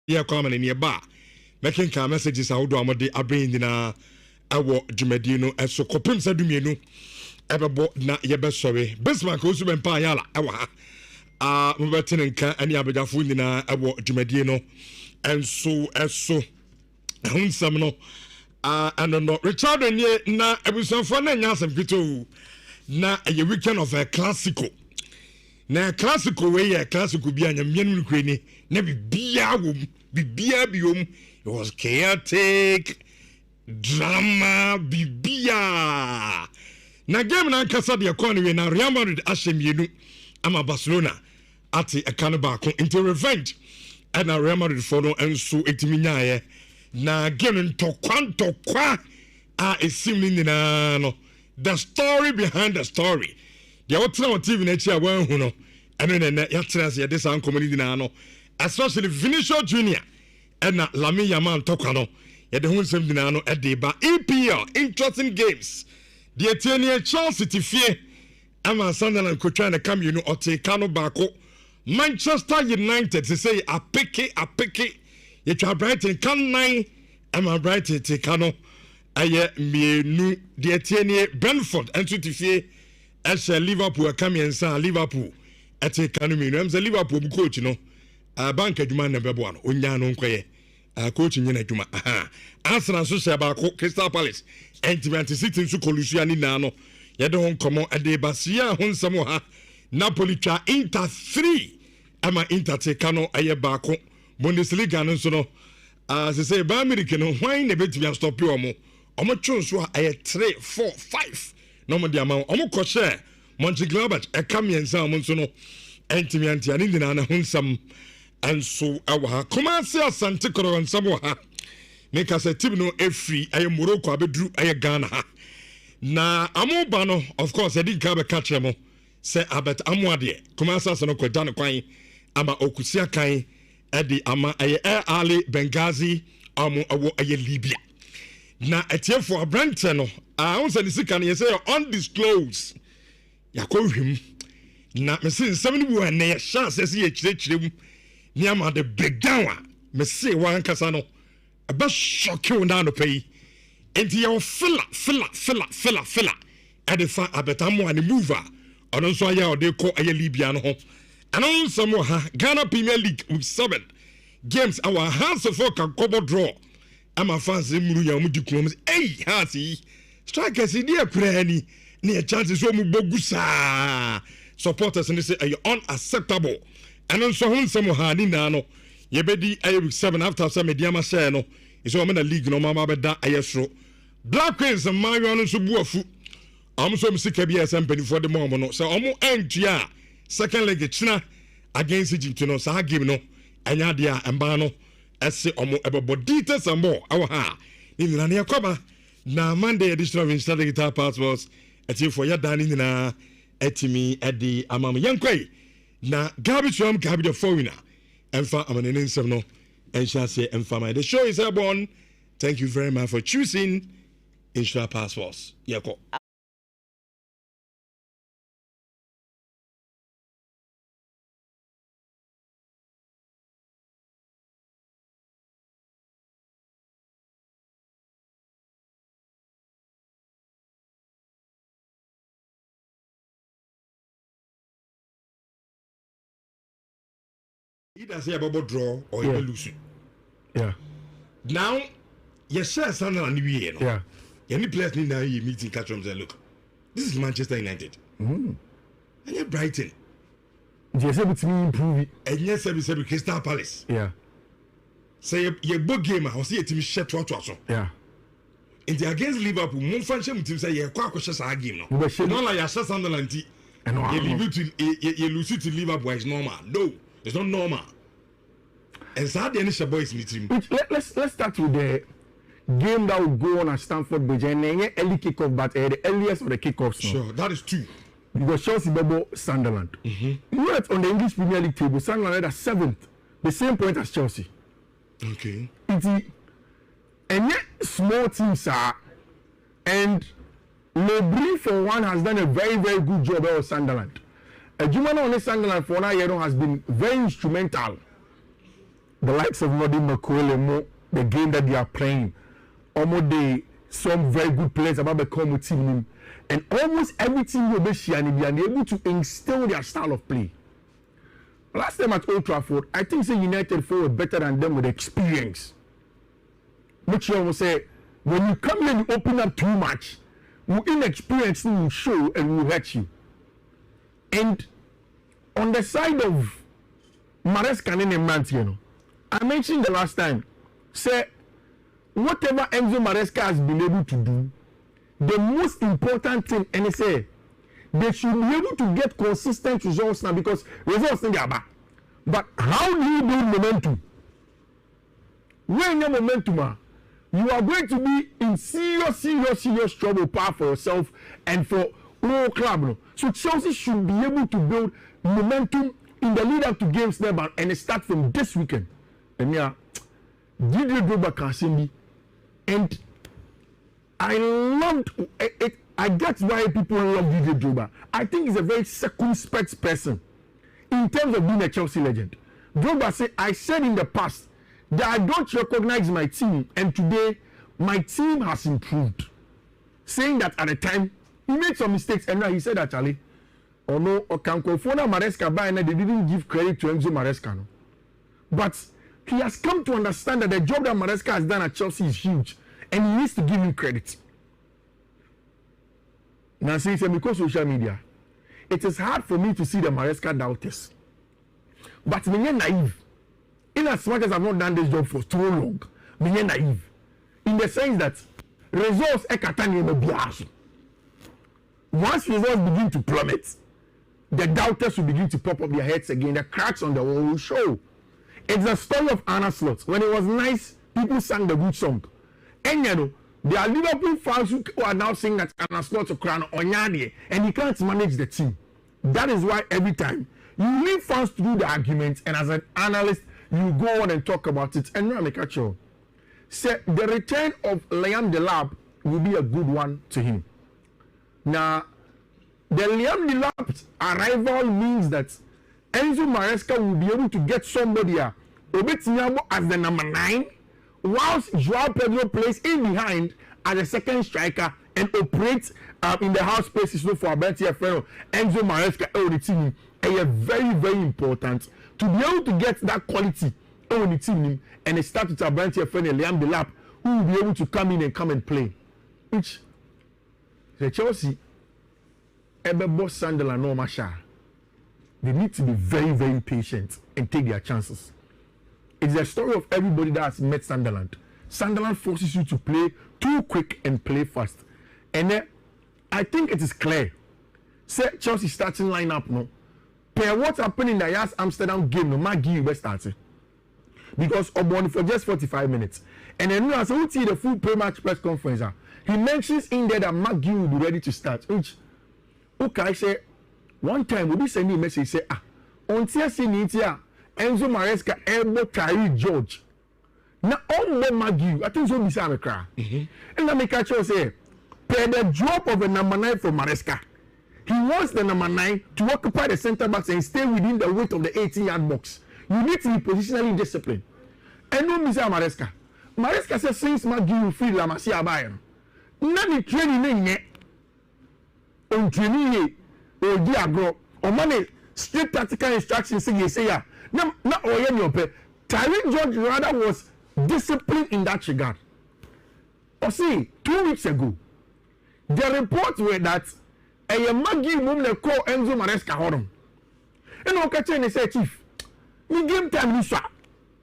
Yeah, come in your bar. Making car messages out do amade abin na awo dwumadino eso kopem sadumienu ebebo na yebe sorry Bismarck osu bempa yala ewa ha mobetene nka ani abejafo nyina awo dwumadino enso eso hunsam no no Richard Onye na ebusanfo na nya asem pito na a weekend of a classical na classical we ya classical bi anya mienu kwani na bibia biom it was chaotic drama bibia na game na kasa de ekon we na Real Madrid ashemienu ama Barcelona ati ekano ba ko into revenge and na Real Madrid for no enso etiminyaaye na game ntokwa esimni na no the story behind the story the outside on TV na chia wan hu no eno na ya trans ya this community na no especially Vinicius Junior and na Lamine Yamal ntokwa no ya de hu nsem dina no e de ba EPL interesting games the Etienne Chelsea tifie ama Sunderland kotwa na kam you know otekano baako Manchester United say apeke ye twa Brighton kan nine ama Brighton tekano aye mienu de Etienne Brentford enso tifie ese Liverpool akamiensa Liverpool etekano mienu am say Liverpool bu coach no bank adwuma na bebo no onya no nkoye coach nyina adwuma Arsenal so se baako Crystal Palace Anti City so kolusia ni na no ye de hon komo ade basia hon samo ha Napoli twa Inter 3 ama Inter tekano aye baako Bundesliga no so no se say ba America no hwan na betimi stop you omo twonso aye 3 4 5 no mo dia ma omo ko share Mönchengladbach ekamiensa omo so no anti ani na hunsam enso awa ha Kumasi Asante Koro nsamo ha make us a team no every aye Morocco abedru aye Ghana ha na amoba no of course edi nka be catch mo say abet amoade Kumasi Asante ko dan kwan ama okusia kan edi ama aye Ali Benghazi awo aye Libya na etiefo abrante no onse ni sika no say undisclosed yakohwim na me say nsam ni bu na ye chance say ye kirekirem ni ama the big down me say wan kasa no aba shock you na no pay enti ye filla edifa abetamo ani mover ono nso aya ode ko aye Libya no ho anon samo ha Ghana Premier League with 7 games our hands of can cover draw ama fans muru ya mu dikunom hasi strikers dey prani na chances so mu bogusa supporters ni say unacceptable anon so hun samo ha ni na no ye bedi aye with 7 after some mediama share no is o na league no mama beda ayesro Black Queens and Mario no so buafu so msika bi SM for the mom no so omo entua second leg china against Egypt no sa game no anya dia emba no ese omo ebebo details and more awa ha ni na ne yakoba na Monday edition of Instant Guitar Passports eti for ya dan ni na etimi edi amam yankwai na garbage the foreigner emfa amanene nsem no ensha say emfa my the show is airborne. Thank you very much for choosing Instant Passports yako. Either say about draw or you lose it. Yeah. Now, you share something on the way, no? Yeah. Any players need now you meeting catch them say, look, this is Manchester United. And you're Brighton. Yes, it's me improve it. And yes, every Crystal Palace. Yeah. Say your book game, I'll see a team shut what also. Yeah. And the against Liverpool, more function team say you're quite cautious game, no? Not like you're shut Sunderland. You lose it to Liverpool is normal. No. It's not normal. And so the initial boys meeting. Let's start with the game that will go on at Stamford Bridge and then early kickoff, but the earliest of the kickoffs. Sure, that is true. Because Chelsea Bobo Sunderland. You know on the English Premier League table, Sunderland are 7th, the same point as Chelsea. Okay. And yet small teams are, and Lebrie for one has done a very, very good job of Sunderland. Jumano on Sunderland for now has been very instrumental the likes of Nodi Makuele, the game that they are playing, almost some very good players about the common team, and almost every team will be able to instill their style of play. Last time at Old Trafford, I think United were better than them with experience. Which you will say, when you come here and you open up too much, inexperience will show and will hurt you. And on the side of Maresca and Mantiano, I mentioned the last time, say, whatever Enzo Maresca has been able to do, the most important thing, and they say, they should be able to get consistent results now because results in their back. But how do you build momentum? When your momentum, you are going to be in serious trouble for yourself and for all club. So Chelsea should be able to build momentum in the lead up to games never and it start from this weekend. And yeah, Didier Drogba Kasindi, and I loved it. I get why people love Didier Drogba. I think he's a very circumspect person in terms of being a Chelsea legend. Drogba said, I said in the past that I don't recognize my team, and today my team has improved. Saying that at the time, he made some mistakes, and now he said actually, oh no, Okankofona Maresca by and they didn't give credit to Enzo Maresca. No? But he has come to understand that the job that Maresca has done at Chelsea is huge, and he needs to give him credit. Now, since because social media, it is hard for me to see the Maresca doubters. But me naive. In as much as I've not done this job for too long, me naive. In the sense that results once results begin to plummet, the doubters will begin to pop up their heads again. The cracks on the wall will show. It's the story of Anna Slot. When it was nice, people sang the good song. And you know, there are Liverpool fans who are now saying that Anna Slot is crown Onyadi and he can't manage the team. That is why every time you leave fans to do the argument, and as an analyst, you go on and talk about it. And now make a show. Say the return of Liam Delap will be a good one to him. Now, the Liam Delap arrival means that Enzo Maresca will be able to get somebody as the number 9, whilst Joao Pedro plays in behind as a second striker and operates in the half spaces for Abenti Efreno. Enzo Maresca on the team is very, very important to be able to get that quality on the team and start with Abenti Efreno and Liam Delap, who will be able to come in and come and play. Which the Chelsea, Ebebo Sunderland, no Masha. They need to be very, very patient and take their chances. It's the story of everybody that has met Sunderland. Sunderland forces you to play too quick and play fast. And then I think it is clear. Say Chelsea starting lineup no. Per what happened in the Ajax Amsterdam game no Maggie you best started. Because Obon for just 45 minutes. And then as we see the full pre-match press conference, he mentions in there that Maggie will be ready to start. Which okay, say one time we be sending a message say on TSC Enzo Maresca able carry George. Now all the Maggie, I think so be say cry. And I make a choice say per the drop of a number 9 for Maresca. He wants the number 9 to occupy the center backs and stay within the width of the 18-yard box. You need to be positionally disciplined. And no Mr. Maresca. Maresca says since Maggie will feel La Masia Bayern. Now the training yet. On training or diagro or money straight tactical instructions say yeah. Now Tyrick George rather was disciplined in that regard. Or see 2 weeks ago, the reports were that a Maggie woman call Enzo Maresca Horum. And Okachen say, Chief, me game time Lisa.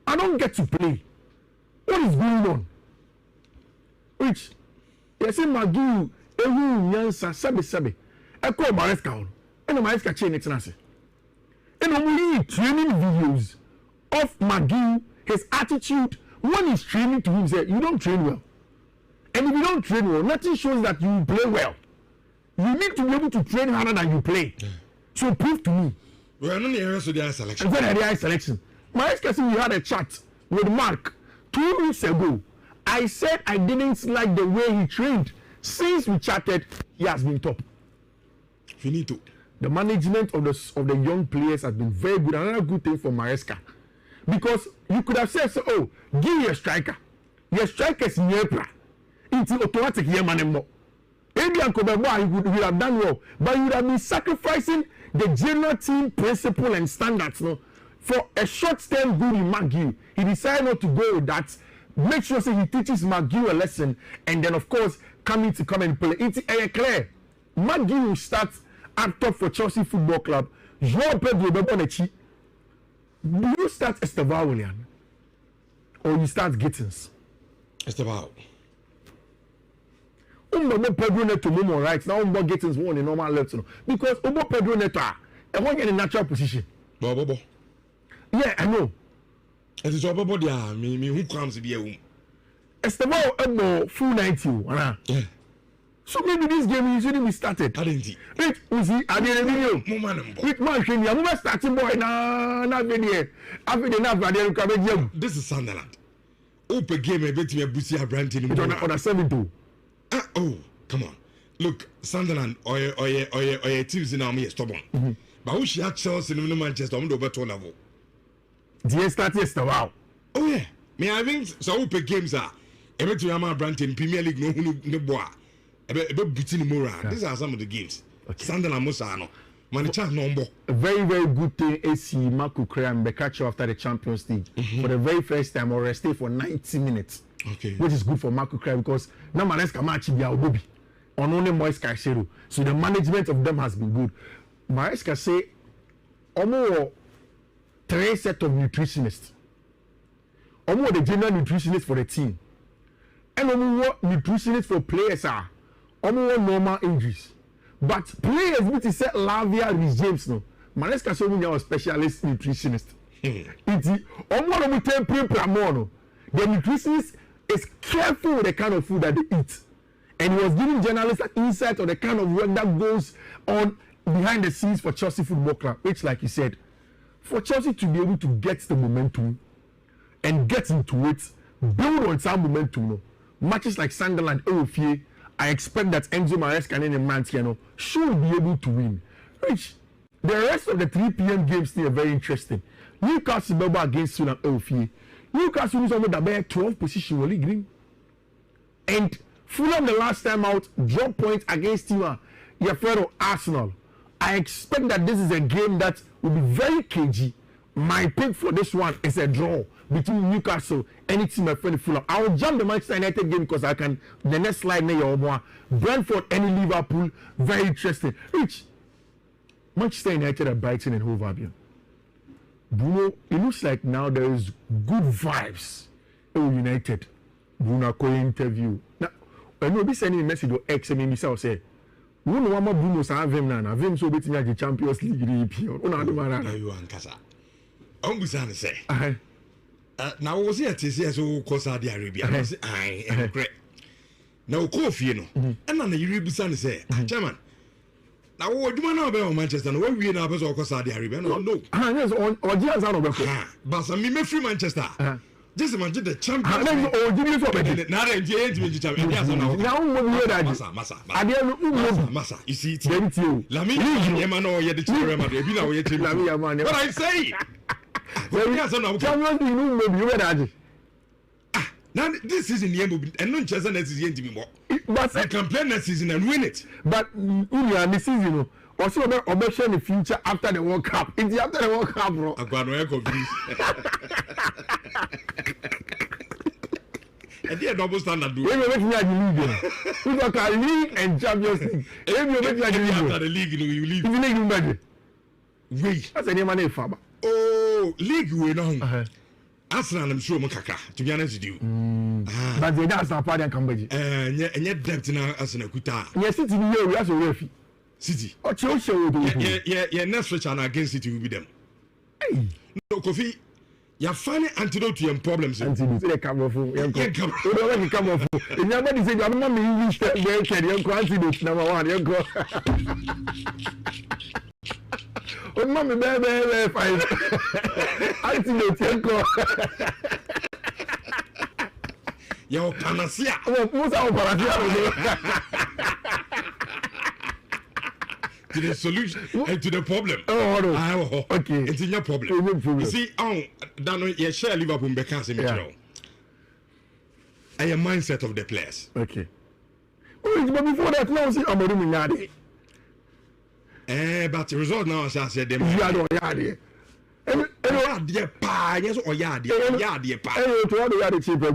I don't get to play. What is going on? Which you say Maggie Nyansa Sabe. I call Maresca Horum. And Maresca chain it nase. And only training videos of Maggie, his attitude when he's training to him, say, you don't train well. And if you don't train well, nothing shows that you play well. You need to be able to train harder than you play. Yeah. So prove to me. We are not the areas of the eye selection. And then the eye selection. Maresca said we had a chat with Mark 2 weeks ago. I said I didn't like the way he trained. Since we chatted, he has been top. Finito. The management of the young players has been very good. Another good thing for Maresca. Because you could have said so, oh, give your striker. Your striker is near into automatic yemanemo. Maybe Uncle Bebo, you would have done well, but you would have been sacrificing the general team principle and standards, no, for a short-term good in McGill. He decided not to go with that. Make sure he teaches McGill a lesson, and then of course come and play. It's clear. McGill will start up top for Chelsea Football Club. João Pedro Bebonechi. Do you start Esteval William? Or you start Gittins? Esteval. Pedro Neto Momo right now. Gittins won the normal left. Because Pedro Neto, I want in a natural position. Bobo. Yeah, I know. It is Bobo there. Me who comes to be a woman. Esteval full 90. Yeah. So maybe this game usually we started. I didn't see. Wait, Uzi, I didn't video. Wait, man, I'm not starting boy na video. After the na video come. This is Sunderland. Open game a bit me Busia Brantin. On a 7-2. Oh, come on. Look, Sunderland or teams in army is stubborn. But who she had Chelsea in Manchester on the better level. The start wow. Oh yeah. Me I think so open games are. Every time I'm Brantin Premier League no boy. These are some of the games. Okay. Sunderland Musano. A very, very good thing AC Marco Cram Bekacho after the Champions League for the very first time or stay for 90 minutes. Okay. Which is good for Marco Cram because no man else can match Bobby on only Moise Caicedo. So the management of them has been good. Maresca say almost 3 sets of nutritionists. Almost the general nutritionist for the team. And almost nutritionists for players are almost normal injuries. But players which is set Lavia regimes no. Maresca show me our specialist nutritionist. It's almost we take pre-plan. The nutritionist is careful with the kind of food that they eat. And he was giving journalists an insight on the kind of work that goes on behind the scenes for Chelsea Football Club, which, like he said, for Chelsea to be able to get the momentum and get into it, build on some momentum, no, matches like Sunderland, Eurofie, I expect that Enzo Maresca and Mantiano should be able to win. Which the rest of the 3 p.m. games still are very interesting. Newcastle Belba against Fulham, Eurofie. Newcastle is almost about 12 position in the league. And Fulham the last time out drop points against Tima, your fellow Arsenal. I expect that this is a game that will be very cagey. My pick for this one is a draw between Newcastle and its team my friend Fulham. I will jump the Manchester United game because I can. The next slide near your one. Brentford and Liverpool, very interesting. Rich, Manchester United are Brighton and Hove Albion. Bruno, it looks like now there is good vibes. Oh, United. Bruno Koye interview. Now, I know be sending a message to X and me say. We no want Bruno say have him now. Have him so beting the Champions League EPL. Una do man na. You ankasa. Ombusan say. Now was here to say so ko Saudi Arabia. I say correct. Now ko fie no. And na Yuribusan say, "Chairman, now what do man know about Manchester? What we na person ko Saudi Arabia? No. Yes, on Giants are no. But some me free Manchester. Just imagine the champions. Now Massa. You see it. But I say. Now this season and non chance next season to be more. But I can play next season and win it. But this season also about in the future after the World Cup. It's after the World Cup, bro. I'm going to and they are double standard. We will make the league. We got a league and Champions League. We will make the league. You leave. You league number. Wait. That's a name and Faba. Oh, league we know. Arsenal, I'm sure Makaka. To be honest with you. But they dance our party and Cambridge. And yet depth now as an Akuta. Yes, City here we have a referee. City. Oh, Chelsea will do. Yeah. Next switch and against City will be them. Hey. No, Kofi. You're finding antidote to your problems. Antidote. They come off. You don't come off. You never say I'm not English. They can. You antidote number one. You go. Oh, mommy, baby, fine. Antidote. You go. Your panacea. What's our panacea? To the solution and to the problem. Oh, okay. It's in your problem. You see, Dano, you share Liverpool because a mindset of the players. Okay. Oh, but before that, now see Amorim Yadi. But the result now, as I said, them Yadi. Yes, or Yadi, pa. To all the Yadi cheap now.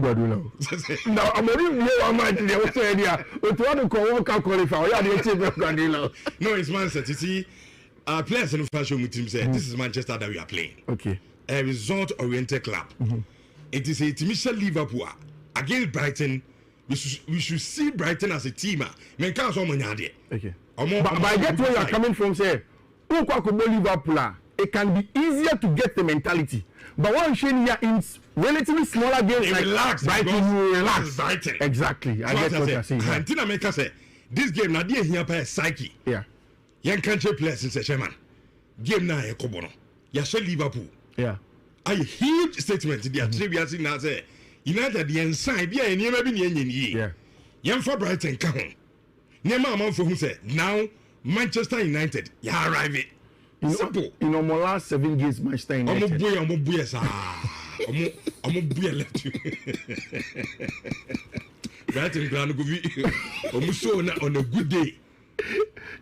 Now, Amorim, you are my dear Australia. But what to call qualify Yadi cheap Guardiola. No, it's mindset. You see, players in the fashion team said, this is Manchester that we are playing. Okay. A result-oriented club. It is a Timisha Liverpool against Brighton. We should see Brighton as a team. Okay. But I get where you are coming from, say, Liverpool, it can be easier to get the mentality. But what I'm saying here in relatively smaller games, like Brighton, relax. Brighton. Exactly. I get what you're saying. Antina make us say, this game, na dear here by psyche. Yeah. Young country players in Seshaman. Game na Kobono. Yasha Liverpool. Yeah. A huge statement to the attributes in that say. United the inside be any maybe yeah. Young for Brighton come. Nema amount for who said now Manchester United ya arrive it. Simple. In my last 7 games, Manchester United. Omo boy sir. Omo boy left you. Brighton plan go be omo so on a good day.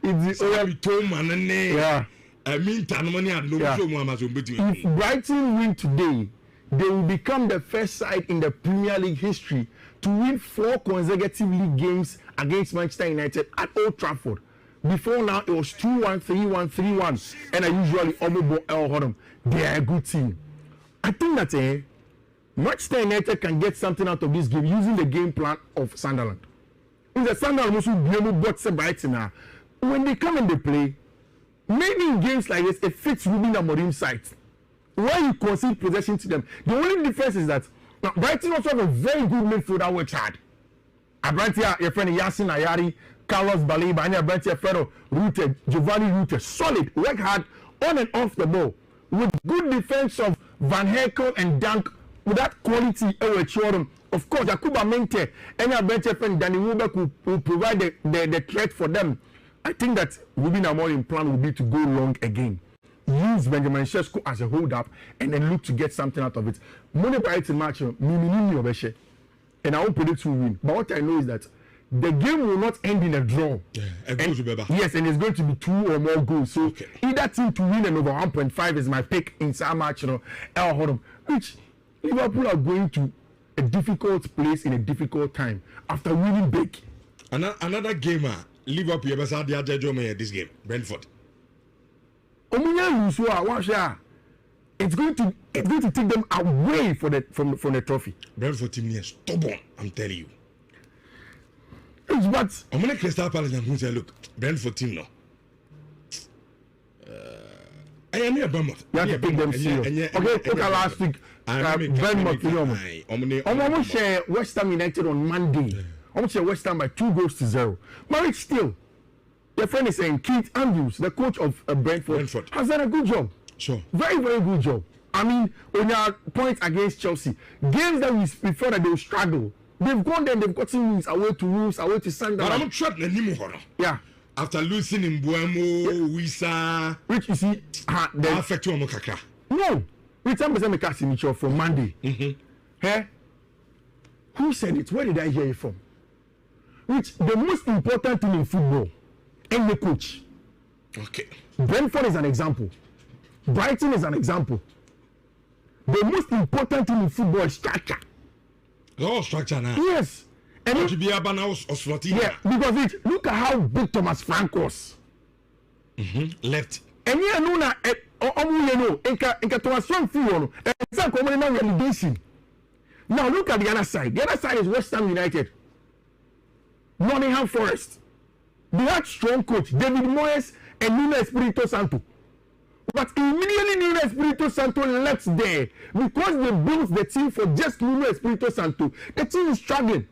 It's the told man yeah. I mean money and no so more Amazon between. If Brighton win today, they will become the first side in the Premier League history to win 4 consecutive league games against Manchester United at Old Trafford. Before now, it was 2-1, 3-1, 3-1, and I usually Omobo El Hodom. They are a good team. I think that Manchester United can get something out of this game using the game plan of Sunderland. In the Sunderland, also be able to Brighton now. When they come and they play, maybe in games like this, it fits Ruben Amorim's side. Where you concede possession to them. The only difference is that Brighton also have a very good midfield that works hard. Brighton, your friend Yasin Ayari, Carlos Baliba, and your Brighton fellow Rooted, Giovanni Rooted, solid, work hard on and off the ball with good defense of Van Herkel and Dunk with that quality. Of course, Yakuba Mente and your Brighton friend Danny Welbeck will provide the threat for them. I think that Ruben Amorim's plan will be to go long again. Use Benjamin Sesko as a hold up and then look to get something out of it. Money Brighton match, and I won't predict who will win. But what I know is that the game will not end in a draw. Yeah, yes, and it's going to be 2 or more goals. So either team to win and over 1.5 is my pick in some match, El Hodom, which Liverpool are going to a difficult place in a difficult time after winning big. Another gamer, Liverpool, this game, Brentford. It's going to take them away from the trophy. Brentford team is stubborn, I'm telling you. But I'm gonna Crystal Palace and who say, look, Brentford team no. I am here, Bournemouth. You have to take them serious. Okay, look at last week. Bournemouth, almost share West Ham United on Monday. Almost share West Ham by 2-0. But still, your friend is saying Keith Andrews, the coach of Brentford, has done a good job. Sure. Very, very good job. I mean, when you are points against Chelsea, games that we thought that they will struggle, they've gone there and they've gotten wins away to Wolves, away to Sunderland. But I'm trapped in Nhyira. Yeah. After losing in Buemo, Wisa, which you see, they affect you on Mokaka. No. Which I'm going to Mitchell from Monday. Hey? Who said it? Where did I hear it from? Which the most important thing in football, and the coach. Okay. Brentford is an example. Brighton is an example. The most important thing in football is structure. Oh, structure now. Yes. And to be a banner or slotting. Yeah, because look at how big Thomas Frank was. Left. And you know that Thomas Frank flew it's a common relegation. Now look at the other side. The other side is West Ham United. Nottingham Forest. They had strong coach David Moyes and Nuno Espirito Santo. But immediately Nuno Espirito Santo left there because they built the team for just Nuno Espirito Santo. The team is struggling.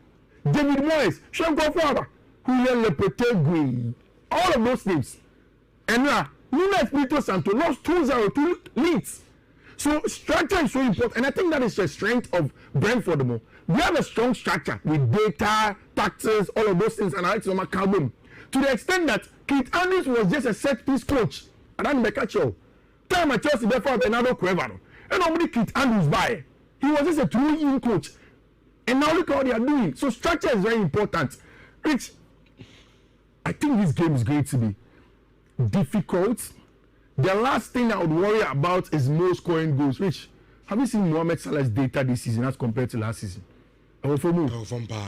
David Moyes, Shanko Faba, Julian Lopetegui, all of those names. And now, Nuno Espirito Santo lost 2-0 to Leeds. So structure is so important. And I think that is the strength of Brentford. We have a strong structure with data, tactics, all of those things, and I like to Carbon. To the extent that Keith Andrews was just a set-piece coach. I don't make a show. Time at Chelsea, therefore, Bernardo Cuevaro. And nobody Keith Andrews by. He was just a true coach. And now look what they are doing. So structure is very important. Rich, I think this game is going to be difficult. The last thing I would worry about is more scoring goals. Rich, have you seen Mohamed Salah's data this season as compared to last season?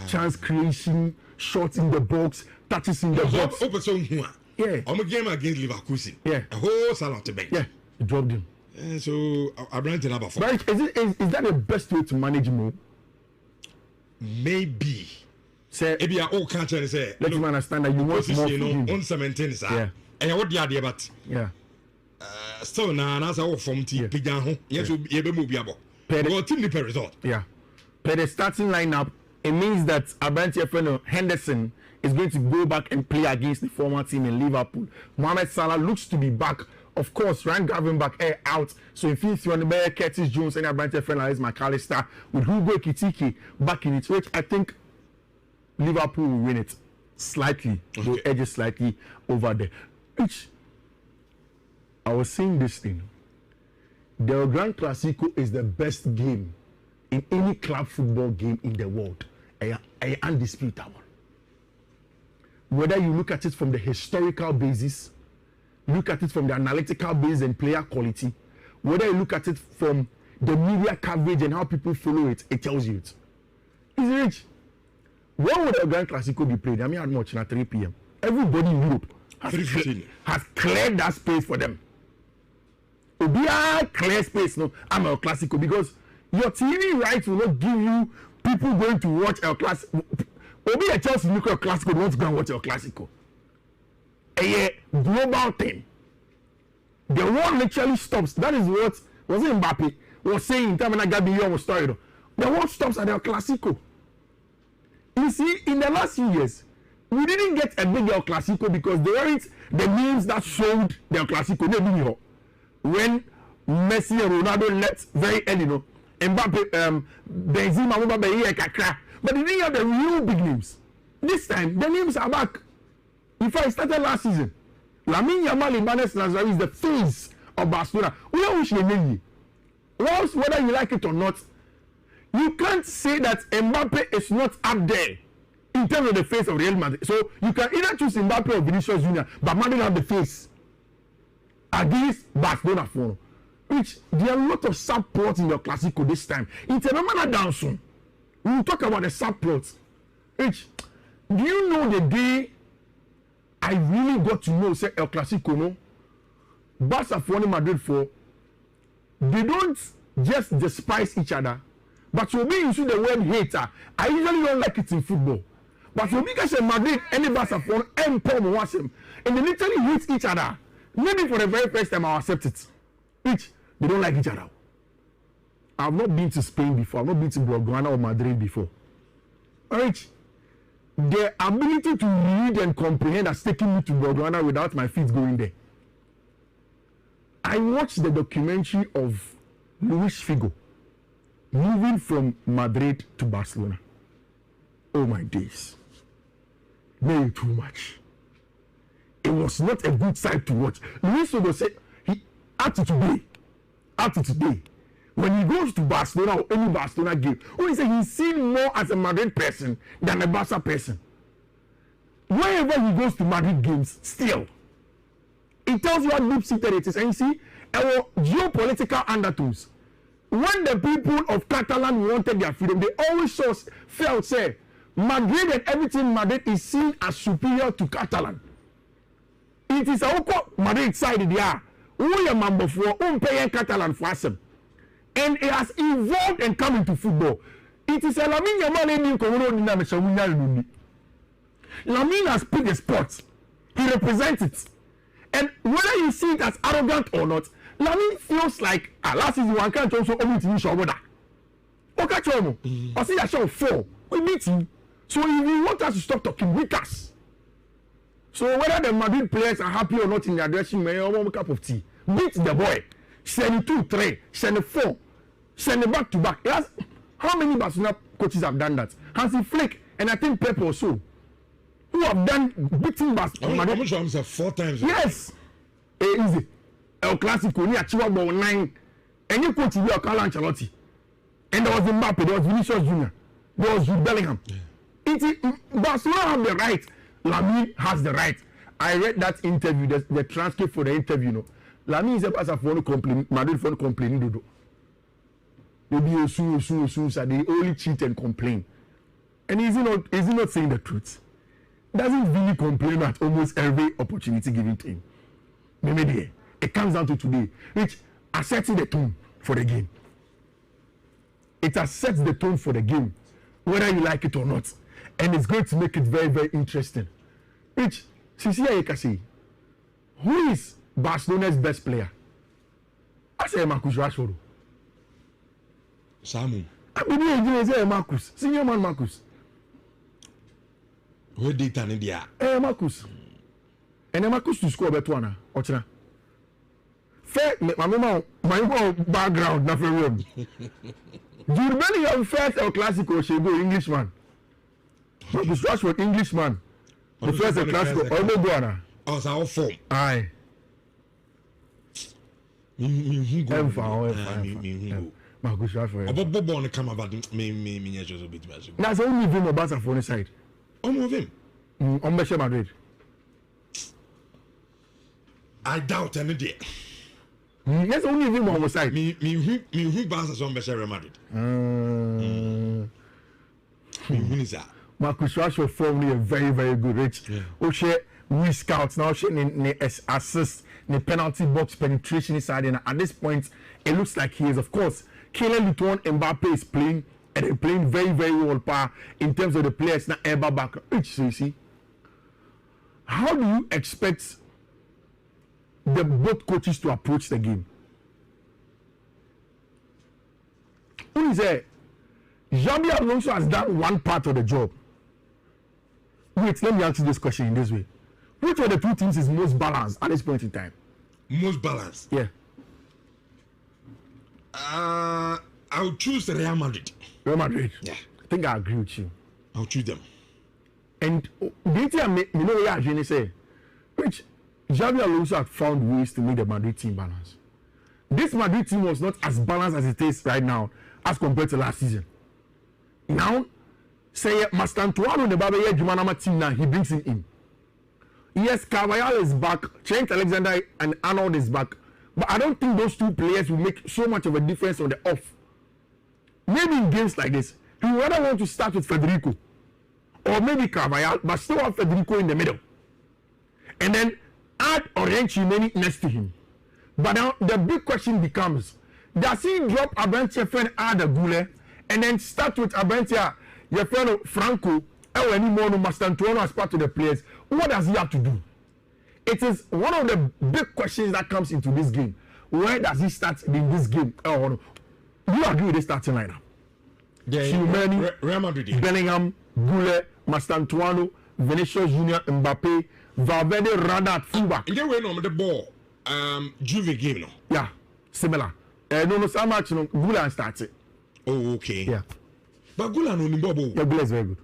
Chance creation, shots in the box, touches in the box. Yeah. I'm a game against Liverpool. Yeah. A whole salad to bench. Yeah. He dropped him. So I ran to number 4. But is that the best way to manage Mo? Maybe. Say, maybe I all can't say. Let him understand that you want more from him. On 17, sir. Yeah. And what the idea, but yeah. Still now, as I from T. Pigan, yes, you'll be able to be able. Well, team the result. Yeah. Per the starting lineup, it means that Abante Henderson is going to go back and play against the former team in Liverpool. Mohamed Salah looks to be back. Of course, Ryan Gravenberch out. So if you want to be Curtis Jones and Abante Fernandes McAllister with Hugo Ekitike back in it, which I think Liverpool will win it slightly. Okay. They'll edge it slightly over there. Which I was saying this thing. The Grand Clasico is the best game in any club football game in the world. I undisputable. Whether you look at it from the historical basis, look at it from the analytical base and player quality, whether you look at it from the media coverage and how people follow it, it tells you it. It's rich. When would the Grand Clasico be played? I mean, I'm watching at 3 p.m. Everybody in Europe has cleared that space for them. Obia clear space, no, I'm El Clasico, because your TV rights will not give you people going to watch El Clasico. Obi a Chelsea look at Clasico, they want to go and watch El Clasico. A global thing. The world literally stops. That is what was it Mbappe was saying in time when I got the story. The world stops at El Clasico. You see, in the last few years, we didn't get a big El Clasico because they weren't the names that showed the El Clasico. When Messi and Ronaldo left very early, no, Mbappe, Benzema, Mbappe, but they didn't have the real big names. This time, the names are back. In fact, it started last season. Lamine Yamal Ibanez Nazari is the face of Barcelona. We wish they name you. Whether you like it or not, you can't say that Mbappe is not up there in terms of the face of Real Madrid. So you can either choose Mbappe or Vinicius Junior, but Madrid have the face against Barcelona for which there are a lot of subplots in your Clasico this time. It's a normal down soon. We will talk about the subplots. Which do you know the day I really got to know say El Clasico no? Barca for Madrid for they don't just despise each other, but you'll be using the word hater. I usually don't like it in football. But you'll be guys in Madrid, any Barca for and Paul watch them, and they literally hate each other. Maybe for the very first time I'll accept it. Which they don't like each other. I've not been to Spain before. I've not been to Blaugrana or Madrid before. Alright. The ability to read and comprehend has taken me to Blaugrana without my feet going there. I watched the documentary of Luis Figo moving from Madrid to Barcelona. Oh my days. Way too much. It was not a good sight to watch. Luis Figo said, up to today, when he goes to Barcelona or any Barcelona game, he said he's seen more as a Madrid person than a Barca person. Wherever he goes to Madrid games, still, it tells you how deep-seated it is. And you see, our geopolitical undertones. When the people of Catalan wanted their freedom, they always felt, say, Madrid and everything Madrid is seen as superior to Catalan. It is a Madrid side there. We are member for paying Catalan for us. And it has evolved and come into football. It is a Lamine Yamal. Lamine has picked the sport. He represents it. And whether you see it as arrogant or not, Lamine feels like last season one can't also only to show weather. Okay, Chomo. I see that show 4. We beat him. So if you want us to stop talking, beat us. So whether the Madrid players are happy or not in their dressing room, you want a cup of tea. Beat the boy. Send 2, 3, send 4, send back to back. How many Barcelona coaches have done that? Hansi Flick and I think Pep also, who have done beating Barcelona. I'm sure 4 times. Yes. Easy. El Clasico, ni achieve about 9. And you coach you Carlo Ancelotti. And there was Mbappe, there was Vinicius Junior, there was Jude Bellingham. Barcelona have the right. Lamine has the right. I read that interview, the transcript for the interview. No, Lamine is a for complain. Madrid for complaining. Maybe soon, so they only cheat and complain. And is he not saying the truth? Doesn't really complain at almost every opportunity given to him. Maybe it comes down to today, which sets the tone for the game. It has set the tone for the game, whether you like it or not. And it's going to make it very, very interesting. Which, Sisi Ayekasi, who is Barcelona's best player? I say Marcus Rashford. Samu. I mean, say Marcus. Senior man Marcus. Who did that in India? Marcus. And then Marcus to score better one. Ochina. Fair, my background, not for real. Jude Bellingham first El Clasico, she go Englishman. Marcus Rashford Englishman. The first El Clasico, Omo Buana. Oh, it's our form. Aye. Marcus Rashford. Bobo on the camera, but me just a bit. That's only him about the phone side. Of him. On Mesha Madrid. I doubt any day. Yes, only him on the side. Me who passes on Mesha Madrid. Marcus Rashford formally a very, very good rich. Oche we scouts now she assist the penalty box penetration inside, and at this point it looks like he is, of course, Kylian Mbappe is playing, and they're playing very, very well in terms of the players now ever back. So you see, how do you expect the both coaches to approach the game? Who is there? Xabi Alonso has done one part of the job. Wait, let me answer this question in this way. Which of the two teams is most balanced at this point in time? Most balanced? Yeah. I'll choose Real Madrid. Real Madrid? Yeah. I think I agree with you. I'll choose them. And you know what I say? Which Xabi Alonso had found ways to make the Madrid team balance. This Madrid team was not as balanced as it is right now as compared to last season. Now, say Mastantuano the Baba Jumanama team now, he brings him in. Yes, Carvajal is back, Trent Alexander and Arnold is back. But I don't think those two players will make so much of a difference on the off. Maybe in games like this, he would rather want to start with Federico. Or maybe Carvajal, but still have Federico in the middle. And then add Orange Chimeni next to him. But now the big question becomes, does he drop Abentia friend Ada Gule and then start with Abentia, your friend Franco, or any more Mastantuano as part of the players? What does he have to do? It is one of the big questions that comes into this game. Where does he start in this game? Do you agree with this starting lineup? Yeah, Real Madrid. Bellingham, Gule, Mastantuano, Vinicius Junior, Mbappe, Valverde, Rada at fullback. You know on the ball, Juve game no. Yeah, similar. No, so much Gule started. Oh, okay. Yeah. But Gule no Nimbobo. Yeah, Gule is very good.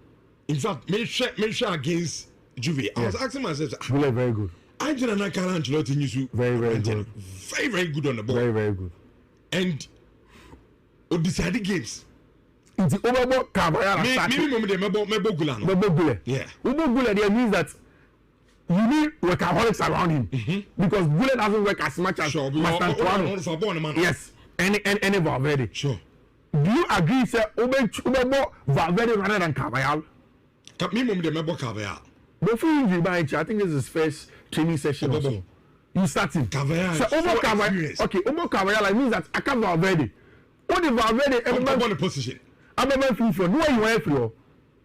In fact, make sure against Juve. I was asking myself, Gule is very good. I did not Carlo Ancelotti use very, very good. Very, very good on the ball. Very, very good. And decided games. In the overall Carvajal Mebo Gule. Yeah. Mebo Gule there means that you need workaholics around him. Because Gule doesn't work as much as Mastantuano. Yes. Any Valverde. Sure. Do you agree, sir? Ubebo Valverde rather than Carvajal? Mebo Carvajal. Before injury, I think this is his first training session. Also. You start him. Carvajal. So Obo Carvajal. Okay, Obo Carvajal means that I can't Valverde. What the Valverde? I'm on the position. I'm not free for. No, you went for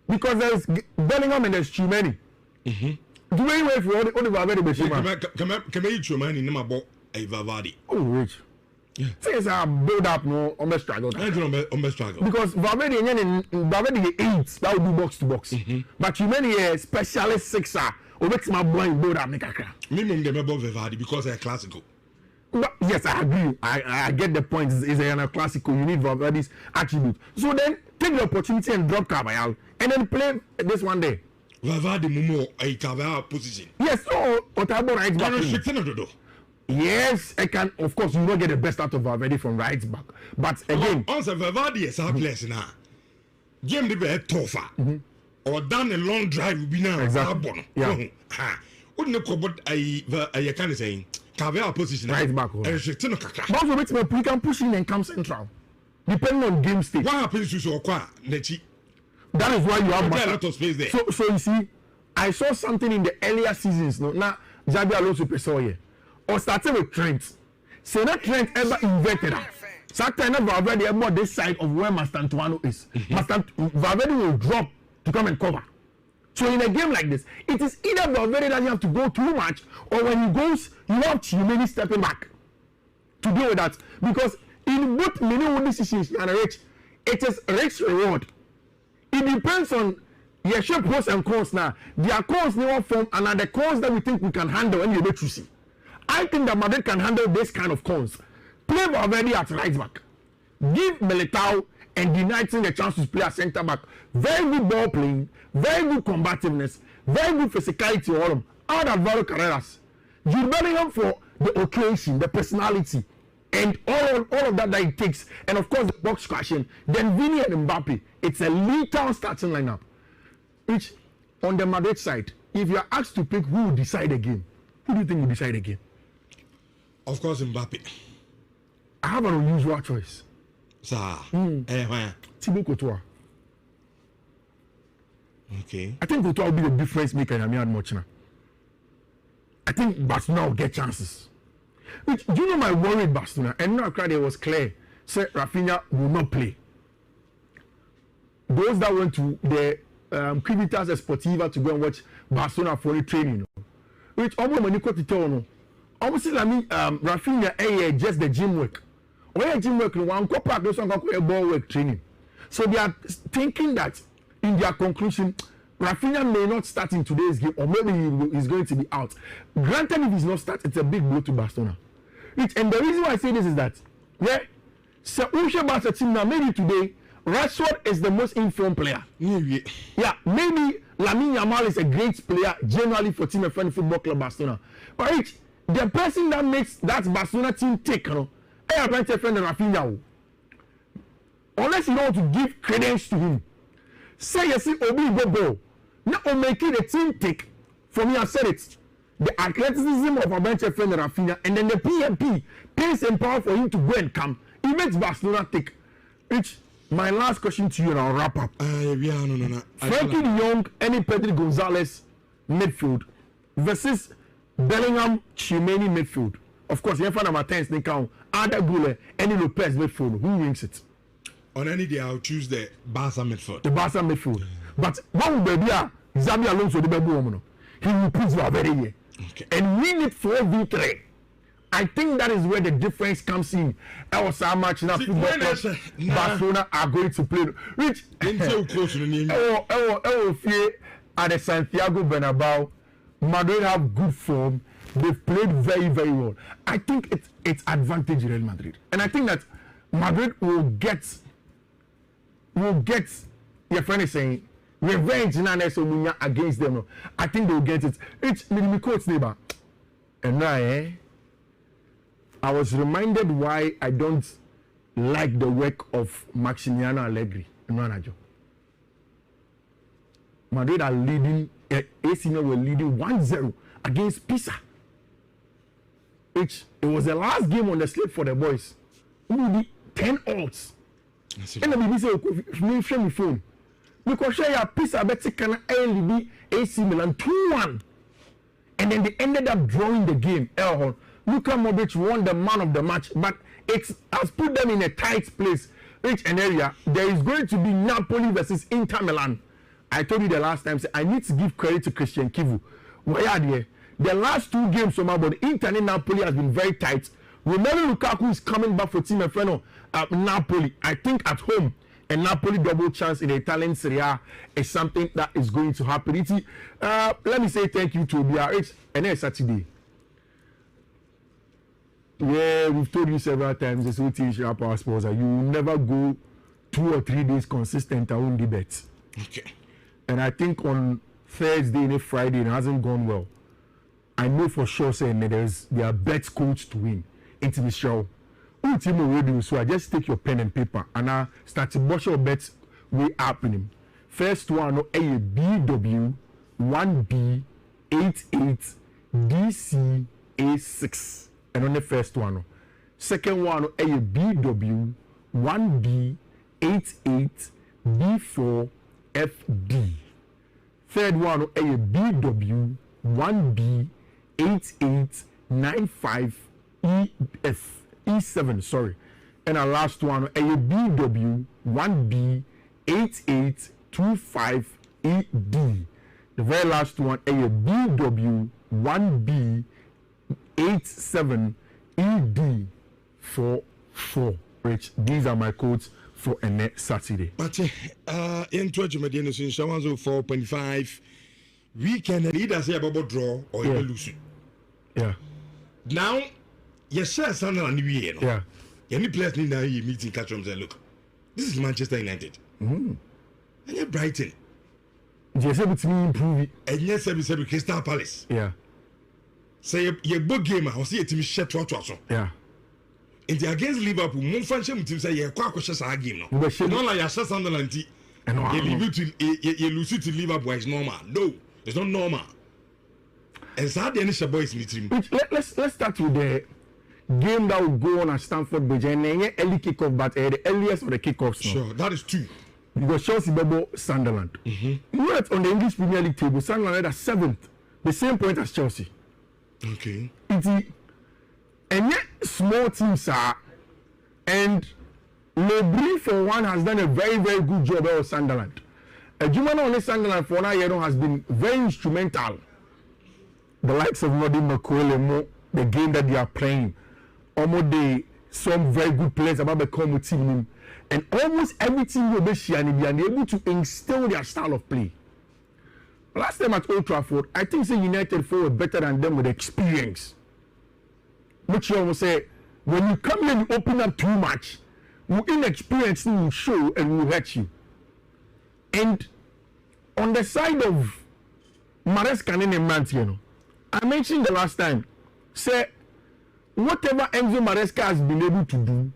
because there's Bellingham and there's Chimeni. Do you wait for all the Valverde? Can I eat your money in my ball? A Valverde. Oh, rich. Yeah. Things are build up no on the struggle. I don't on the struggle. Because Valverde 8, that would do box to box. But Chimeni a specialist sixer. Or makes my boy build up. Minimum the member of Valverde because they're classical. But yes, I agree. I get the point. Is a classical. You need Valverde's attribute. So then take the opportunity and drop Carvajal and then play this one day. Valverde Mumo a Carvajal position. Yes, so Otabo right back. Yes, I can. Of course, you will not get the best out of Valverde from right back. But again, also Valverde is helpless now. Game the best tougher. Or down a long drive will be now. Exactly. Yeah. Wouldn't know what I can say. Carve position right back. And she no kaka. But for me, we can push in and come central, depending on game state. What happens to so qua Nechi? That is why you have a lot of space there. So you see, I saw something in the earlier seasons. No, now Xabi Alonso Pesoye. Or started with Trent. Say that Trent ever inverted that. Sometimes Valverde about this side of where Mastantuano is. Valverde will drop to come and cover. So in a game like this, it is either Valverde that you have to go too much, or when he goes, you have Chimeni stepping back to deal with that. Because in both many decisions and rich, it is risk reward. It depends on your shape pros and cons now. There are cons never form and are the cons that we think we can handle when you get to see. I think that Madrid can handle this kind of cons. Play Valverde at right back. Give Militao and deny him the chance to play at centre back. Very good ball playing, very good combativeness, very good physicality. All of them. Out of Alvaro Carreras. Jude Bellingham for the occasion, the personality, and all of that it takes. And of course, the box crashing. Then Vini and Mbappe. It's a lethal starting lineup. Which, on the Madrid side, if you are asked to pick who will decide the game, who do you think will decide the game? Of course, Mbappe. I have an unusual choice. Sir. Thibaut Courtois. Okay. I think Courtois will be the difference maker in Amiens much now. I think Barcelona will get chances. Which, do you know my worry with Barcelona? And now it was clear. Said Rafinha will not play. Those that went to the Civitas Esportiva to go and watch Barcelona for the training. Which almost when you got to tell no. Almost I mean Rafinha just the gym work. Or gym work one go park those one go ball work training. So they are thinking that in their conclusion, Rafinha may not start in today's game, or maybe he's going to be out. Granted, if he's not start, it's a big blow to Barcelona. And the reason why I say this is that, so Usha Barca team now, maybe today, Rashford is the most informed player. Yeah, maybe Lamine Yamal is a great player generally for Team FM Football Club Barcelona. But the person that makes that Barcelona team tick, I can't defend Rafinha. Unless you don't want to give credence to him. Say you see Obi Bobo. Now making the team tick. For me, I said it. The athleticism of a bench friend Rafinha, and then the PMP, pace and power for him to go and come. It makes Barcelona tick. Which my last question to you, and I'll wrap up. No. Frankie de Jong and Pedro Gonzalez midfield versus Bellingham Chimeni midfield. Of course, you find number 10 sneak count. Ada Gule, any Lopez midfield. Who wins it? On any day, I'll choose the Barca midfield. The Barca midfield. But one will be Xabi Alonso the Bebu. He will put Valverde here. Okay. And win it 4v3. I think that is where the difference comes in. Our match now, Barcelona are going to play. Which at the Santiago Bernabeu, Madrid have good form. They've played very, very well. I think it's advantage Real Madrid, and I think that Madrid will get. Your friend is saying revenge against them. I think they'll get it. It's me quote neighbor, and now I was reminded why I don't like the work of Maximiano Allegri in manager. Madrid are leading. AC Milan were leading 1-0 against Pisa. It was the last game on the slate for the boys. Only 10 odds. And the BBC me share my phone. Because share Pisa better can early be AC Milan 2-1. And then they ended up drawing the game. Luka Modric won the man of the match, but it has put them in a tight place. Which an area there is going to be Napoli versus Inter Milan. I told you the last time, I need to give credit to Christian Kivu. Why are there? The last two games from about Inter and Napoli has been very tight. Remember Lukaku is coming back for Team Efreno at Napoli. I think at home, a Napoli double chance in the Italian Serie A is something that is going to happen. Let me say thank you to BRH and then Saturday. Yeah, we've told you several times this OT Sharp Power Sports, you will never go 2 or 3 days consistent on the bets. Okay. And I think on Thursday and Friday it hasn't gone well. I know for sure saying they are bets coach to win into the show. Team already, so I just take your pen and paper and I start to brush your bets way up in him. First one, a BW 1B 88 DC A6, and on the first one. Second one, a BW 1B 88 B4 FD. Third one, a BW 1B 8895 EF. E7, sorry. And our last one, a BW 1B 8825 ED. The very last one, a BW 1B 87 ED 44. Which these are my codes for a next Saturday. But in 20 Median is in 4.5 we can either say about draw or lose it. Yeah. Now, yes, sir, son, and we know. Yeah. Any players need now meeting catch them and look. This is Manchester United. And you're Brighton. Yes, but me improve it. And yes, every Crystal Palace. Yeah. Say your book game, I'll see a team shut to us. Yeah. And against Liverpool, more function team say you're quite cautious game. No, not like your Sunderland. And you lose it to Liverpool is normal. No, it's not normal. And so the initial boys meeting. Let's start with the game that will go on at Stamford Bridge and then early kickoff, but the earliest of the kickoffs. Sure, that is two. Because Chelsea Bebo Sunderland. You know that on the English Premier League table, Sunderland are 7th, the same point as Chelsea. Okay. And yet small teams are, and Lebrie for one has done a very, very good job of Sunderland. Jumana on Sunderland for 9 years has been very instrumental. The likes of Nodi McCoy, the game that they are playing, almost some very good players about the common team, and almost every team will be able to instill their style of play. Last time at Old Trafford, I think the United were better than them with experience. Which you almost say, when you come here and you open up too much, your inexperience will show and will hurt you. And on the side of Maresca and Mantiano, I mentioned the last time, say, whatever Enzo Maresca has been able to do,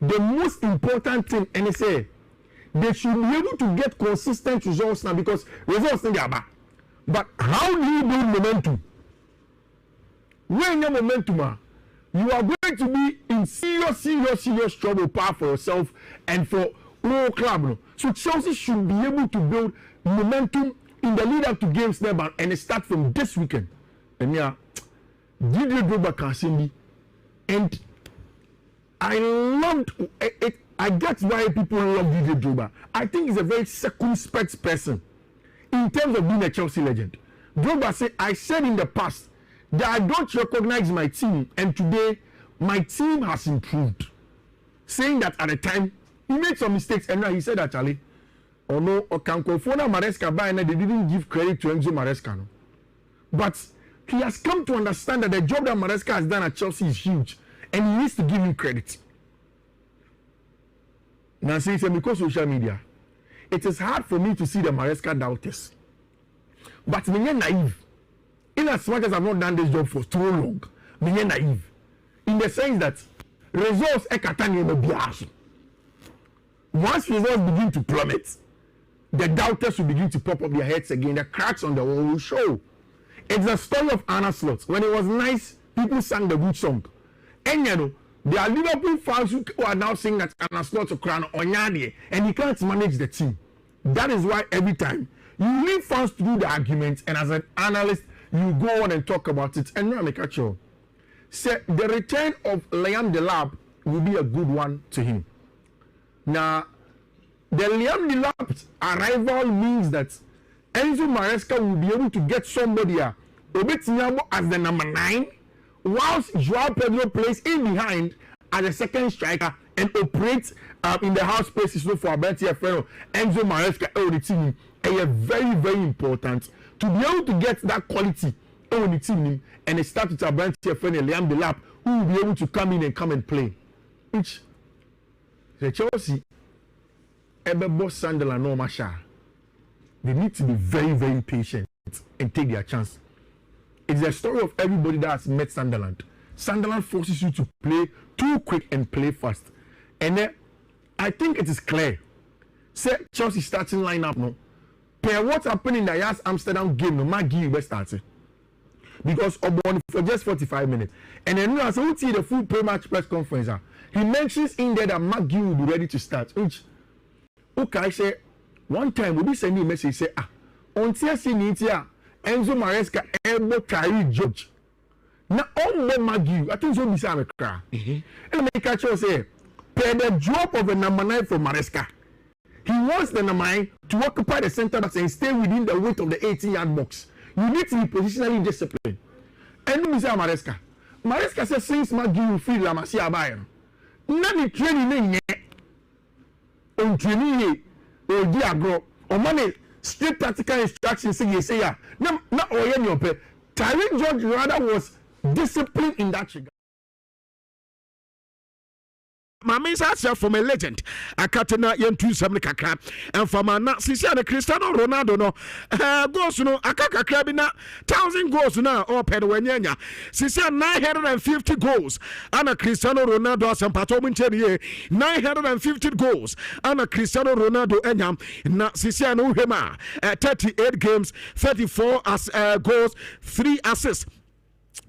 the most important thing, and they say, they should be able to get consistent results now because results in their back. But how do you build momentum? When your momentum, you are going to be in serious trouble path for yourself and for all club. So Chelsea should be able to build momentum in the lead up to games there, and it start from this weekend. And yeah, Didier Drogba Kasindi, and I loved it. I get why people love Didier Drogba. I think he's a very circumspect person in terms of being a Chelsea legend. Drogba said, I said in the past that I don't recognize my team, and today my team has improved. Saying that at the time, he made some mistakes, and now he said actually, oh no, Okankofona Maresca by and they didn't give credit to Enzo Maresca. No. But he has come to understand that the job that Maresca has done at Chelsea is huge, and he needs to give him credit. Now, since because social media, it is hard for me to see the Maresca doubters. But I'm naive. In as much as I've not done this job for too long, I'm naive. In the sense that results once results begin to plummet, the doubters will begin to pop up their heads again. The cracks on the wall will show. It's the story of Anna Slot. When it was nice, people sang the good song. And you know, there are Liverpool fans who are now saying that Anna Slot is crown Onyadi, and he can't manage the team. That is why every time you leave fans to do the argument, and as an analyst, you go on and talk about it. And now make a show. Say the return of Liam Delap will be a good one to him. Now, the Liam Delap arrival means that Enzo Maresca will be able to get somebody Obetinyamo as the number 9, whilst Joao Pedro plays in behind as a second striker and operates in the half spaces for Abentia Ferro. Enzo Maresca on the team is very, very important to be able to get that quality on the team, and it starts with Abentia Ferro and Liam Delap, who will be able to come in and come and play. Which the Chelsea, Ebebo Sunderland, no Masha. They need to be very, very patient and take their chance. It's the story of everybody that has met Sunderland. Sunderland forces you to play too quick and play fast. And then I think it is clear. Say Chelsea starting lineup no. Per what happened in the last Amsterdam game no Maggie was starting. Because Obon for just 45 minutes. And then as we see the full pre-match press conference, he mentions in there that Maggie will be ready to start. Which okay, say one time we be sending a message say on TSC Nitia Enzo Maresca Elbo Kyrie George. Now on the Maggie, I think so be some cry. And make catch us say per the drop of a number 9 for Maresca. He wants the number 9 to occupy the center box and stay within the width of the 18-yard box. You need to be positionally disciplined. And we say Maresca. Maresca says since Maggie will feel La Masia Bayern. None of training on training or diagro or money straight tactical instructions say ya. Not all your pay. Tyrick George rather was disciplined in that regard. Mama herself from a legend. Akatena yentu samne kakra. And from a Sisi and Cristiano Ronaldo no goals no akaka krabina 1,000 goals now or pedwenya. Sisi 950 goals. Ana Cristiano Ronaldo asampato muncheri 950 goals. Ana Cristiano Ronaldo enyam na Sisi anu hema 38 games, 34 goals, 3 assists.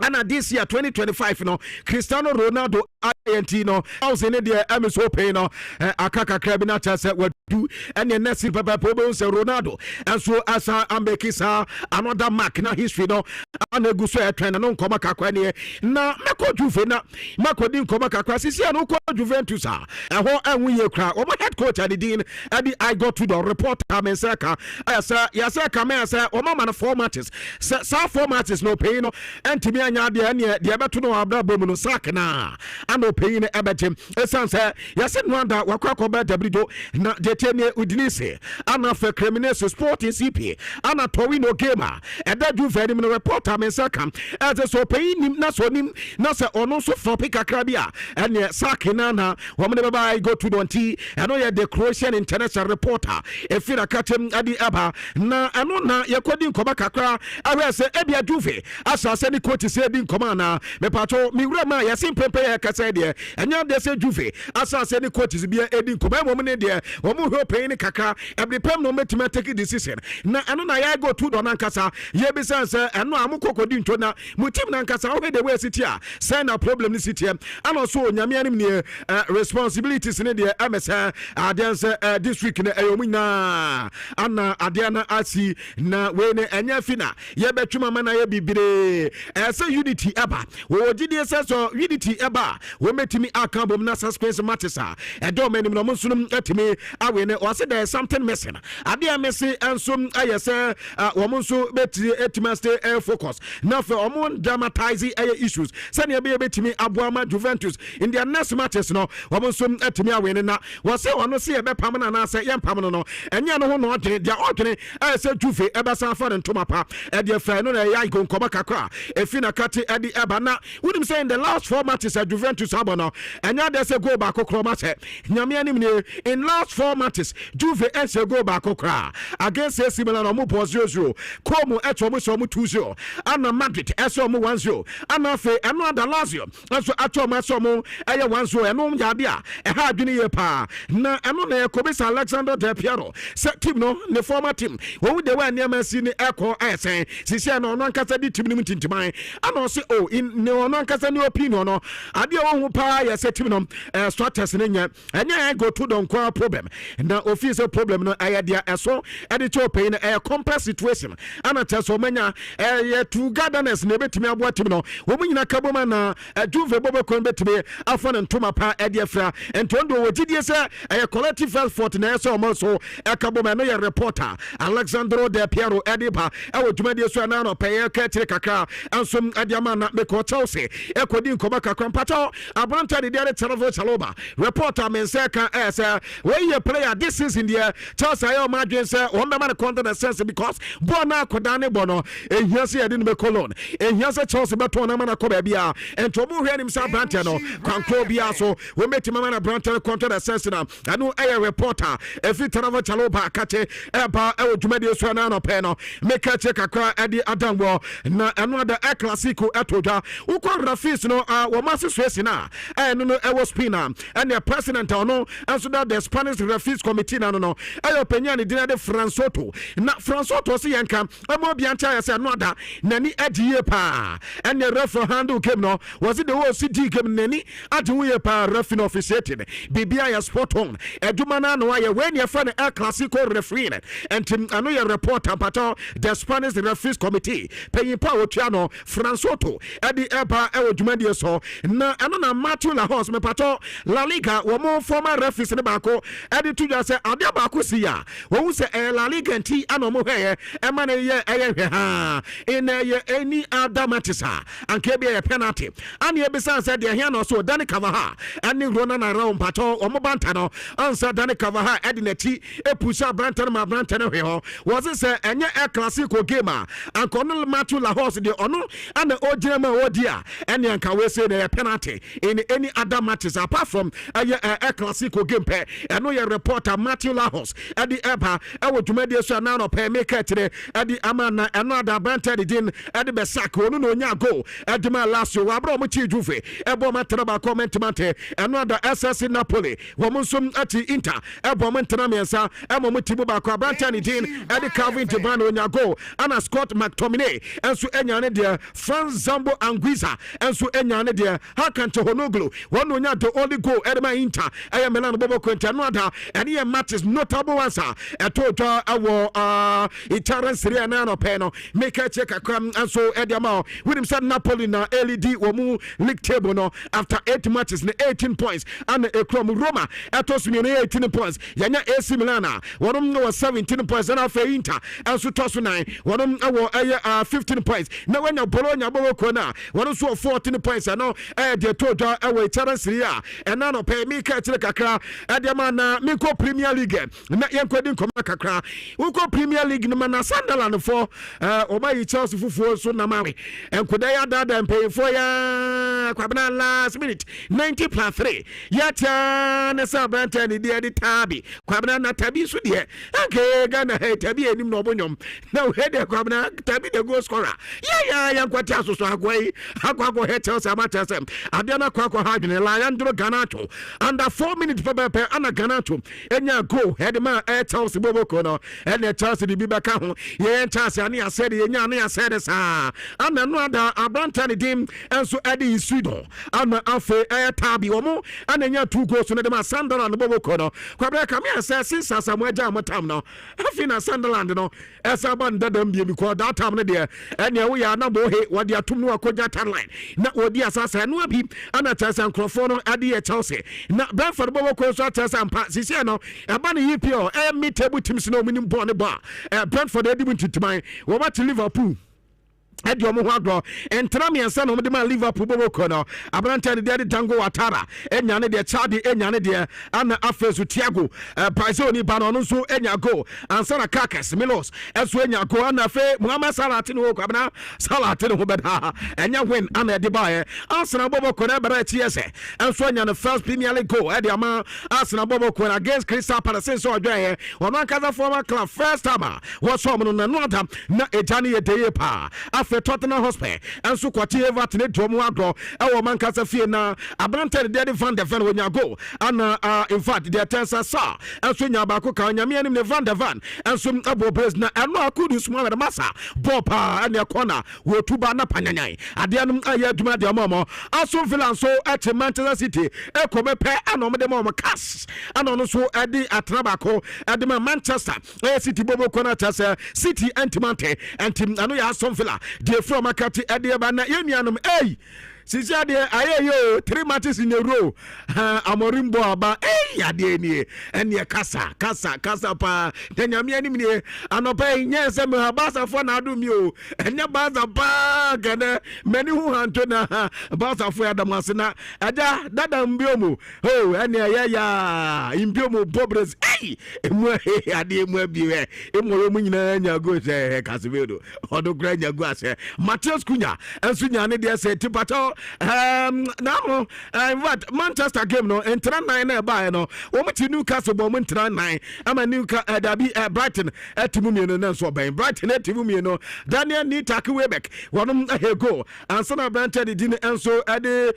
And this year 2025 no Cristiano Ronaldo Argentino house in the MSO pay no akaka krabina chase what do and the next papa problems Ronaldo and so as ambekisa another mark na history no and go so trend no koma kakwane na mako juve na mako din koma kakwa sisi no ko Juventus ho anwu kra o head coach adin adi I got to the report amensaka asa yasa kamesa o mama na 4 matches sa 4 matches no pay no and anya de ne de beto no abra bomu no sack na ano pay ne ebetem esan say yase no anda wakwa ba dabrido na de tene udinise ana fa criminals sporting CP ana towino gamer eda ju very no reporter men saka as so pay nim na so nim na say ono so for pick akrabia ene sack na wo me baba go to donti eno ye the Croatian international reporter efira katem adi aba na eno na yakodi nkoba kakra awe say ebia juve asa say ni coach say din komana me pato mi wura ma yasin pepe ya kasa de enya de say juve asa say ni coach bia edin komba mo ne de wo mo ho pay ni kakra every pem no metima take decision na eno na ya go to don ankasa ye be say eno amukokodi nto na mu team na ankasa wo de we city a say na problem ni city and also nyame anim ni responsibilities ni de amesa adens district na eyomuna ana adena asi na we ne enya fina ye betwuma mana ye bibire say unity eba wo gidi so unity eba wo metimi akambom na suspense matches edo menim no monsunum atimi awe ne o say there something missing ade amese enso ayese wo monso beti etima stay focus na for omon dramatize issues say ne be betimi aboama Juventus in their next matches no wo monso atimi awe ne na wo say ono say ebe pam na na say yem pam no enya no ho no odwene dia odwene say Juve eba san fa ntoma pa e dia fa no na ya ikonkoma kakra efina kati edi eba na would say in the last 4 matches at Juventus abono enya de say go back kroma say nyame anim ne in last 4 matches Juve say go back kra against AC Milan mo pause 0-0 Como eto mo so mo 2-0 ana Madrid eso mo 1-0 ana fe eno ada Lazio so ato mo so mo eye 1-0 eno yade a e ha adwene ye pa na eno na Yakobisa Alexander Del Piero say team no ne former team wo de wa niam si ni eko esen sisi no no ankasa di team ni tintiman ana say oh in no no ankasa ni opinion no ade wo hu pa ya say team no structures ne nya enya go to Donkor problem na office problem no ayadia eso ede to pay na complex situation ana teso manya two gardeners ne betimi abo team no wo nyina kaboma na Juve bobo kon betimi afon ntoma pa ede afra entondo wo gidie say collective effort na eso mo so kaboma no ye reporter Alexandro De Piero Ediba wo dwumade so na no pay ka tire kakra ansom adiama na me ko Chelsea ekodi nkoba kakra mpato abranta de dia Travel Chaloba reporter men say kan say when you player this season there Chelsea ayo madwen say one be man content sense because bona kodane bono ehia say ade no be colon ehia say Chelsea beto na man akoba bia ento mo hwe nim say abranta no kwankro bia so we meti man abranta content sense na anu ayo reporter efi Travel Chaloba akache eba e dwumade so na no pe no make check akra ade adambo na anu ada El Clasico etoja ukọ Rafis no wo masse swesi na no e was spina and the president no and so that the Spanish Rafis committee no ayo penya ni dinade Fransoto na Fransoto se yanka amo biancha ya se no ada nani agiye pa and the ref handle came no was it the whole city came nani agiye pa ref no officiating bibia ya sport on eduma na no ya when your friend El Clasico referee and anu ya reporter pato the Spanish Rafis committee paying power no Fransoto edi eba e odwumade so na eno na Matthew La Horse me pato La Liga wo mo former referees ne bako edi tudwa se ade bako si ya wo se La Liga nti ano mo hwe e ma na ye hwe ha in ye any other matches ha anke be penalty ani e bisa se de hia no so Dani cover ha ani rona na round pato o mo banta no ansa Dani cover ha edi na ti e pusha branta ma branta ne hwe ho wo se enye El Clasico game a anko Matthew La Horse de ono and the Ojema Odia and Yanka we say the penalty in any other matches apart from a Clasico game pair. I know your reporter Matthew Lahos at the EPA. I would media so now pay make today at the Amana another banter din at the Besako no go at the last year. Abromuchi Juve, Eboma Traba comment mate, another SS in Napoli, Womusum at the Inter, Ebomentanamiasa, Emomutibuba Bantani din at the Calvin Tibano go, Anna Scott McTominay, and so Enyane dear Franz Zambo Anguiza, and so Enyane dear Hakan Tohonoglu, one no to only go Edema Inter, I am Melan Bobo Quintanada, and here matches notable answer. A total our Italian Syria Nano Peno, make a check a cram, and so Edamao, with himself Napoli na LED Womu League table no after 8 matches, 18 points, and a Crom Roma, Atos 18 points, Yana AC Milana, one of them was 17 points, and after Inter, and so Tosu 9, one of them 15 points. Now when you Bologna Bokona, one also 14 points, and now the total away Italian Syria, and now pay me catch the Kakra, Adamana, Miko Premier League, not Yankodin Komakakra, Uko Premier League, no man, Sunderland for Obai Chelsea for so Namari, and could I add that and pay for ya Quabana last minute 90 plus 3. Yata Nessa Branta, the dear Tabi, Quabana Tabi Sudia, okay, Gana Tabi and Nobunum. Now head a Quabana Tabi the goal scorer. Yeah, Quatasso Sagway, Aquaco head tells Amatasem, Adana Quaco Hardin, Liandro Ganato, under 4 minutes per Anna Ganato, and ya go, Hedema air tells the Bobocono, and the Chelsea the Bibacao, yeah, Tassania said, Yania said, and another Abrantani dim, and so Eddie Sudo, and Alpha Air Tabi Omo, and then your 2 goals to the Sunderland and the Bobocono. Quabraca says, since I am Matamno, Afina Sunderland, no, as I abandoned them because that time, dear, and we are not what they are to know a line. Not what the assassin will be, and a test and Crofono at the Chelsea. Not Brentford Bobo test and Patsiciano, a bunny EPO, and me table teams no minimum born a bar. Brentford Edmonton to mine, what to Liverpool. Edio Muhagro and Trami and Son of the man Liverpool Bokono, Abranta de Tango Atara, Enyane de Chadi, Enyane de Anna Afes Tiago, Pazoni Banonuso, Enyago, and Sana Kakas, Milos, as when you go on a fair, Muhammad Salatino Cabana, Salatino Hubeda, and you win Anna de Baye, Arsenal Bobo Conabara TSA, and Sonia the first Premier League go, Ediama, Arsenal Bobo Con against Crystal Palace or Dre, or Mancaza former club, first time, was someone on another, not a Johnny a day pa. After Tottenham Hotspur and so kwati eva tene drum agro e wo mankasa fie na Abranta de Van der Van when you go and in fact the tensa sa and so nya ba ko kan nyame anim ne Van der Van and so abo bres na eno akudu suma me masa bopa and the corner wo tuba na panyanyan ade anum aye aduma de omo Aston Villa so at Manchester City e ko me pe anom de mo kas anon so ade atraba ko ade Manchester City bobo ko na chase City antimante antim anu ya Aston Villa de from Makati Ediaba na yenianum Sisi ade aye yo 3 matches in a row. Amorimbo aba ade ni ene kasa pa. Den nyame anim ni anopa nya se me Barca fo na ado mi o. Enya Barca pa gane mani hu hanto na Barca fo adamase na ada dada mbiomu. Oh ene ya mbiomu Bobres emu ade emu biwe emu mu nyina nya go se Casemiro odo gra nya go ase Matheus Cunha ensu nya ne de se tipato now in fact Manchester game no entra 9 na ba no wo mti Newcastle bo mo entra 9 ama Newcastle dabi Brighton atimu mi no na so ben Brighton atimu mi no Daniel Nitake Webeck wonom go ansana Brentford di ne enso ade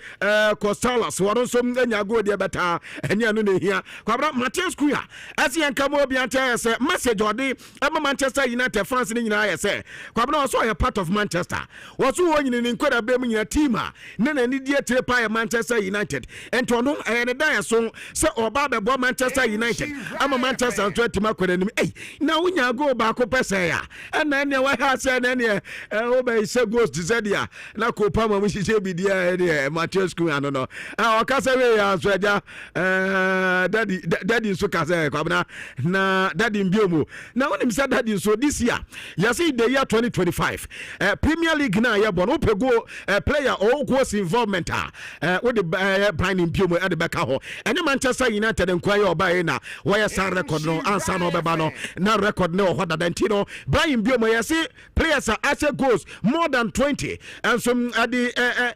Costalas wono so nya go de beta enya no ne hia kwabra Matheus Cunha asi enka mo bia tia se message odi ama Manchester United fans ni nyina ya se kwabra so ya part of Manchester woso wo nyine ni nkwada be mu nyina team a na ni die trepa ya Manchester United ento no ne dan so se oba be bo Manchester United ama Manchester to team akwada nim na wonya go ba ko pese ya na ne wa ha se na ne o be se goes to Zedia na ko pa ma mu hihye bidia ne Matheus Cunha no o ka se we ya so aja daddy so ka se kwabna na daddy mbiomu na wonim say daddy so this year you see the year 2025 Premier League na ya bon opego player or goes involvement with the Brian mbiomu at the back ho any Manchester United enquire oba na why san record no answer no beba no na record no hoda dentino Brian mbiomu you see players are actually goals more than 20 and some at the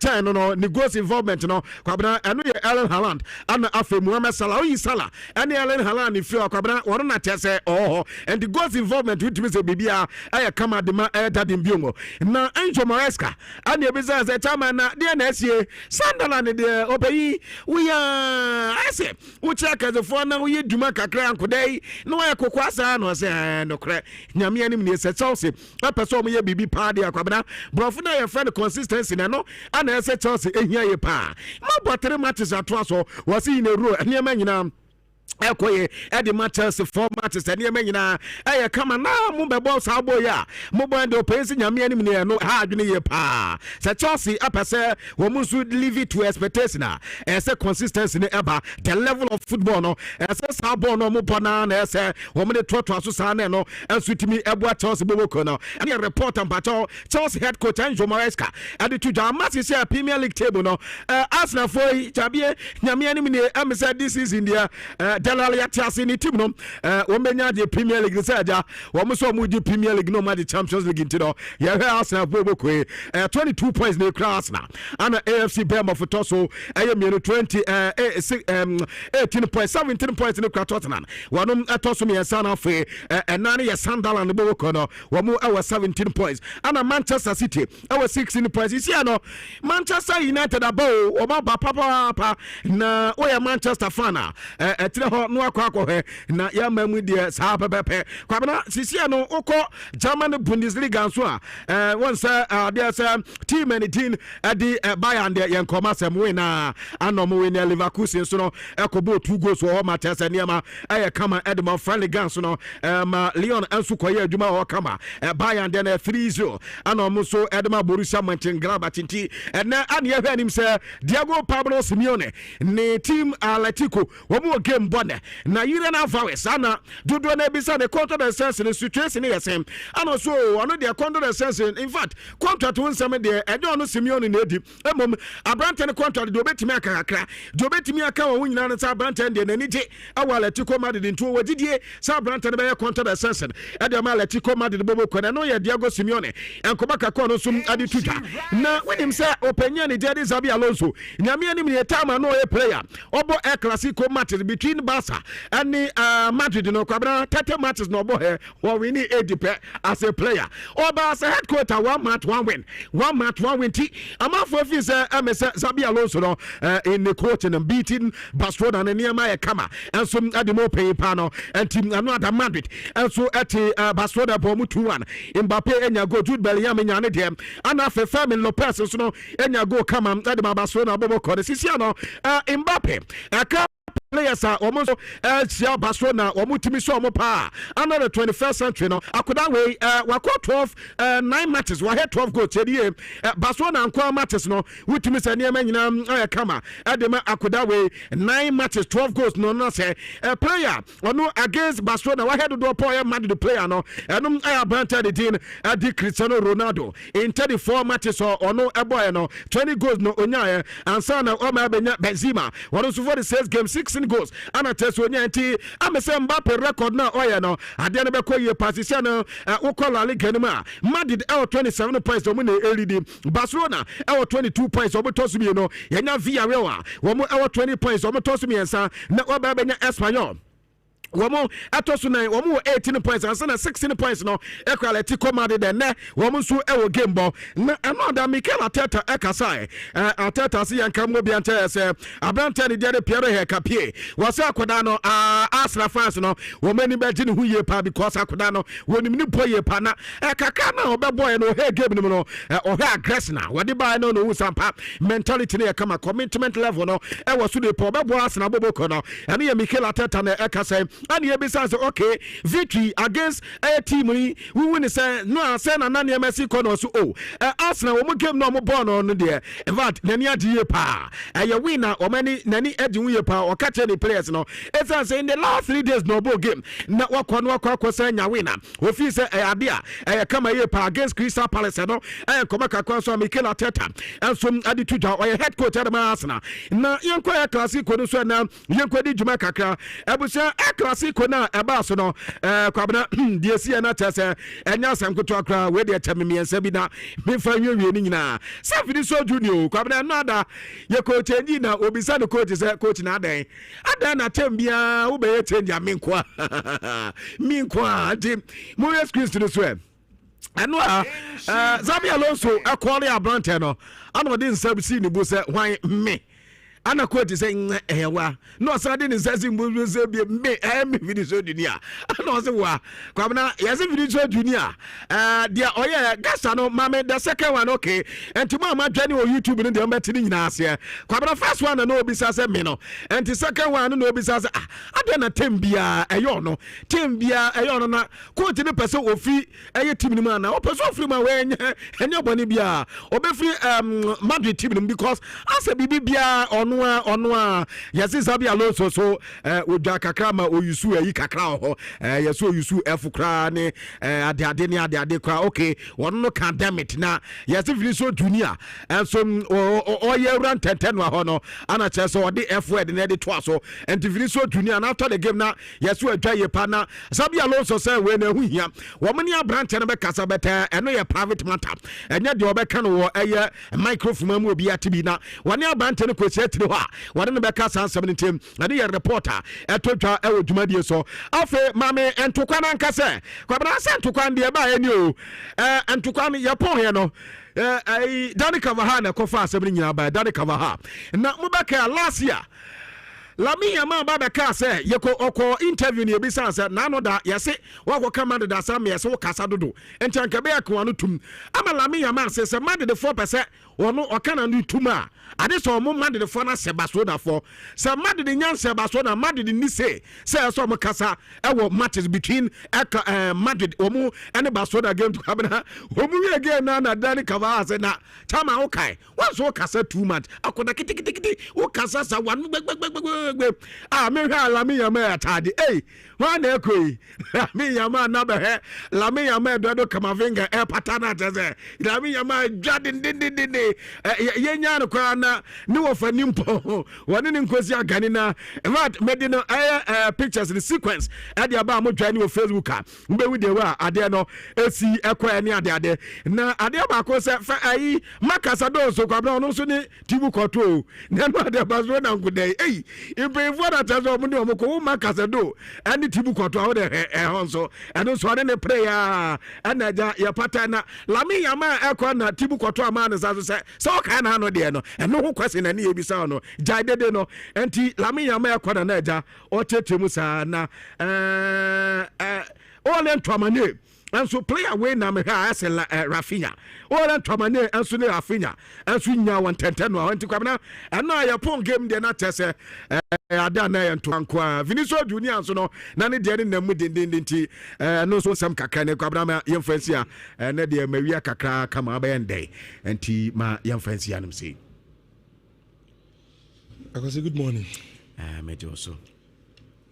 10 no the goals involvement no kwabna eno Erling Haaland and afi Mohamed Salah Salah and Erling Haaland if you kwabna wono na tese and the goals involvement with me say bibia aya kama de ma daddy mbiomu na Enzo Maresca and the business chairman na de na sie Sunderland de obeyi we are I say we check as for na we duma kakra ankodai no ya kokwasa no say no kre nyame anim ne se Chelsea apeso mo ye bibi pa de akwabna brofo na your friend consistency na no ana se Chelsea ehia ye pa ma botere matches ato so was in a row ene ma nyina ekoye edi matches 4 matches ene ma nyina eye kama na mo bebo sa boy ya mo bo ndo pensi nyame anim ne no ha adwene ye pa se Chelsea apese wo musu leave it to expectation na ese consistency ne eba the level of football no ese sa ball no mo bona na ese wo mo de toto aso sa na no ensutimi eboa Chelsea boboko no ene report am pato Chelsea head coach Enzo Maresca ade to Jamasi say Premier League table no Arsenal foi tabie nyame anim ne am say this is India Delali atiase ni team no wo menya the Premier League say aja wo mo so mo di Premier League no ma the Champions League ntino ye he Arsenal boboko 22 points ne kra Arsenal and AFC Bournemouth for toso aye me 18 points 17 points ne kra Tottenham wonom etoso me sana fe enane ye Sunderland boboko no wo mo 17 points and Manchester City 16 points you see no Manchester United abo wo ba papa na o ya Manchester fan etire ho no akwa he na ya mamu de sa pepepe kwabena sisi no ukọ German Bundesliga nso a won say there say team and team adi Bayern de yenkoma sem win na anom win Leverkusen so no ekobo 2 goals wo Manchester niema aye kama Edmond friendly guns no ma Lyon anso koye adwuma wo kama Bayern de na 3-0 anom so Edmond Borussia Mönchengladbach tinti na ane ya hwanim say Diego Pablo Simeone ne team Atletico wo mo game bonne na yire na Faris ana dodo na bisa the contract sense the situation yesem ana so ono the contract sense in fact contract won some de edo ono Simeone na edi emom abrante ne contract do betimi akakra do betimi aka wo nyina na abrante de na nije awa Atletico Madrid nto wodidie sa abrante ne be contract sense e de ma Atletico Madrid bobo kwana no ye Diego Simeone enkoba kakọ no sum adi tuta na wenim say openya ne Jadon Xabi Alonso nyame anim ne time no ye player obo El Clasico matches between Barca and Madrid no kwabra 30 matches no bo here what we need 80 as a player oba as a head coach 1 match 1 win ti amafo fi say Xabi Alonso no in the coaching and beating Barcelona and Nhyira kama and some adimo pay pano and team another Madrid and so at Barcelona bomu 2-1 Mbappe enya go Jude Bellingham enya ne dem and afa Fermin Lopez so enya go kama adimo Barcelona bobo ko sisi no Mbappe aka players are almost Sia Barcelona or Mutimiso Mopa under the 21st century. No, Akuda way, Wako 12 9 matches, we had 12 goals. Barcelona and Kwa matches, no, Mutimis and Yemen Kama, Adema Akuda way, 9 matches, 12 goals, no, say, a player, or no, against Barcelona, we had to do a poor man the player, no, and I have bantered it in Cristiano Ronaldo in 34 matches or no, a boy, no, 20 goals, no, Onyaya, and Sana Omar Benzema, one of the 46 games, 16 goals, and a test when I'm a Mbappe record now, no, I didn't call you Pasisiano, Okola Liganima, Madrid, our 27 points, or LED, Barcelona, our 22 points, or Tosumi, no, Yana Villarreal, one more our 20 points, or Tosumi, and Sa, Nawababena Espanyol. One more at Tosuna, one more 18 points, and 16 points. No, equality commanded the net, one so our game ball. Another Mikel Arteta Ekasai, Arteta see and come with the entire Abrantan, the Pierre Capie, was Aquadano, Asla France, no, woman imagine who ye pa because Aquadano, when you play a pana, Kakana or bad boy, no hair game, no, or hair aggressor. What did I know? No, some pap mentality, come a commitment level, no, I was to the poor boss and a bobocono, and here Mikel Arteta Ekasai. And you besides okay, victory against a team we win say no say na na Messi kono so Arsenal we game no mo born on there in fact nani adi pa you winner o many nani adi we pa o catch any players no it's say in the last 3 days no ball game na wakọ say nya winner we feel say adia come here pa against Crystal Palace no come ka so Mikel Arteta and so adi tuja o head coach at Arsenal na yenko classic no so na yenko di juma kakra ebusia Classico na ebaso no kwabena die sie na tese enya sankoto akra we de chamemi ensa bi na me fa nwie ni nyina Safidi so junior kwabena no ada ye coach enyi na obisa no coach say coach na adan na tembia wo be ye change amenkwa minkwa ati mo yes Christ no so eno Zabi Alonso akwole abrante no ana odi nsabisi ni bo say hwan me ana quote say ewa no sade ni sase mbu se bi me video so dunia ana say wa kwabna yes video so dunia dia oye gasa no mame the second one okay entimo ma dwane o YouTube no de mbeti ni nyina ase kwabna first one no obi sase me no enti second one no obi sase ade na tembia eyo no tembia eyo no na quote ni pese ofi eye team ni ma na o pese ofri ma we enye boni bia obefri Madrid team no because ase bibia ono yesi Zabi Alonso so odwa kakra ma oyusu ayi kakra ho yeso oyusu efukra ne ade kwa okay won no can damn it na yesi Vinicius Junior and so oye run 10 wa ho no ana che so ode F-word na de to aso and Vinicius Junior and after the game na yeso adwa ye pa na Zabi Alonso say we na hu hia wo mani abrante na be kasa beta eno ye private matter enye de obeka no wo eye microphone mu obi atibi na wani abrante no kwese atiri ho what in the back as 17 and the reporter etotwa e odwumadie so afi mame entokwan anka se kwabana se entokwan de ba eni o entokwan ye pon he no Dani Kavaha na kofa asem nyina ba Dani Kavaha na mubaka last year Lami Yama Baba Kase, Yako Oko interview near Bisasa, Nanoda, Yase, Wako Commander da Sam, Yaso Casadudo, and Tankabea Kuanutum. I'm a Lami Yama says a man the 4% or no, or can do tuma. I just saw more man the Fona Sebastona for some mad in Yan Sebastona, mad in Nisse, say some Macasa, our matches between Madrid, Omu, and the Barcelona game to Cabana, Omu again, Nana, Dani Kavas, and Tama okay. What's Okasa 2 months? I could not get Okasa 1. Me Lami Yama tadi one ekoi Lami Yama nabe Lami Yama do kama vinga patana teze Lami Yama jadin din yenya no kwa na ni wo fa nimpo woni ni nkosi agani na but medino pictures in sequence ade aba mo dwane wo Facebook a mbe wi de wa ade no esi ekwa ni ade na ade ba ko se fa ayi makasa do so kwa bra no so ni tibu koto na no ade ba so na ngudai improve that as omo ni omo ko makasa do ani tibu koto a wo de honso eno so ade ne prayer anaja ya patana Lami Yama ekwa na tibu koto ama na so se o ka na no de no eno ho kwase na ne ebisa no jaidede no enti Lami Yama ekwa na eja o tetemu sa na ole ntwamane and so player we na me ha as Rafinha ora ntomane enso ne Rafinha enso nya 110 no anti kwabna eno ayapon game de na tese ada na ento anko Vinicius Junior enso no na ne de ne namu dindindinti no so sam kakra ne kwabna ma yemfansi a ne de mawia kakra kama ba yende anti ma yemfansi anum sei. I say good morning. Me also.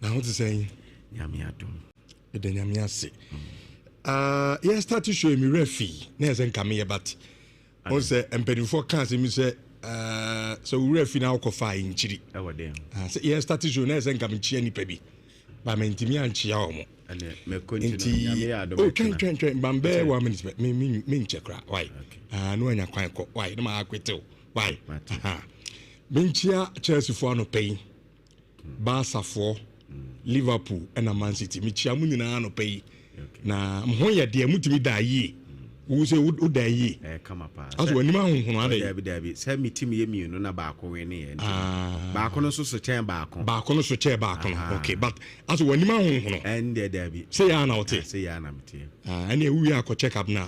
Now what to say? Nyame adom. The nyame ase. Yeah, start to show me refi. Na zen come here but on say empenifo kan say me say so refi na ko fa inchiri. E wode. Say yeah, start to show na zen come chia ni pa bi. Ba mentimi anchia omo. Ane me continue nyame adom. Oh, twen bambe 1 minute me check ra. Why? No anya kwan ko. Why? Na ma akwete. Why? Benchia Chelsea for no pay. Barca for Liverpool and Man City. Michia mu nyina no pay. Na mho ye de mutimi da yi. Wo se wo da yi. Come up. Aso wani ma honhono ade. Dabi. Say mitimi ye mienu na ba ko we ne ye. Ba ko no so chen ba ko. Ba ko no so chen ba ko. Okay, but aso wani ma honhono. And dabi. Say ya na ote. Say ya na mtie. Ene wi akọ check up na.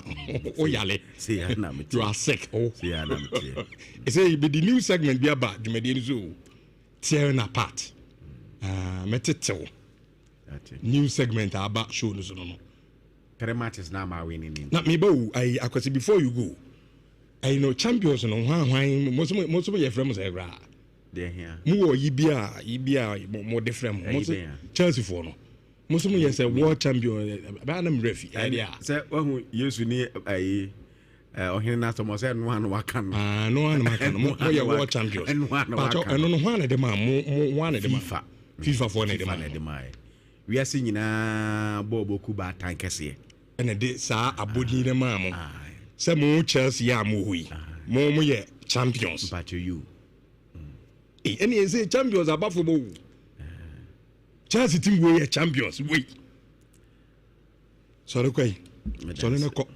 O yale. Say ya na mtie. You are sick. Oh. Say ya na mtie. Say be the new segment be about the media zoo. Tearing apart. Metetel. New segment about show no no. 3 matches now my winning. Not me bo I kwese before you go. I know champions no hwan most of your friends are ra. They here. Mu yibia more different. Most Chelsea for no. Most of you say world champion ba na refi. Idea. Say who yesu ni ai ohene na so mo say no an waka no. No one waka no. Mo ye world champions. But no hwan de ma mo hwan de ma. FIFA for ne de ma. We are seeing na Bobo Kuba tankese. And de sa abodi ne ma mo. Say mo Chelsea ya mo hui. Mo ye champions. But you. Any say champions above football. Chelsea team we champions. Wait. Sorry kwai. Sorry na ko.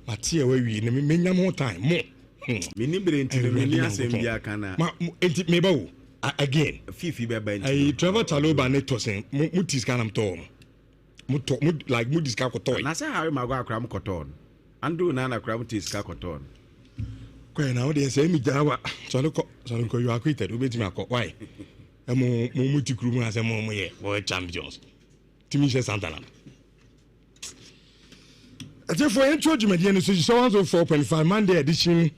Matia we ne me nya mo time mo. Me ni bere ntino me ni asem bia kana. Ma enti me ba wo. Again, Fifi be ba I Trevor Chaloba ne tosen mutis kanam to mu like mu diska ko toy na say Harry Mago akra mu koton Andrew na akra mu tiska koton ko na o de say mi jawa so ko you acquitted obetimi akọ why mo mutikuru mu ase mo ye world champions timi she Santana therefore intro jumadi no so 4.5 Monday edition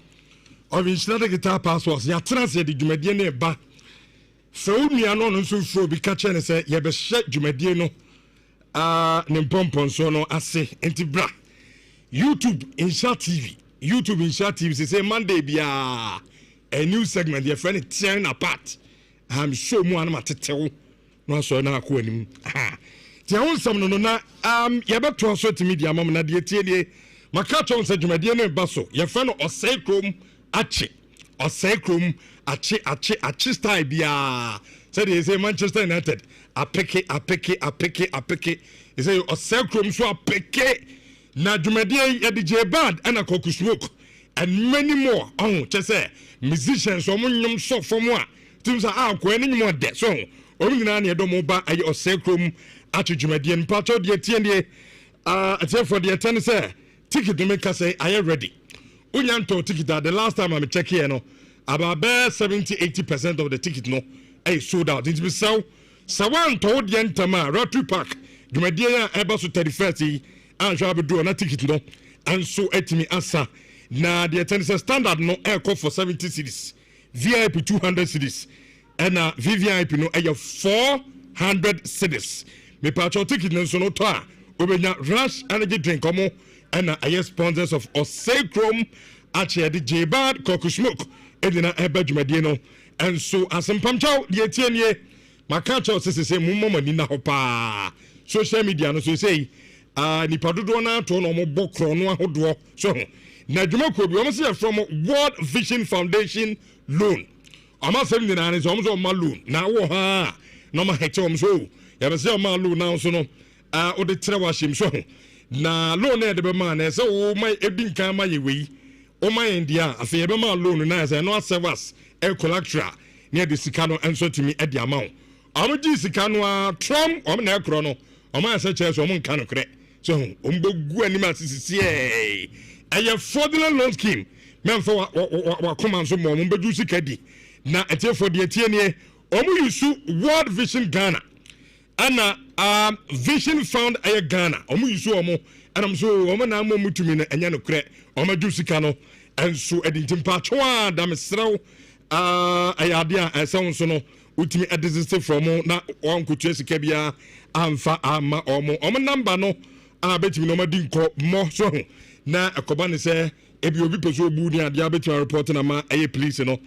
of Nhyira Guitar Passwords ya transfer the jumadi na ba so nua no nso fro bi ka che ne se ye be hye dwumadie no ne pompon so no ase entibra YouTube Nhyira TV say Monday bia a new segment your friend tearing apart I'm sure mo anama tetew no so na akọ anim ti awon sam no na ye beto so ti media mom na de tie maka chon se dwumadie no ba so ye friend osai krom achi style bia said they say Manchester United a pick it he say osai krom so a pick na dwumadie ye DJ band and a cock smoke and many more say musicians so nyom so from a things are ko any more de so omina na do mo ba ayi osai krom achi dwumadie mpacho de tie for the attend say ticket to make say are you ready unyanto ticket the last time I'm check here no about 70-80% of the ticket no sold out it be so one told the entama Rotary Park dwumadie eba so 31st and shall be do na ticket no and so etimi asa na the attend say standard no air for 70 cedis VIP 200 cedis and VVIP no 400 cedis me patcho ticket no so no to a obenya rush energy drink omo and sponsors of Osei Chrome actually the J-Bad Coco Smoke edina ebadwumadie no and so asempamchaw de etienie makacho sese mumma ni na hopa social media no so say nipa dodo na to no mo bokro no ahodo so na dwumako bi o say from World Vision Foundation loan ama sem ni na ne so mo loan na wo ha no ma hete o so ya be say o ma loan na so no o de tre wa shim so na loan e de be ma na say o mai edinkan ma ye wei o mai ndia afi e be ma loan na say no service e collateral near the Sikano and so to me at the amount. Amaji Sikano Trom, or na Crono, or my such as woman can credit. so ombogu anim asisi eye fraudulent loan scheme memfa wa command so mo bedu sika di na etiefo de etie ne omu yusu World Vision Ghana ana Vision Found eye Ghana omu yusu omu anam so omu na mo mutumi na enya no kre omu du sika no enso edintimpa twa da mesrew ayade a esan so no utimi edesist from na onkutu sika bia amfa ama omu number no betimi no madi nko mo so na akoba ne se ebi obi peso obu ni ade abetimi report na ma aye police no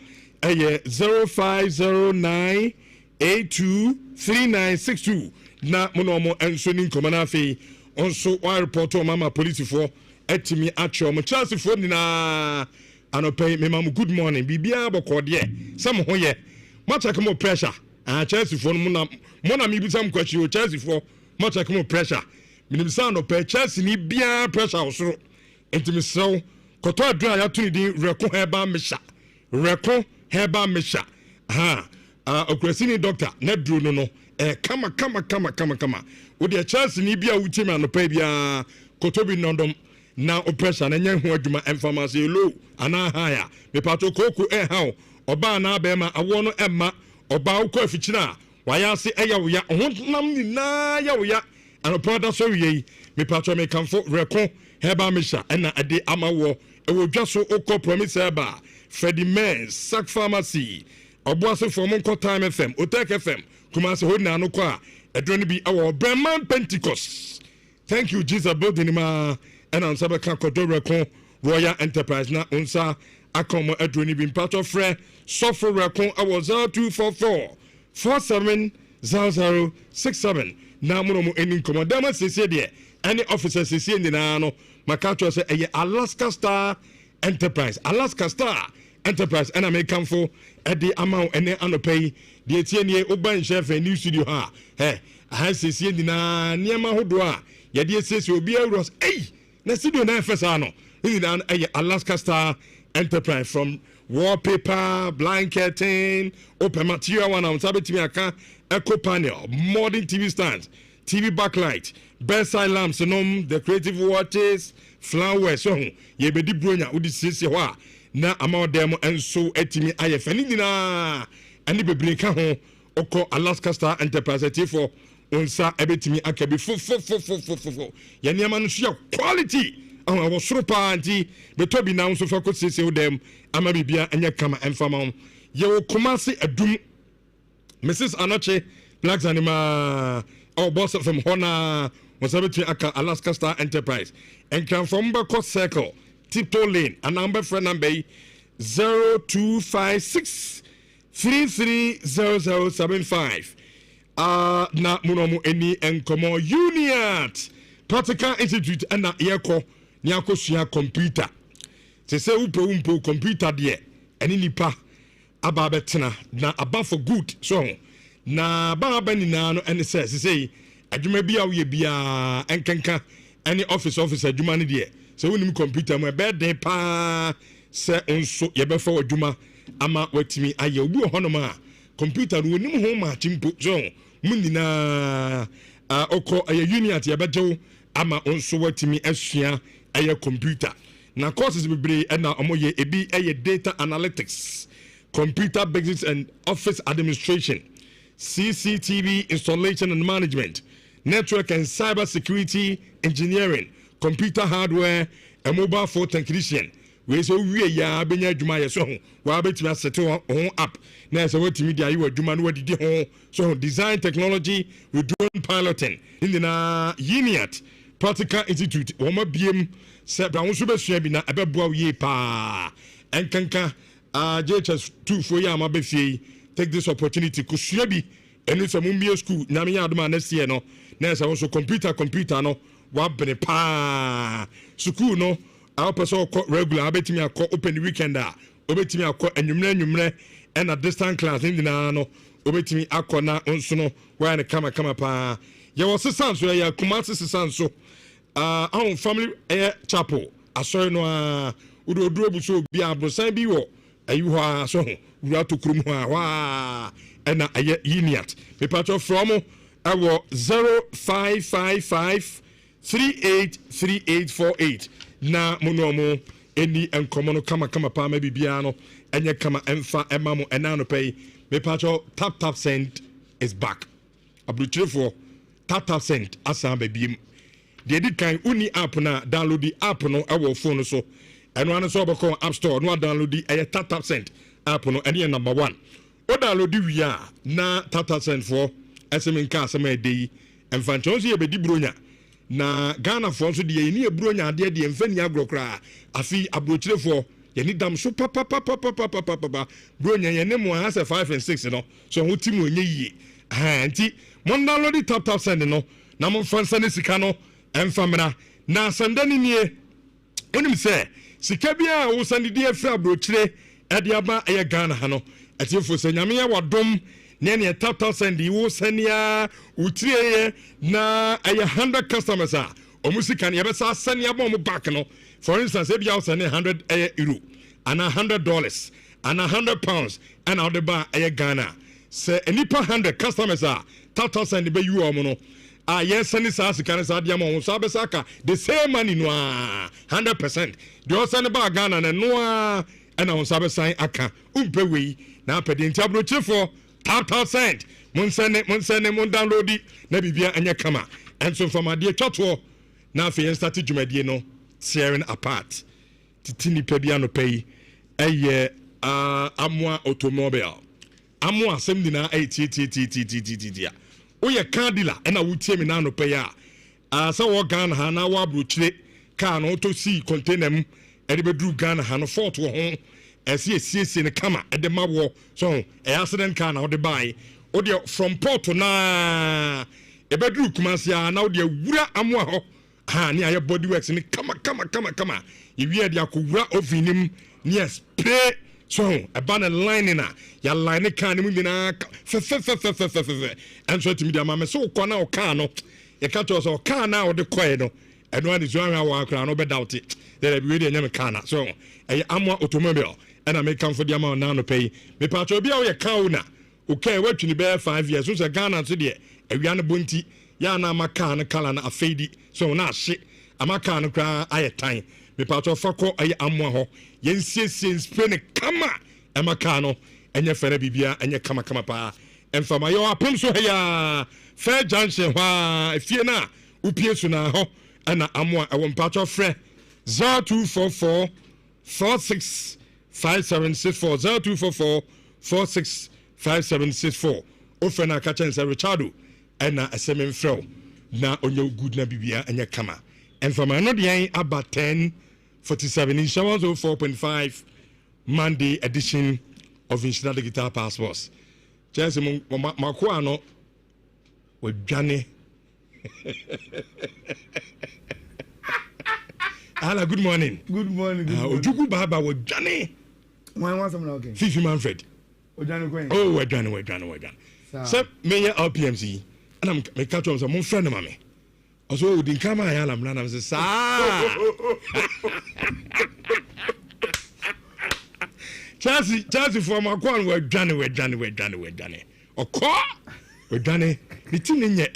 aye 0509823962 na mono enso ni nkoma na afi onso wa report o mama police for etimi acho mo chance for ni na anope me mam good morning bibia bokode sam ho ye mo check mo pressure chance for mo na mi bi sam kwachi o chance for mo check mo pressure minim sound of chance ni bia pressure osoro entimi so koto adura ya tuni di reko heba mesha okrasini doctor na duro no kama wo de chance ni bia wuti ma no pa bia koto bi nondom na pressure na nya ho adwuma information low ana higher me pato koku how oba na be ma awo no emma oba wo ko afikyina wa ya se eyawo ya honam ni na yawo ya and brother so ye me pato me kamfo reko heba mesha na ade amawo ewo dwaso okọ promise eba Freddy Men's Sack Pharmacy oboase from Monko Time FM Otek FM kumase ho na no kwa edro bi awo Breman Pentecost. Thank you Jesus building ma and on sabaka kodoreko Royal Enterprise na unsa akomo edro bi mpato frɛ sofo reko awo 0244 470067 na mo eni komodama sese de any officer sese ni na no makato se eye Alaska Star Enterprise and American for at the amount and anopay the etienne oban chef and new studio ha I say na niema hodwa ya de say so be euros na studio na fesano in Alaska Star Enterprise from wallpaper blanketing open material one am sabetimi aka eco panel modern TV stands TV backlight bedside lamps the creative watches flowers so ye be di bronya udi sisi ho a na ama dem enso etimi ayefani nyina ani bebre ka ho oko Alaska Star Enterprise for onsa ebetimi akabi fo ye niam no so quality awo soro pa anti betobi na nso fa ko sisi ho dem ama bibia anya kama enfama ye wo komase adum Mrs. Anoche Blacks Anima boss from Hona was able to aka Alaska Star Enterprise and come from Bako Circle Tiptoe Lane and number friend number 0256 330075 na munomu eni enkomo Uniat Practical Institute and na yeko nyako sua computer se umpo computer de eni nipa aba betena na aba for good so na baba ni na no ene say adwuma bia wo ye bia enkenka any office adwuma ne de se wonim computer mo be de pa se onso ye be fa adwuma ama watimi aye obi honom a computer no wonim ho ma chimpo so munina oko aye uniat ye bejew ama onso watimi asua aye computer na courses bebre na omoye ebi aye data analytics computer basics and office administration CCTV installation and management, network and cyber security engineering, computer hardware, and mobile phone technician. We so we ya benya adwuma ye so wa betimi asete on app na so wetimi dia yi adwuma no wadidi ho so design technology with drone piloting in na Uniat Practical Institute wo ma biem se ba won so be sua bi na ebeboa ye pa enkanka JHS 2 for ya ma be fie take this opportunity ko sua bi enu so mumbie school na me ya adoma na sie no na so so computer no wa bene pa school no our person regular abetimi akọ open weekend a obetimi akọ anwumre and a distant class ndina no obetimi akọ na onso no wa ne kama pa ye wo sesan so ya kumase sesan so our family chapel aso no udoduro buso bi abrosan bi wo ayu ho so ho wura to krum ho wa na aye Uniat me patcho from our 0555 383848 na mono eni enkomo no kama pa ma bibia no enye kama emfa ema mo ena no pay me pacho tap send is back abrutrefo tap send asa ba biem de di kan uni app na download the app no ewo phone so eno an so beko app store no download the tap send app no ene number 1 o download the wia na tap send for sm ka asema dey emfa chonso ye be di bronya na Ghana for so de ni ebronya ade de emfani agrokra afi abrochirefo ye ni dam so papa bronya ye ne mo ha 5 and 6 no so ho tim onye yie anti mon download tap send no na mon fansa ne sika no emfamra na sanda ni nie onim se sika bia wo sande de afra abrochire ade aba ye Ghana ha no atiefo se nyame ya wadom ne tap send wo sania utire na 100 customers a omusika ne yebesa sania bom back no for instance if you are sending 100 euro and $100 and £100 and out the bar Ghana say enipa 100 customers a tap send be you no yes send sa sika sa dia mo so abesaka the same money no 100% the send ba Ghana no and on sabesan aka umpe we na pede ntiabro chefo tap send mon download it na bibia anya kama enso from ade twatwo na afi start dwumadie no tearing apart titini pebia no pay eye amwa automobile amwa asem na ti oye cardila na wutie me na no pay a sa wo Ghana ha na wa brochire car no to see container m e de bedru Ghana ha no fort wo ho esi ne kama e de mawo so accident car na wo de buy o de from port na e bedru Kumasi na wo de wura amwa ho ha ni aye body works ni kama e wi de akowura ovinim ni spray so e ba na line na ya line car ni mu na fe and so to me the mama so ko na o car no e ka to so car na o de koe no eno ani so anwa wa kra no be doubt it there be we nyame car na so e amwa automobile and I make come for the amount now no pay me pa to bia o ye car na o kai watching be 5 years so say Ghana so de e wi na bonti ya na maka na kala na afedi so na hye amaka no kra ayetan me pa to fako aye amwa ho yen siesie spray kama amaka no enye fere bibia enye kama pa emfama yo apem so ya fair junction wa efie na upie su na ho ana amwa e won pa to frɛ 0244 465764 0244 465764 ofre na ka chen se Richardo ena asemen frɛ na onye good na bibia enye kama emfama no de aba 10:47 in Showers 4.5 Monday edition of Nhyira Digital Passports. Chance mako ano wadwane. Ala, good morning. Good morning. Ojuku baba wadwane. Why want some okay? Fifi Manfred. Wadwane kwen. Oh, wadwane. So me LPMC and I'm me catch on some friend mama. Also din kama ya la mlana mse sa. Chelsea for my corn we dwane. Okọ we dwane. Ni tim nye.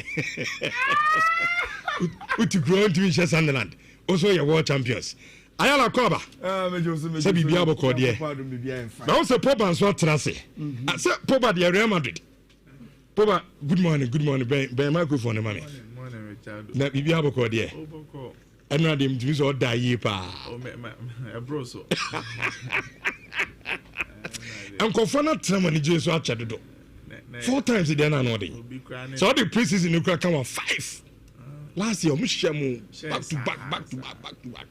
Uti grow to Manchester Sunderland. Also your world champions. Ayala Koba. Me se bibia boko de. Na o se Pogba so trase. Se Pogba de Real Madrid. Pogba, good morning. Be microphone mama. Na bibia boko de. Oboko. Enu adem timi so da yi pa. O me bro so. Ankofo na trama ni jesu acha dodo. 4 times the na no dey. So the preseason you can come 5. Last year mu back to back.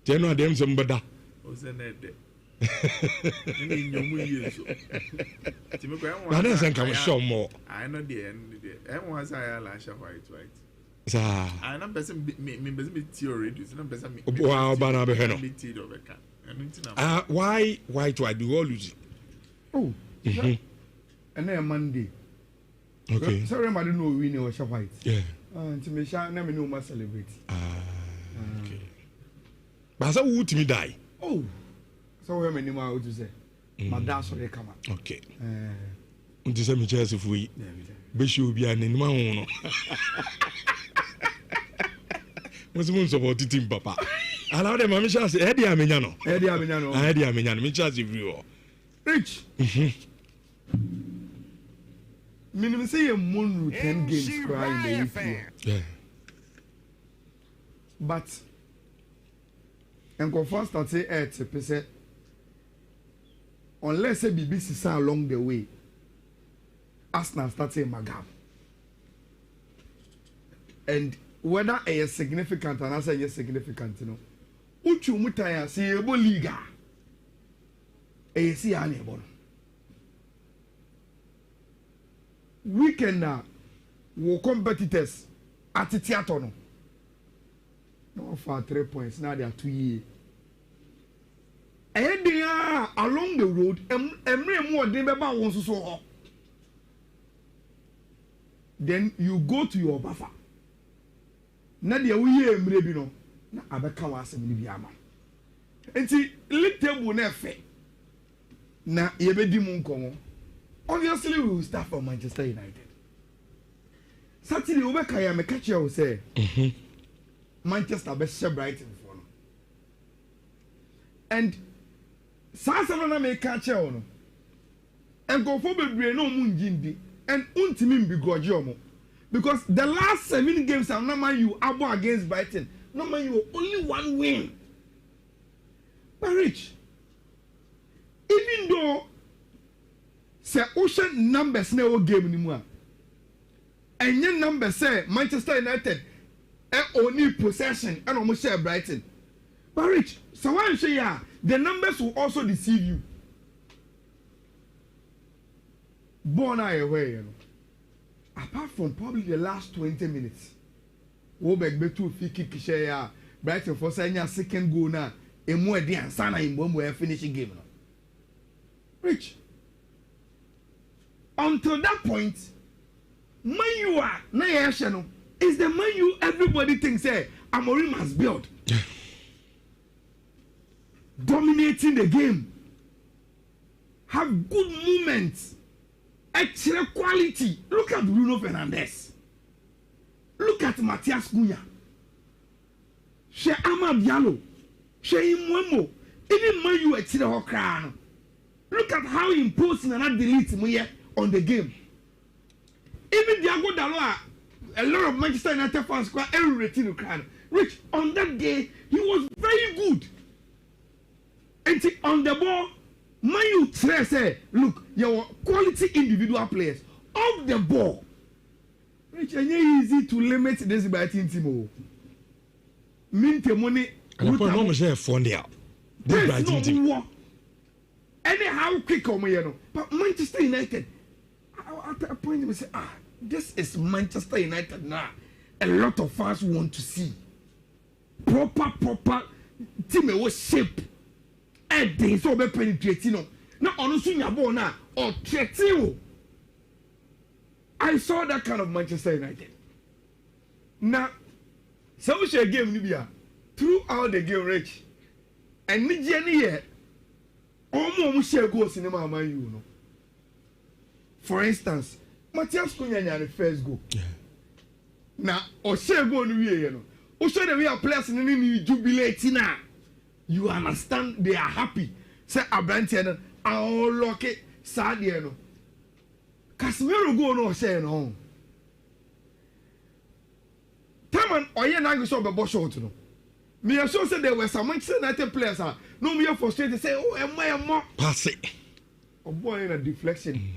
They know them some bada. O se na de. Ni nyomu yeso. Timi ko enwa. Na den come show more. I know the enwa say ya la sha white. Sa. I na person me theory do. Na person me. Wow, bana be no. Why do I do all losing? Oh, and then Monday. Okay. So remember no we know shop white. Yeah. To me sha na me no ma celebrate. Okay. But so who to me die? Oh. So we me ni ma to say. My dad so dey come. Okay. Unti say me Chelsea fu yi. Be show bi an ni ma hu no. What's the support team, Papa? Allow them, I'm sure. Eddie Aminiano. Me charge you. Rich. Minimum say a moon 10 games crying the EPL. Yeah. But and go first and say 80%. Unless a BBC along the way, Arsenal start saying Magam. And whether a is significant and answer is significant, you know. Uchu mutaya see a liga. A see anybody. Weekend now, we competitors at the theatre. No for 3 points, now they are 2 years. And they are along the road, and more than about once so. Then you go to your buffer. Now they are maybe no. Na abeka wasem ni biama. Enti league table na fe. Na yebedi mu nkomo. Obviously we will start from Manchester United. Saturday we beka ya me catch you say. Manchester be share Brighton for no. And Sasa na me catch you no. And go for bebre no mu njindi and untimi mbigoje omo. Because the last 7 games I'm not Man U abo against Brighton. No Man U only 1 win. But Rich, even though say ocean numbers na o game ni mu a, enye numbers say Manchester United only possession and almost share Brighton. But Rich, so one say ya, the numbers will also deceive you. Born away, you know. Apart from probably the last 20 minutes, Wobek betu fiki kishaya Brighton for saying a second goal na emu edi ansana imbo finishing game no. Rich. Until that point, Man U are na yeshano is the Man U everybody thinks Amorim has built. Dominating the game. Have good moments. Extra quality. Look at Bruno Fernandes. Look at Matthias Cunha. She Amad Diallo. She Imwemo. Even when you extra Hokran. Look at how imposing and not delete me on the game. Even Diago Dalot, a lot of Manchester United fans quite every rating Ukraine. Rich, on that day, he was very good. And on the ball, Man U say, look, your quality individual players off the ball. Rich, and easy to limit this by team. Mint money. And I put no share phone there. There's no war. Anyhow, quick on me, you know. But Manchester United, at a point, we say, this is Manchester United now. A lot of fans want to see proper team was shape. They so be penetrating no. Now honestly, your ball now or threatening. I saw that kind of Manchester United. Now, some share game Libya throughout the game, Rich. And Nhyira here, almost share goals in the Man U. No. For instance, Matthias Cunha the first goal. Yeah. Now, or share goal no you know. O share the way our players in the jubilating now. You understand? They are happy. Say Abrantian, I'll lock it. Sad, you know. Casemiro go no say no. Taman oye na go so be short no. Me also say there were some Manchester United players no me frustrated say oh emo pass it. Oh boy in a deflection.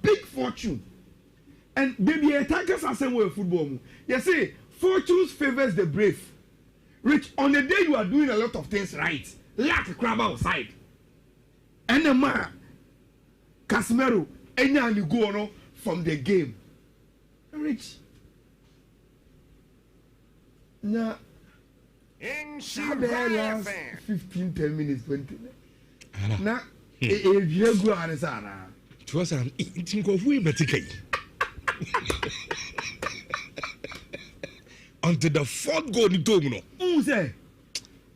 Big fortune. And baby attackers are same way football. You see, fortune favors the brave. Rich, on the day you are doing a lot of things right, like a crab outside. And the man, Casemiro, and you go on from the game. Rich. Now, last 15-10 minutes, 20. Now, if you go on, it was an eating of women. Until the 4th goal in Domino. Say,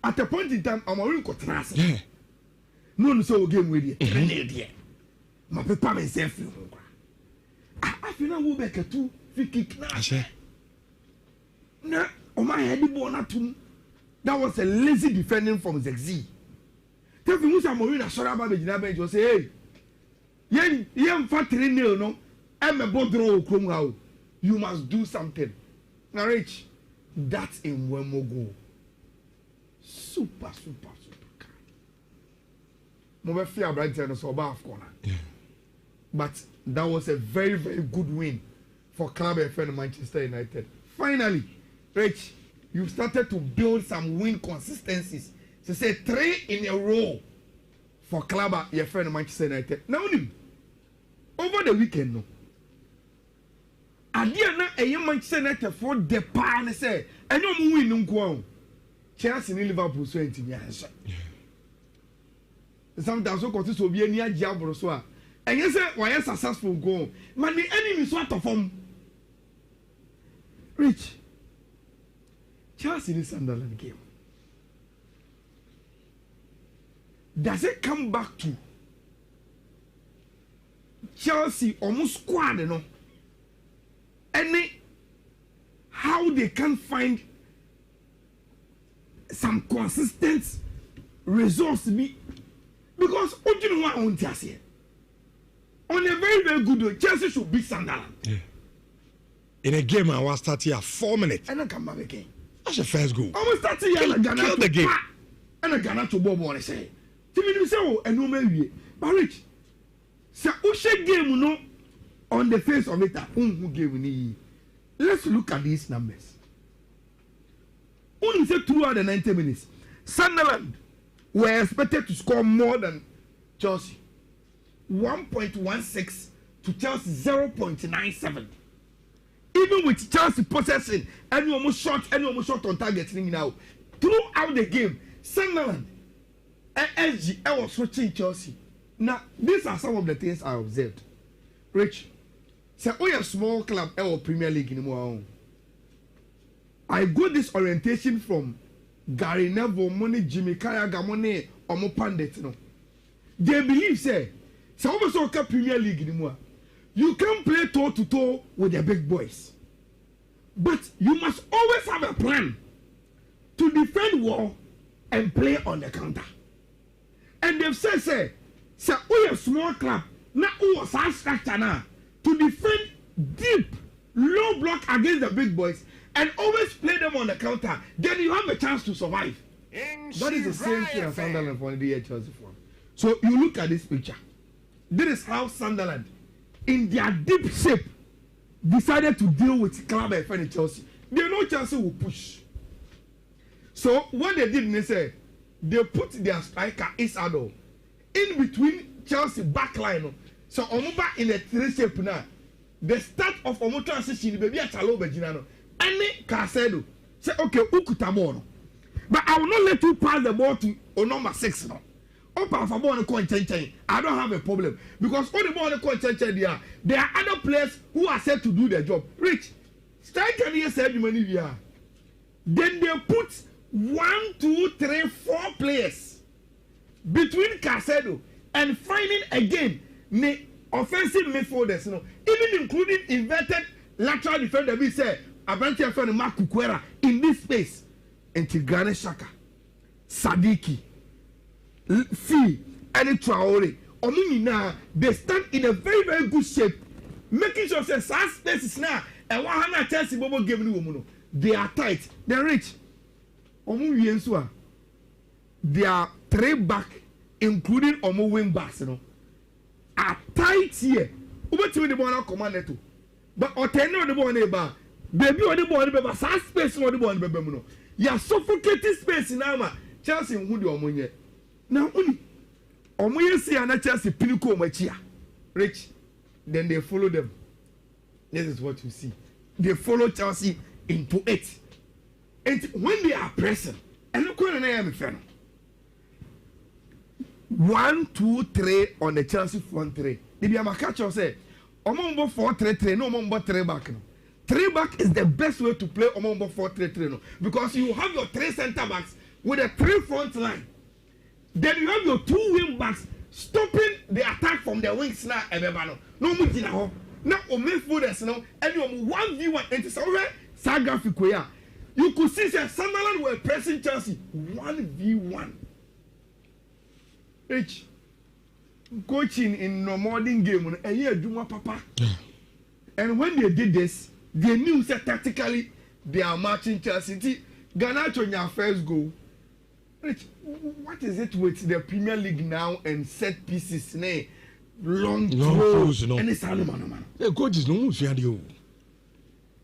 at a point in time, I'm already got trust. No, so game with you. My papa myself. I feel I will make a 2 free kick now. Now, Oma head the ball na tum. That was a lazy defending from Zexi. Tell me Musa Morina Soraba Bejina Bench was say, hey, yen fat 3-0 no. I'm a bodro Krumhau. You must do something. Now, Rich, that's in Wemogo. Super. Mobile fear Brighton so above corner. But that was a very, very good win for Club FM Manchester United. Finally, Rich, you started to build some win consistencies. So say 3 in a row for Club FM Manchester United. Now, over the weekend, no. Adia na Manchester United for the pan say, and you win nko. Chelsea ni Liverpool so ntimi answer. Sometimes so continue to be any diablo so a. And you say why successful goal. Man the enemy so out of form. Rich. Chelsea in Sunderland game. Does it come back to Chelsea almost squad, you know? Any how they can find some consistent results be because what you know what I want to say on a very, very good way, Chelsea should beat Sunderland. Yeah. In a game I was starting at 4 minutes. And I come back again. That's the first goal. I was starting here and kill the game. And I Ghana to Bob and say, Timmy say oh and no maybe. But Rich, say Ushe game no on the face of it, who gave me. Let's look at these numbers. Only say throughout the 90 minutes, Sunderland were expected to score more than Chelsea. 1.16 to Chelsea 0.97. Even with Chelsea possessing any almost shot on target now. Throughout the game, Sunderland and SG was switching Chelsea. Now, these are some of the things I observed. Rich, say we a small club our Premier League in more. I got this orientation from Gary Neville, Money, Jimmy Kaya, Gamone, Omo Pandit. No, they believe say we soccer Premier League anymore. You can play toe to toe with the big boys, but you must always have a plan to defend well and play on the counter. And they've said, say we a small club now. We was our structure now to defend deep, low block against the big boys and always play them on the counter. Then you have a chance to survive. That is the same thing as Sunderland for the year Chelsea for. So you look at this picture. This is how Sunderland, in their deep shape, decided to deal with Club and Chelsea. They know Chelsea will push. So what they did, they said, they put their striker Isado in between Chelsea backline. So Omoba in a 3 shape now. The start of Omo transition, baby at Chalo Bejinano. Any Casedo say, okay, Ukutamono. But I will not let you pass the ball to number 6 now. Opa for ball I don't have a problem because all the ball there are other players who are set to do their job. Rich, striker here said you money here. Then they put 1, 2, 3, 4 players between Casedo and finding again the offensive midfielders, you know, even including inverted lateral defender. We say Abrantia friend Mark Kukwera in this space. And Tigane Shaka, Sadiki, Fi, and Traore. Omini they stand in a very, very good shape, making sure that some spaces now and 100 Chelsea Bobo gave me woman. They are tight, they're rich. Omu Yensua, they are 3 back, including Omu wing backs, you know, are tight here. Over to the ball command to, but Oteno the ball neighbor, baby on the ball, but some space on the ball, baby. You are suffocating space in Ama. Chelsea who do Omunye. Now only Omunye see an Chelsea pinnacle machia. Rich. Then they follow them. This is what you see. They follow Chelsea into it. And when they are pressing, and look what I am fan. 1, 2, 3 on the Chelsea front 3. They be a catch or say, Omombo 4-3-3, no Omombo 3 back. 3 back is the best way to play Omombo 4-3-3 no? Because you have your 3 center backs with a 3 front line. Then you have your 2 wing backs stopping the attack from the wings now. No mujina ho. Now o midfielders no and you 1v1 into somewhere graphic way. you could see that Sunderland were pressing Chelsea 1v1. Rich, coaching in no modern game, a year Duma Papa. And when they did this, they knew that tactically they are matching Chelsea. Garnacho in your first goal. Rich, what is it with the Premier League now and set pieces? Long throws, no. And it's man. The coach is no more.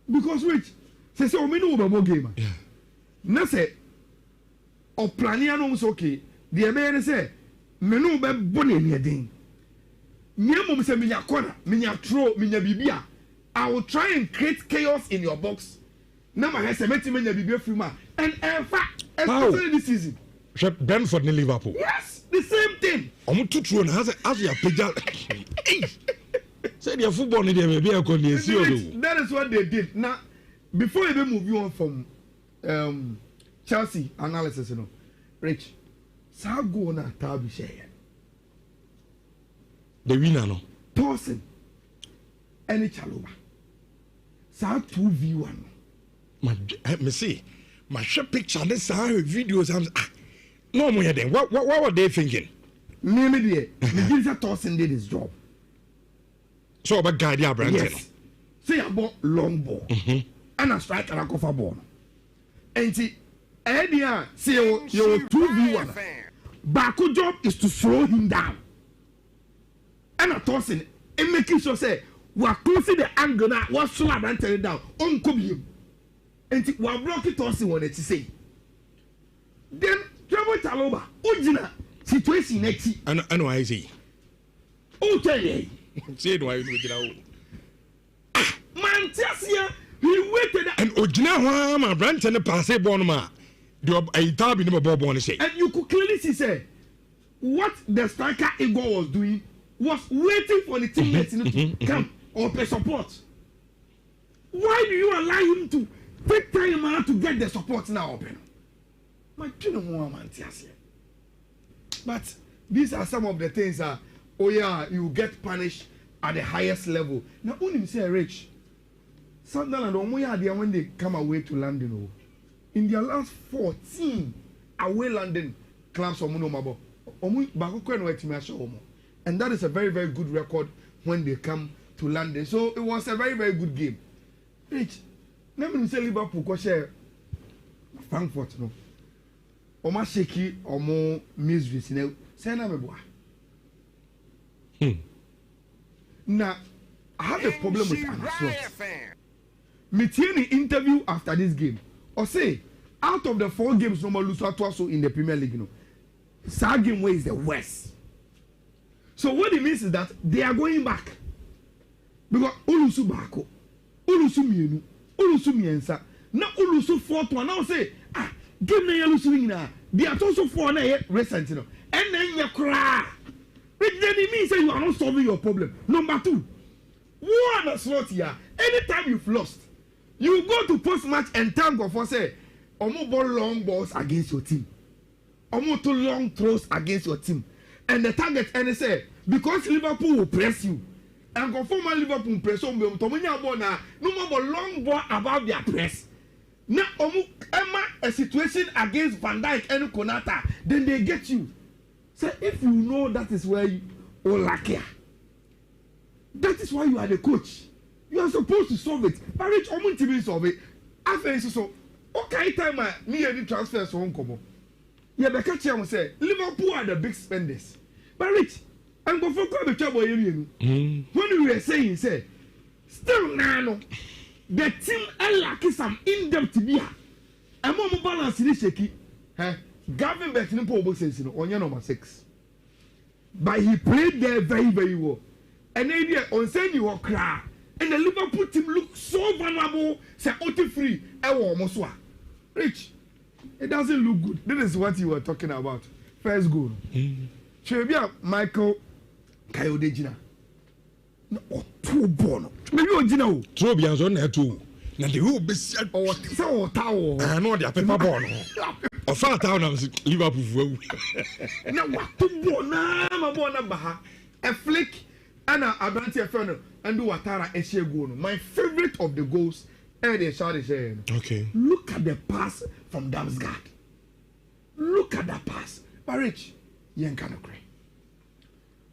Because Rich, say so we know about game. Yeah. Na say, o plania no so okay. The man say, me no be bone ni den. Nyemo say me yakona, me nya throw, me nya bibia. I will try and create chaos in your box. Na my say meti me nya bibia free ma. And in fact, especially this season. Brentford ni Liverpool. Yes, the same thing. Omo tutu na as ya pejal. Say their football ni dey be akon. That is what they did. Now, before we move on from Chelsea analysis, you know, Rich, sa go na tabi share. The winner no. Tosin. Any Chaloba. Sa 2v1. Me see. My share picture this sa videos no more then. What were they thinking? Maybe the Tosin did his job. So about guide ya brand. Yes. Say about long ball. And a strike and a cover ball. And see, idea say you 2v1. Baku job is to slow him down. And a tossing and making sure say we are closing the angle now. What slab and tell it down. Come him. And we are blocking tossing what it say. Then Trevor Chaloba, Ujina, situation next. I know I see. Okay. Say no I know. Man, Tessia, he waited and Ojina my branch and the passe bonma. Do a tab in the bob say. And you could clearly see say what the striker Igor was doing was waiting for the teammates to come or pay support. Why do you allow him to take time to get the support now open? My man, but these are some of the things that you get punished at the highest level. Now only say Rich. Sunderland when they come away to London. In their last 14 away London clubs and that is a very, very good record when they come to London. So it was a very, very good game. Rich, let me say Liverpool ko share Frankfurt no. Oma shaky omo miseries na say na me boa. Now I have a problem with Anasros. Metieni interview after this game or say out of the 4 games no more lose twice in the Premier League, you know, that game way is the worst. So what it means is that they are going back because ulusu bako, ulusu mienu, ulusu miensa, na ulusu 4th one. Now say game na ulusu wina. They are also 4 na recent, you know, and then you cry. Which then it means that you are not solving your problem. Number 2, one a slot here. Anytime you've lost, you go to post match and thank God for say, omo ball long balls against your team, omo too long throws against your team, and the target and say because Liverpool will press you, and confirm Liverpool press on them. Tomonya ball na no more long ball above their press. Now omo a situation against Van Dijk and Konata, then they get you. So if you know that is where you lack, that is why you are the coach. You are supposed to solve it. But Rich, almost to solve it. After so, okay, time me any transfers on come. Yeah, the catcher will say Liverpool are the big spenders. But Rich, I'm going to the trouble you. When we were saying, say, still now, the team lack some in-depth to be. I'm on balance in this shaky. Gavin Bettinpo says, on your number 6. But he played there very, very well. And then on saying you were cry. And the Liverpool team looked so vulnerable. Say, free. Rich, it doesn't look good. This is what you were talking about. First goal. Chebia Michael Kayodejina. No, 2 ball. Maybe Ojina. Trobians on there too. Now the whole best or so tower. I know they are paper ball. Or far town of Liverpool. Now what 2 ball? Nah, my boy number. A flick and a Abrantia Ferner and do Watara Eshe goal. My favorite of the goals. they shot saying, okay. Look at the pass from Damsgaard. Look at that pass. But Rich, you ain't gonna cry.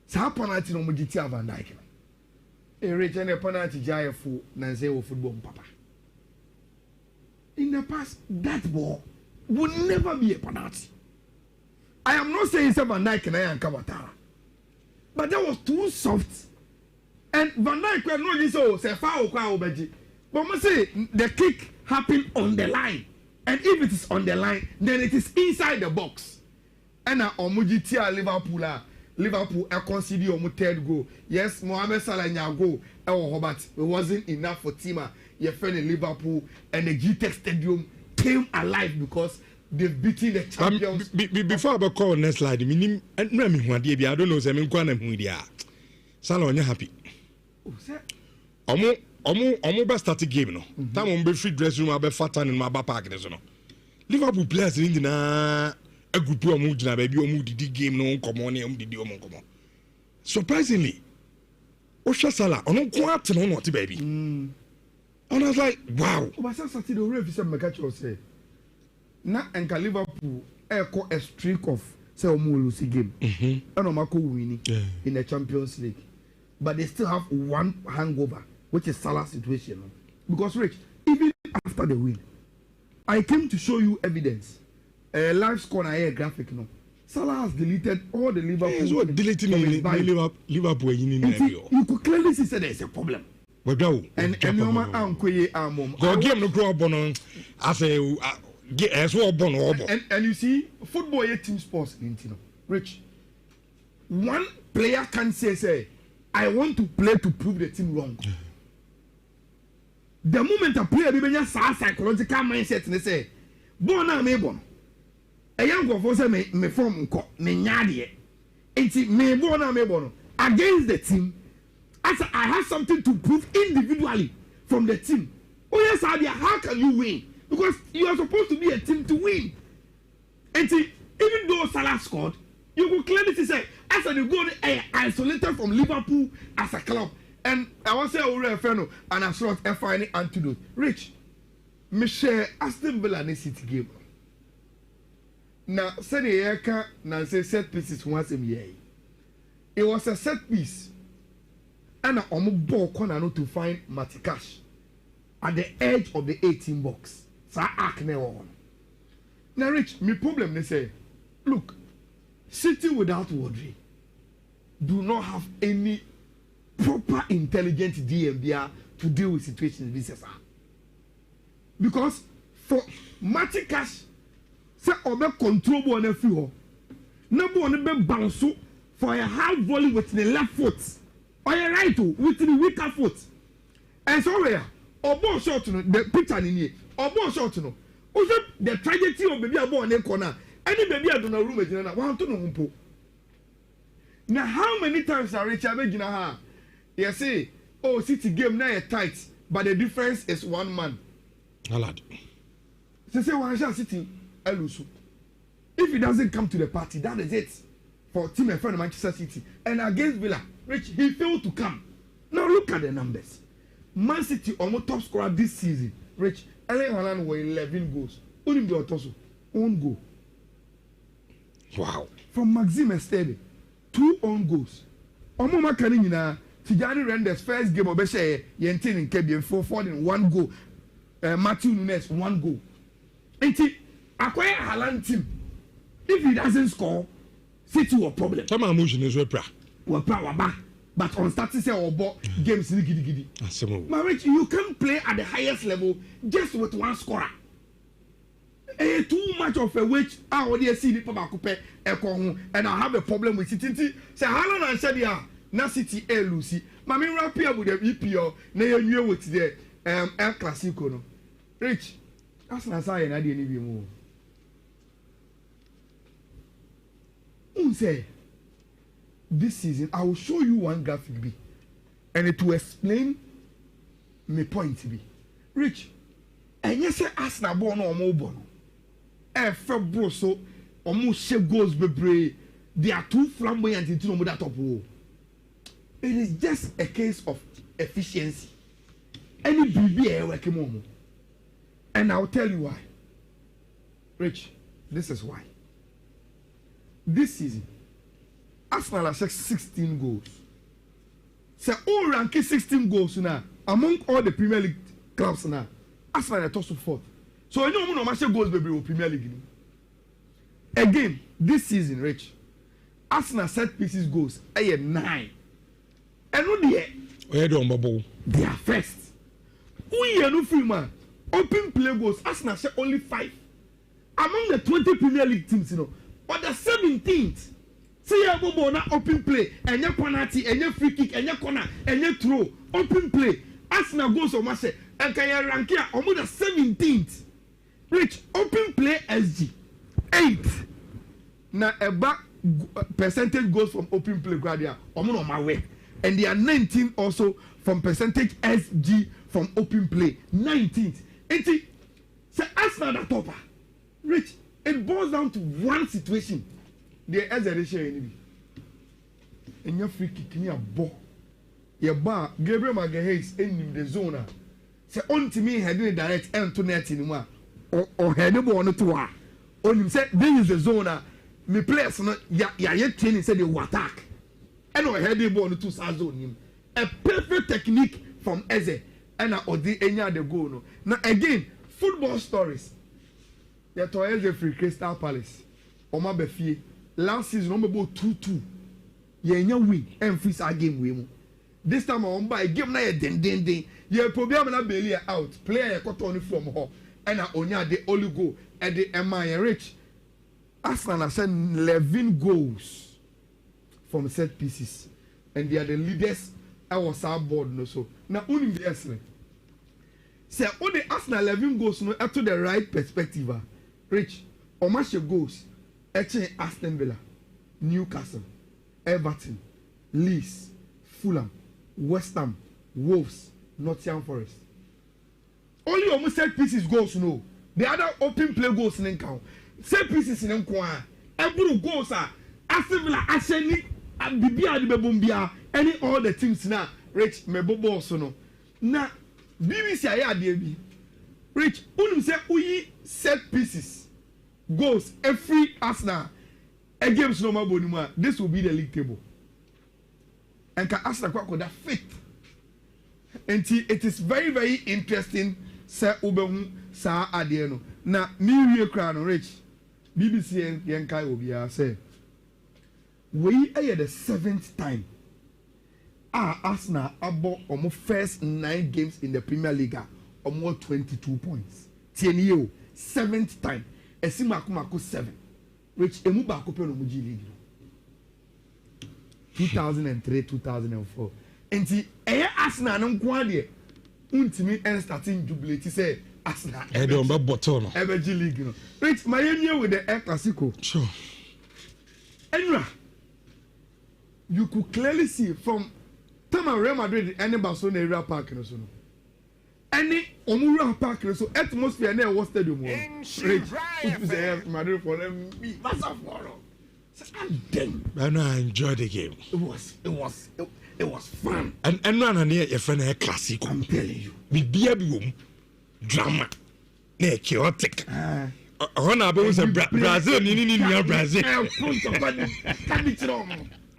Sa penalty no mujiti Van Dijk. Rich and a penalty jaya for Nancy football papa. In the past, that ball would never be a penalty. I am not saying Van Dijk and I am Kamatara. But that was too soft. And Van Dijk was not so say foul obeji. But must say the kick happened on the line. And if it is on the line, then it is inside the box. And omuji tia Liverpool conceded omu third goal. Yes, Mohamed Salah nya goal. But it wasn't enough for Tima. You fell in Liverpool and the GTEC Stadium came alive because they've beaten the champions. Before I call next slide, I don't know. Salah only happy. Omo best start game no. Time on be free dressing room, be fat and my park no. Liverpool players in na a group omo gina baby omo didi game no come on omo didi omo come on. Surprisingly, Osha Salah ono kwat no not baby. And I was like, wow. But Saturday the ref said Makacho say na enka Liverpool eko a streak of say omo lose game. And omako winning in the Champions League. But they still have one hangover, which is Salah's situation. Because Rich, even after the win, I came to show you evidence. Live score na graphic no. Salah has deleted all the Liverpool. So deleting Liverpool you could clearly see that there is a problem. And Nyoma Ankoye Amom. Go game no grow up on as a as well born. And you see, football is team sports in Tino. Rich, one player can say, I want to play to prove the team wrong. The moment a player be just psychological mindset and they say, "Bona me bon." A young girl say me form nko me nyade. Enti me bona me bon against the team. As I have something to prove individually from the team. Oh yes, Adia, how can you win? Because you are supposed to be a team to win. Enti even though Salah scored, you could clearly say, as a go isolated from Liverpool as a club. And I want to say, Feno, and I saw a final antidote. Rich, Michelle Aston Villa in City game. Now, say the Eka, now say set pieces once a year. It was a set piece. And I almost ball corner to find Matikash at the edge of the 18 box. So I acne on. Now, Rich, my problem, they say, look, City without Wadri do not have any proper intelligent DMBR to deal with situations this is. Because for Matikash, say obe control on a few, number one be bounce for a high volley with the left foot, or a right with the weaker foot. And so where obo shot no the picture in here, obo shot no. Also the tragedy of baby abo on a corner. Any baby I don't know room again. One to no. Now how many times are Richard Begina? You say, oh, City game now tight, but the difference is one man. Alad. Say one shall City Elusu. If he doesn't come to the party, that is it for team and friend of Manchester City. And against Villa, Rich, he failed to come. Now look at the numbers. Man City almost top scorer this season. Rich, Erling Haaland were 11 goals. Only the Otoso, own goal. Wow. From Maxime Esteve, 2 own goals. Omoma Kanina, Tijani Renders first game of Beshe, Yentin in Kebi, 4-4 in 1 goal. Matthew Nunes, 1 goal. And acquire Haaland team. If he doesn't score, City will problem. Some emotion is wepra. Wapa. But on starting say or games gidi. Marriage, you can play at the highest level just with one scorer. Too much of a wage. I already see the Pabakupe and I have a problem with City. Say Haaland and Shadia, na City Lucy. Mami rapia with the EPO, na you with the El Clasico no. Rich, that's not saying I didn't even move. Say this season I will show you one graphic B and it will explain my point B. Rich, and you say Arsenal born or mobile. Bro, so almost she goes bebre. They are too flamboyant into no that top. It is just a case of efficiency. Any BB working on. And I'll tell you why. Rich, this is why. This season, Arsenal has 16 goals. So all ranking 16 goals now among all the Premier League clubs now. Arsenal are top fourth. So you know no goals baby in Premier League. Again, this season, Rich, Arsenal set pieces goals 9. And no they are first. We are no free man. Open play goals, Arsenal share only 5. Among the 20 Premier League teams, you know, but the 17th. See ya bobo na open play, and your penalty, and your free kick, and your corner, and your throw. Open play. Arsenal goes on Marseille, and can you rank here almost the 17th. Rich, open play SG 8th. Now a back percentage goes from open play gradually. Almost on my way. And they are 19 also from percentage SG from open play. 19th. It's Arsenal the topper. Rich, it boils down to one situation. The exaggeration enemy. And your free kick near ball. Your bar, Gabriel Magalhaes in the zone. Say on to me heading direct end to net in one or head on to one. Only said this is the zone. Me players no ya training said they will attack. And I head the ball to zone. A perfect technique from Eze. And I odi enya the goal no. Now again, football stories. They told Eze free Crystal Palace. Oma Befie. Last season, number 2-2. You win and freeze our game win. This time on by game na den. You problem na Bailey out. Player got on from her and Onya the only goal at the MI Rich. Arsenal has sent 11 goals from set pieces, and they are the leaders. I was our board no so now only the excellent. Say only Arsenal 11 goals no up to the right perspective. Rich, or match goals. Aston Villa, Newcastle, Everton, Leeds, Fulham, West Ham, Wolves, Nottingham Forest. Only almost set pieces goals no. The other open play goals in count. Set pieces in count. Every goals are Aston Villa, Asheni, Bibia de Bebumbia, any all the teams now. Rich Mebobo so no. Now BBC aya DB. Rich, only say we set pieces. Goals every Arsenal against normal bonima. This will be the league table. And can Arsenal quite that fit. And it is very, very interesting. Sir Ubehu Sa Adieno. Now, New Crown Rich BBC and Yankai Obia say we are the 7th time. Arsenal about almost first 9 games in the Premier League, almost 22 points. 10 years, 7th time. Esimakumako 7, which Emuba Copen Muji League 2003, 2004. And the Arsenal no kwade untimi and starting jubilate say Arsenal. I don't know bottom. Evergy League, you know. Rich, my union with the El Clasico. Sure. Enra, you could clearly see from time Real Madrid and Barcelona area park and so. Any Omura Park, so atmosphere near what stadium was. Rich, Madrid for them, massive for them. And I enjoyed the game. It was fun. And run near your friend a classic. I'm telling you. With beer boom, drama, near chaotic. Honorable was a Brazil, in Brazil.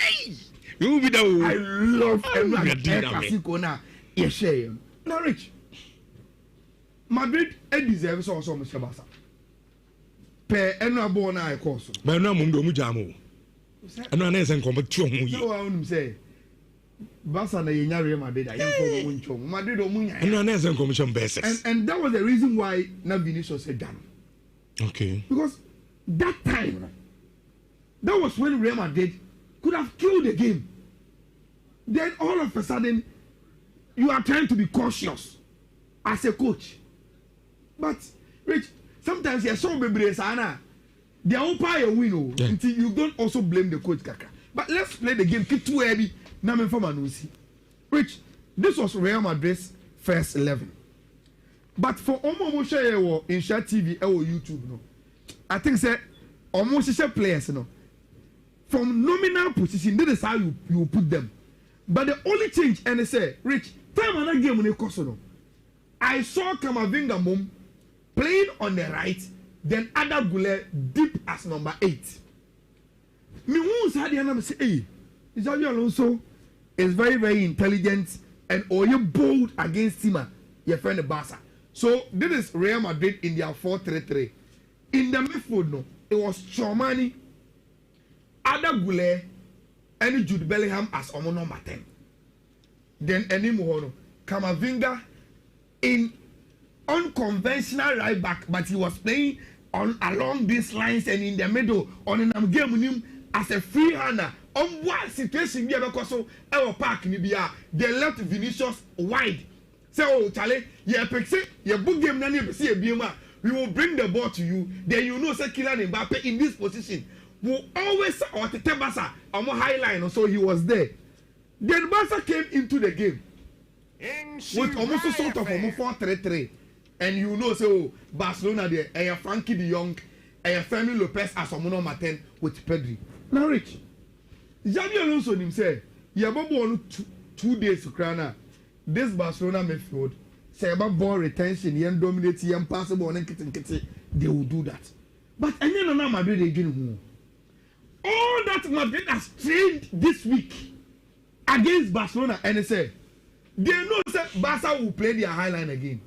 Hey, you be the I love every classic now. Yes, shame. Now, Rich. Madrid deserves also Mr. Basa. Per enable na I course. But no mundo mujamu. And no nation competition. So I want to say Basa na yenya Real Madrid. I am for Winchon. Madrid or Munya. And no nation commission basis. And that was the reason why na Vinicius said done. Okay. Because that time, that was when Real Madrid could have killed the game. Then all of a sudden, you are trying to be cautious as a coach. But Rich, sometimes you're so baby sana. They are open a win until you don't also blame the coach kaka. But let's play the game. Keep too heavy. Na me forma no see. Rich, this was Real Madrid's first 11. But for Omo share in Share TV or YouTube no. I think say almost share players no. From nominal position, this is how you put them. But the only change and they say, Rich, time another game when they cost no. I saw Kamavinga mom playing on the right, then Ada Gule deep as number 8. Me who said the name say, hey, Xabi Alonso is very, very intelligent and you bold against him, your friend the Barca. So this is Real Madrid in their 4-3-3. In the midfield, no, it was Chomani, Ada Gule, and Jude Bellingham as Omo number 10. Then Enimo Kamavinga in unconventional right back, but he was playing on along these lines and in the middle on an game as a free hander. On what situation we have because so our park nibia they left Vinicius wide. Say oh Charlie, yeah pexi, yeah book game na near see a bima. We will bring the ball to you. Then you know say Kylian Mbappe in this position will always or the Tebasa on high line, so he was there. Then Barca came into the game with almost a sort of 4-3-3. And you know, so Barcelona there, and Frankie de Jong, and Fermin Lopez as a number 10 with Pedri. Now, Rich, Xabi Alonso himself, you have on 2 days to crown this Barcelona midfield. Say about ball retention, you dominate, you pass the ball, and they will do that. But and then now Madrid again. All that Madrid has trained this week against Barcelona, and they say they know that Barca will play their high line again.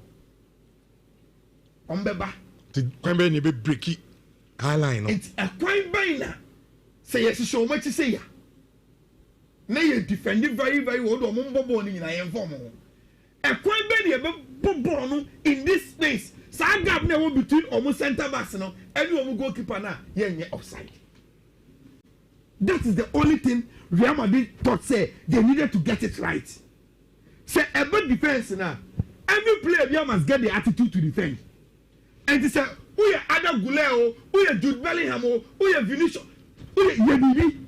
Ombeba. The Quembe ni be breaky high line. It's a quite bina. Say yes, so much to say ya. Now you defending very, very well. Do mumbo boni in I inform. A quite bina in this space. So I got now between almost center backs now. Anyone will goalkeeper now. Yeah, offside. That is the only thing Real Madrid thought say they needed to get it right. Say a good defense now. Every player must get the attitude to defend. And they say, who are Ada Guleo, who are Jude Bellingham, who are Vinicius, who are Yebibi.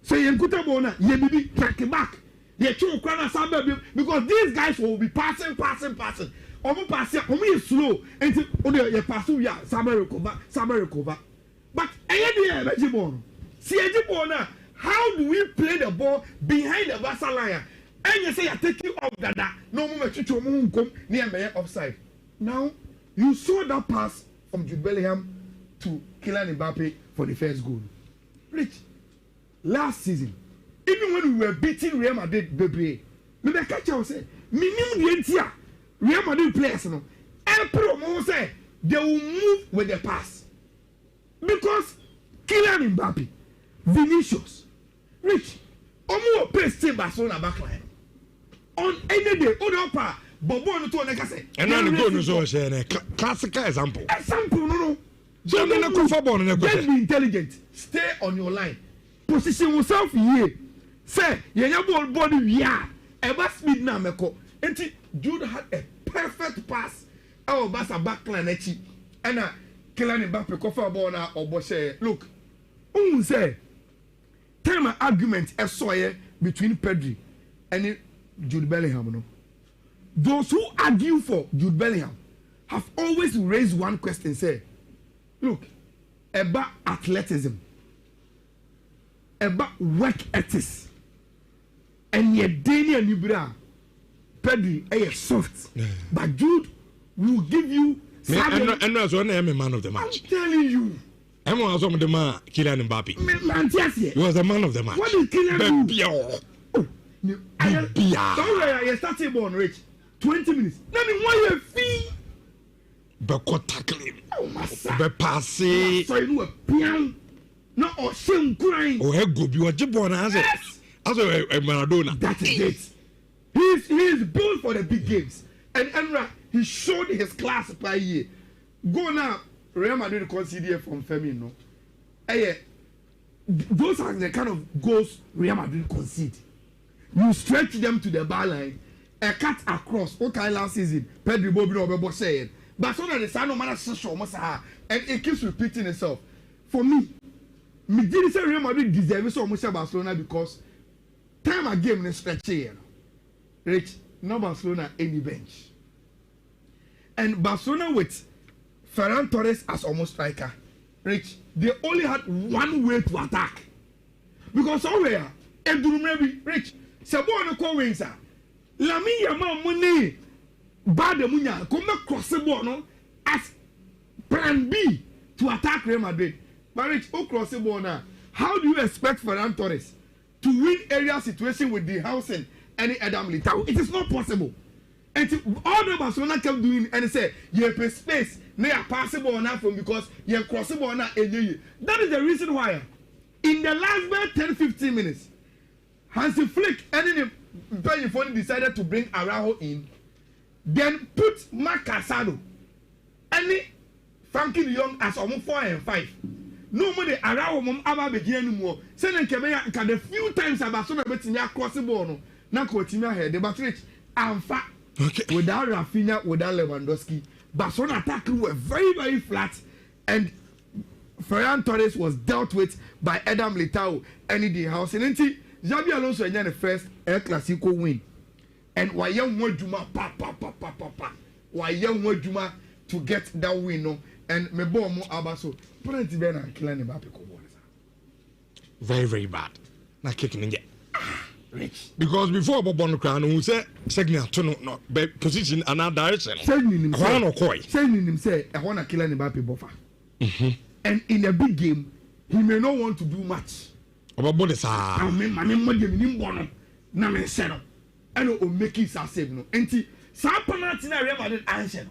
So you put a bona, Yebibi, track it back. They choose Krana Samba because these guys will be passing. Omo passing, omo is slow. And you pass through ya, Samba recover. But I am see Ejibona, how do we play the ball behind the Barca line? And you say I take you off that no moment to come near me offside. Now you saw that pass from Jude Bellingham to Kylian Mbappe for the first goal. Rich, last season, even when we were beating Real Madrid, baby, me the catcher was say, minimum the entire Real Madrid players, no, every say they will move with the pass because Kylian Mbappe, Vinicius, Rich, almost paste Barcelona backline on any day, on Bobo no to neka say. And now the goal no so say classical example. No. So me na kofa ball no just be intelligent. Stay on your line. Position yourself here. Say, yenya ball we are. Ever speed na meko. Enti Jude had a perfect pass. Our Barca backline echi. And Kylian Mbappe kofa ball na obo say, look. Say time argument esoye between Pedri and Jude Bellingham no. Those who argue for Jude Bellingham have always raised one question, say, look, about athleticism, about work ethics, and yet Daniel Nibra, Pedri, is soft, but Jude will give you. And that's one I'm a man of the match. I'm telling you. I'm also the man, Kylian Mbappe. He was the man of the match. What is Kylian do? Don't worry, you started born rich. 20 minutes. Let me why you fee. But tackling. Oh my son. But passing. So you know a piano. No or shame crying. Oh, he go be what you born as a Maradona. That is it. He is built for the big games. And Enra, he showed his class by year. Go now. Real Madrid conceded from Firmino. Those are the kind of goals Real Madrid concede. You stretch them to the bar line. A cut across. Okay, last season, Pedri Bobby Robert said, but so that the son of man and it keeps repeating itself. For me didn't say Real Madrid deserves so much Barcelona because time a game in stretch here. Rich, no Barcelona any bench. And Barcelona with Ferran Torres as almost striker. Rich, they only had one way to attack. Because somewhere, maybe Rich, Sabon no wins. Lami Yama money bad munya come cross the ball no as plan B to attack Real Madrid. But Rich, who cross the ball now? How do you expect Ferran Torres to win area situation with the housing any Adam Militao? It is not possible. And all the Barcelona kept doing and say, you have space, they are passable on that from because you are crossable on that. That is the reason why in the last 10-15 minutes, Hansi Flick and the decided to bring Araujo in, then put Marc Casado and Frankie de Jong as almost 4 and 5. No more the Araujo mom aba begin anymore. Send Kemeya can the few times about so much in your crossable no. Now continue here. The battery and fat. Okay. Without Rafinha, without Lewandowski, Barcelona attack were very, very flat, and Ferran Torres was dealt with by Adam Militao and the house. And then Xabi Alonso enjoyed the first El Clasico win, and Wayang Wajuma, Wayang Wajuma to get that win, no, and Mebomo Abaso, plenty better than killing Mbappe. Very, very bad. Not kicking in yet. Rich. Because before Bobon Crown, who said, second to no position and our direction. Saying him say, I want to kill an Mbappe buffer. And in a big game, he may not want to do much. About Bodesa. I mean, my name is Bono. Namen Seno. And will make it a save. No, and Sapanatina Real Madrid answer.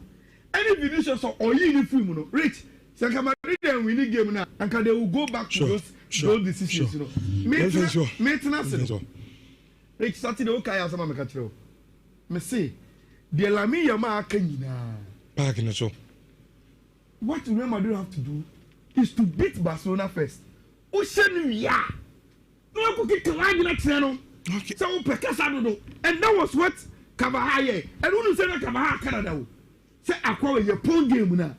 Any Vinicius or you film, no, Rich. Sanka Madrid and winning game now, and they will go back to those decisions. You know, maintenance. Rich Saturday, okay, as a man catch you. Me say, the Lami Yama Kenina. Back in the show. What Real Madrid have to do is to beat Barcelona first. Oceania. No one could collide next channel. Okay. So, Pekasado. And that was what Kavahaye. And who said that Kavaha Canada? Say, I call your phone game now.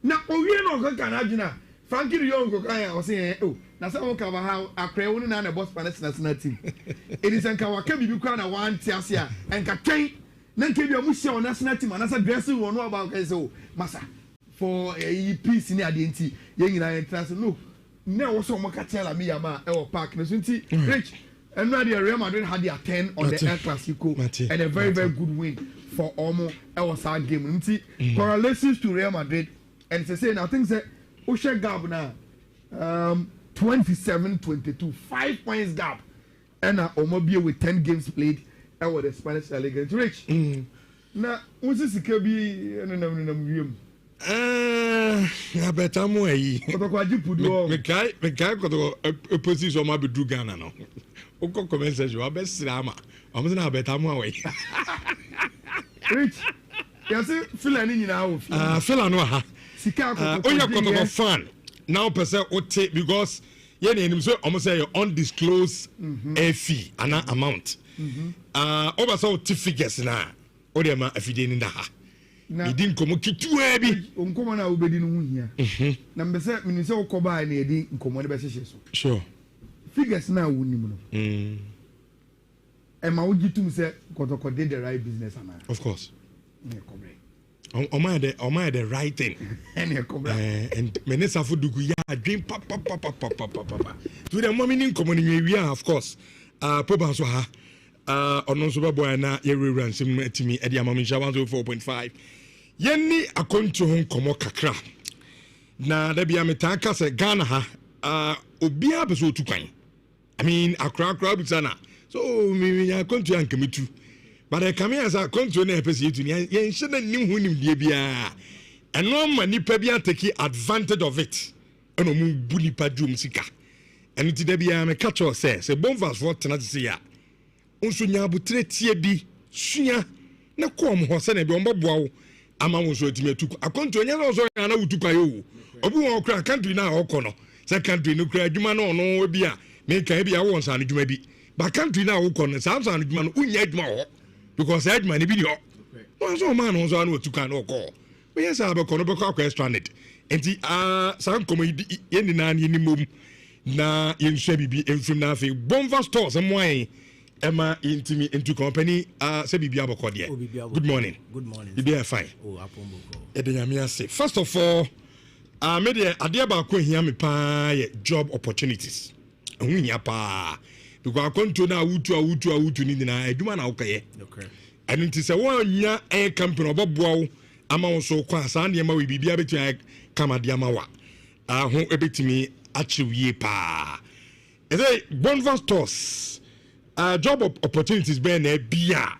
Now, we know Canada. Frankie de Jong was saying, oh, now some Kavaha are crowning on a boss national team. It is Nkawaka be crowned a 1 Tiasia and Katain. Then came your Musha on national team and as a dressing one about so Massa for a piece in the identity. Young and trans. No, now also Macatella Miyama or Park Nasunti Rich. And Real Madrid had their 10 on the El Clasico and a very, very good win for almost our side game. Correlations to Real Madrid and to say now things that Osha gap now 27-22, 5 points gap, and Omobia with 10 games played. And with the Spanish La Liga, Rich. Now, what's this? Kabi and I bet I'm way. What you put on? The guy got a position on my bedroom Ghana now. Oko comments as you are best drama. I'm going to bet I'm away. Rich, yes, Philani now. Philano, oh, you're got a fan. Now, per se, because you name so almost say undisclosed fee and amount. Over so figures now. Or the amount if you didn't have. He didn't come to heavy. Uncommon, I will be in here. Number 7 minutes or Koba and Eddie in common basis. Sure. Figures now, wouldn't you? And my would you to say, Kotoko did the right business. Of course. Am I the right thing? And Menesa Fudugu, yeah, dream papa. To the moment in common area, of course. Papa Soha, on no super boy, na every ransom to me at the Amamisha 104.5. Yenny, a conto home como kakra. Na there be a metaka se Ghana ha, Obia Beso to kind. I mean, a crowd sana. So, maybe I come to Uncle too. But I come here as a control episode to yen shouldn't knew who him debia. And no money pebia take advantage of it. And no moon bully padum sika. And it debia me catch or says a bonfas for tenacia. Unsunya butre tiebi, sunya, na come horse and a bomba bow. Among so to me took a control and also an out to Kayo. Obu or crack country now or corner. That country no cry, you man or no bia. Make a bia once and it may be. But country now corner, sounds and man who yet more. Because I had my video. Once a man was on what to can or call. But yes, I have a corner question it. And the some comedy in the 9 in the moon. Na in Shabby in from nothing. Bomba stores and wine. Emma into company. Sabi Biabocodia. Good morning. Good morning. You be fine. Oh, say. First of all, made a diaba here me pa job opportunities. Pa. Because I come to now to need na eduma na okay. And it is a one year air company of Bow amount so kwasa and yama we be able to kama de ama wa ho ebetimi achieve ye pa eze Bonva stores job opportunities be na bia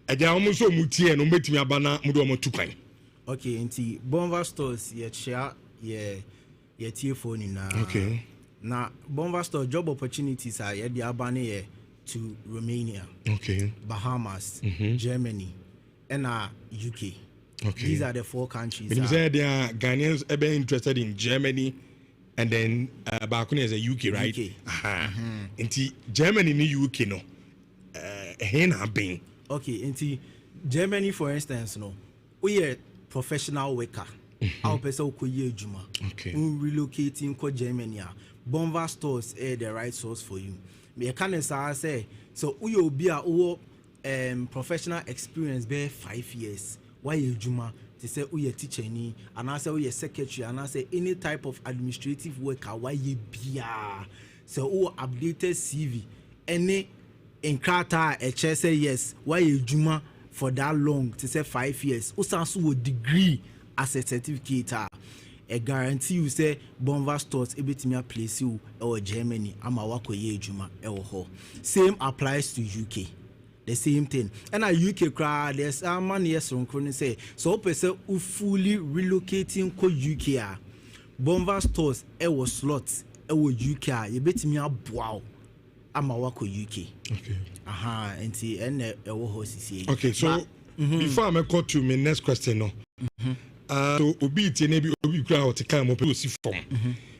eja omo so mutie no betimi abana mudo omo tukan. Okay, nti Bonva stores ye share ye tie phone na. Okay. Na Bonva store job opportunities are ye de abane ye to Romania. Okay. Bahamas, Germany, and UK. Okay. These are the 4 countries. But you say there are Ghanaians ever interested in Germany and then Bakuni is a UK, right? UK. Inti Germany ni UK no. Hen been. Okay, inti Germany for instance no. We are professional worker. Our person ko ye juma. Okay. Relocating ko Germany. Bonva stores are the right source for you. Me can say so we will be a professional experience be 5 years. Why you juma to say we a teacher ni and I say we a secretary and I say any type of administrative worker why you be so we updated CV any enkrata a say yes why you juma for that long to say 5 years usanso a degree as a certificate a guarantee you say Bonva stores ebetimi place you or Germany ama wakoye ejuma ho. Same applies to UK. The same thing. And a UK crowd there's a man yes on say so person who fully relocating ko UK Bonva stores slots UK you betimi aboa ama wako UK. Okay. Enti ene ho sisi. Okay, so before I go to my next question no. So obi tie na bi obi kura hot kan mo pe osi form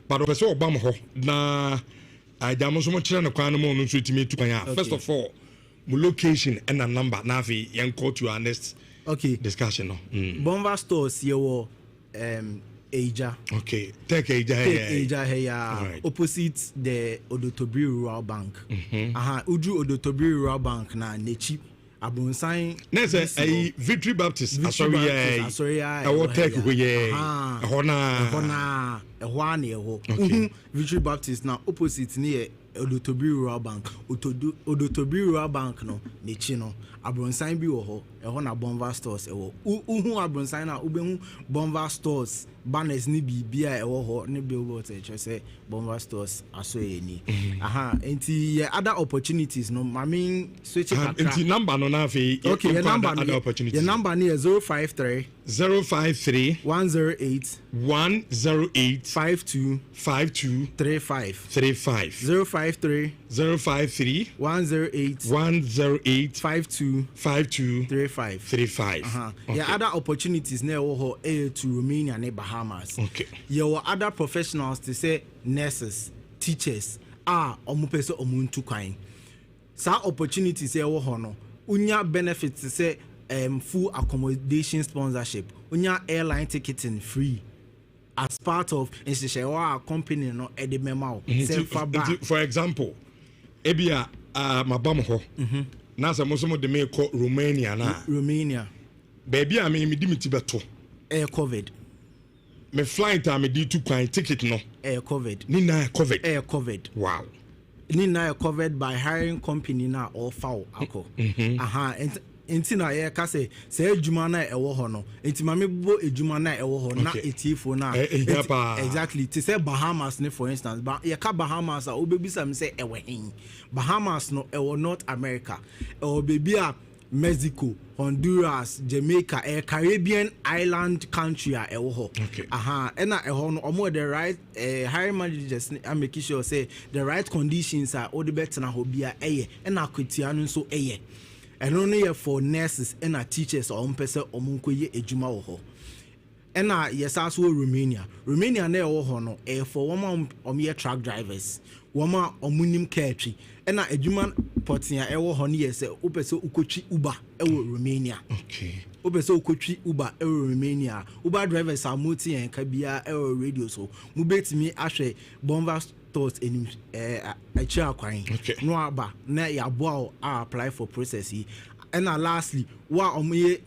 but o pese obam ho na ajamo so mo kire na kwan no mo no so timi tu kan ya. First of all mo location and a number na fi yen call to our next discussion no. Bonva stores ye wo Eja. Okay, take Eja here opposite the Odotobri Rural Bank. Uju Odotobri Rural Bank na nechi abonsan nese a Victory Baptist sorry I will take we hona Victory Baptist na opposite near Odotobri Rural Bank. Odotobri Rural Bank no nechi no abonsan bi wo ho na Bonva stores uhu abonsan na ubehu Bonva stores banners ni bibia ho ne billboards say Bonva stores aso eni enti other opportunities no I mean switch enti number no na fe okay your number other opportunities your number ni 053 108 52 35 053 108 52 35 yeah other opportunities na ho to Romania and Bahamas. Okay. Your other professionals to say nurses, teachers omupese omuntu kwan. Sa opportunities e wo ho no. Unya benefits to say full accommodation sponsorship. Unya airline ticketing free as part of our company no e de memo. For example, ebia mabam ho. Na se mo so mo de me ko Romania na. Romania. Baby a me di miti beto. Air covered. Me flight a me di tu kwan ticket no. Air covered. Ni na covered. Air covered. Wow. Ni na covered by hiring company na or foul ako. Enti na ye ka say ejuma na ewo ho no. Enti ma me bo ejuma na ewo ho na etifo na. Exactly. To say Bahamas ne for instance, but ye ka Bahamas a obebisa me say ewo hen. Bahamas no ewo North America. Ewo baby a Mexico, Honduras, Jamaica, a Caribbean island country ewo ho. Okay. And eho no omo the right hiring managers am making sure say the right conditions are all the better na hobia eye and akwatia no so eye. And only for nurses and teachers or person omunkoye ejuma wo ho. And yes also Romania na ewo ho no for woman truck drivers, woman omunim cartry. And ejuma potia ewo ho no yes opese ukotwi Uber ewo Romania. Okay. Opese ukotwi Uber ewo Romania. Uber drivers are multi and kabia ewo radio so mu betimi ahwe Bonva stores in achia kwan. No aba na ya boa apply for process. And lastly, what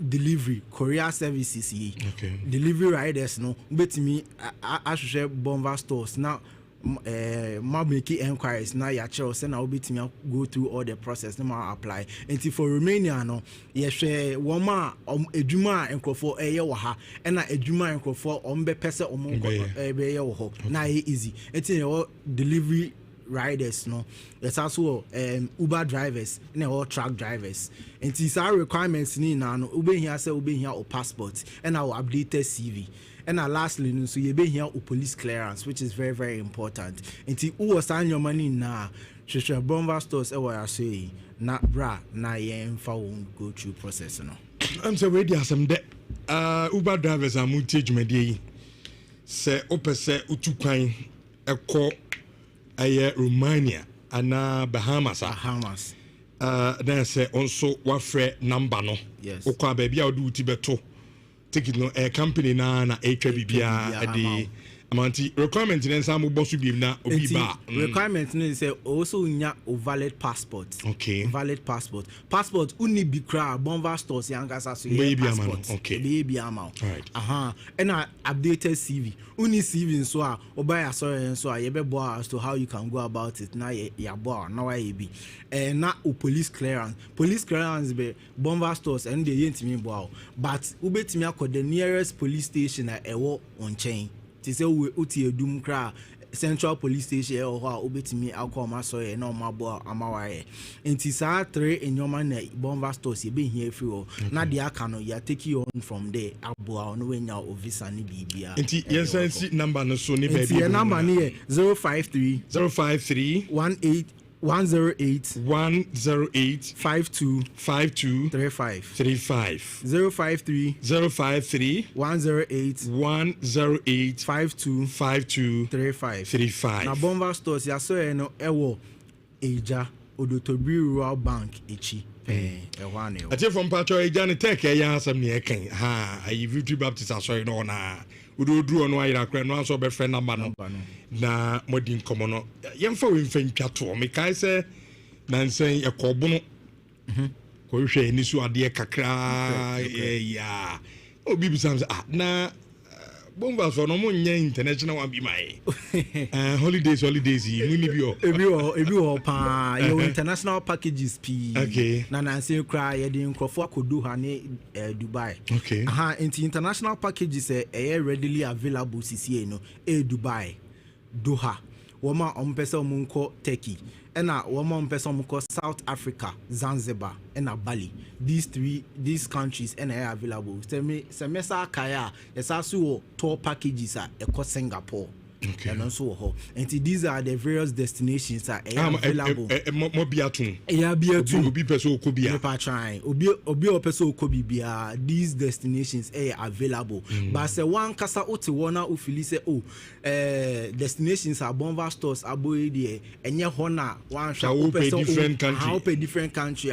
delivery courier services okay. Delivery riders no betimi ahwe Bonva stores now making inquiries now ya chair say na obetimi go through all the process na apply until for Romania no ye hwe woma edwuma enkrofo eye wo ha na edwuma enkrofo ombe pese be ye wo ho na easy until delivery riders no there's also Uber drivers and all truck drivers and it's our requirements ni na no ube here say ube here or passport and our updated CV and lastly no so you be here or police clearance which is very very important and who was on your money na hwehwe bomba stores e wa say na bra na yen fa won go through process no I'm so ready asem de Uber drivers are multi jumedie say opese utukwan ekọ aye Romania ana Bahamas then say also wafre number no yes okwa baby a odu ti beto ticket no company na atwa bibia ade amanti requirement ne nsam bosu biem na obi ba requirement ne say also nya valid passport okay valid passport uni bi kra bomba stores yankasa so ye passport okay baby amount right and updated CV uni CV so a oba ya sorry so a ye be bo as to how you can go about it na ya bo na why be na police clearance be bomba stores and they yentimi bo but ubetimi akọ the nearest police station a ewo on chain ti say we uti edum kra central police station or how obetimi akoma so e na omabo amawaye enti saa 3 enyoma na bomba stores e be here free o na dia aka no ya take you on from there abo no wenya o visa ni bibia enti yensansi number no so ni baby enti number ni 053 053 108 52 35 053 108 52 35 na bomba stores ya so e no ewo eja Odotobri Rural Bank echi ehwane o ati from patro eja ne take ya asam ne eken ha ayi Victory Baptist aso no na udodru no ayira kra no aso be friend number no na modin komo no yemfa we mfa to me kai se nansen ekobo no ko hwe ni so ade kakra ya obi bisam na bomba so no mo nya international one be my holidays muni bi o ebi o pa your international packages p okay na nanse kra ye de nkrofo akodu ha ne Dubai okay international packages readily available CCA no Dubai Doha woma ompese omunko Turkey ena woma ompese omunko South Africa Zanzibar ena Bali these countries ena available semesa kaya yesasu tour packages eko Singapore okay and also ho and these are the various destinations that are available mo biatun biatun obi person okobia me pa try obi person okobia these destinations are available but say one kasa oti wona ofili say destinations are bomba stores aboye there enye ho na one sha different country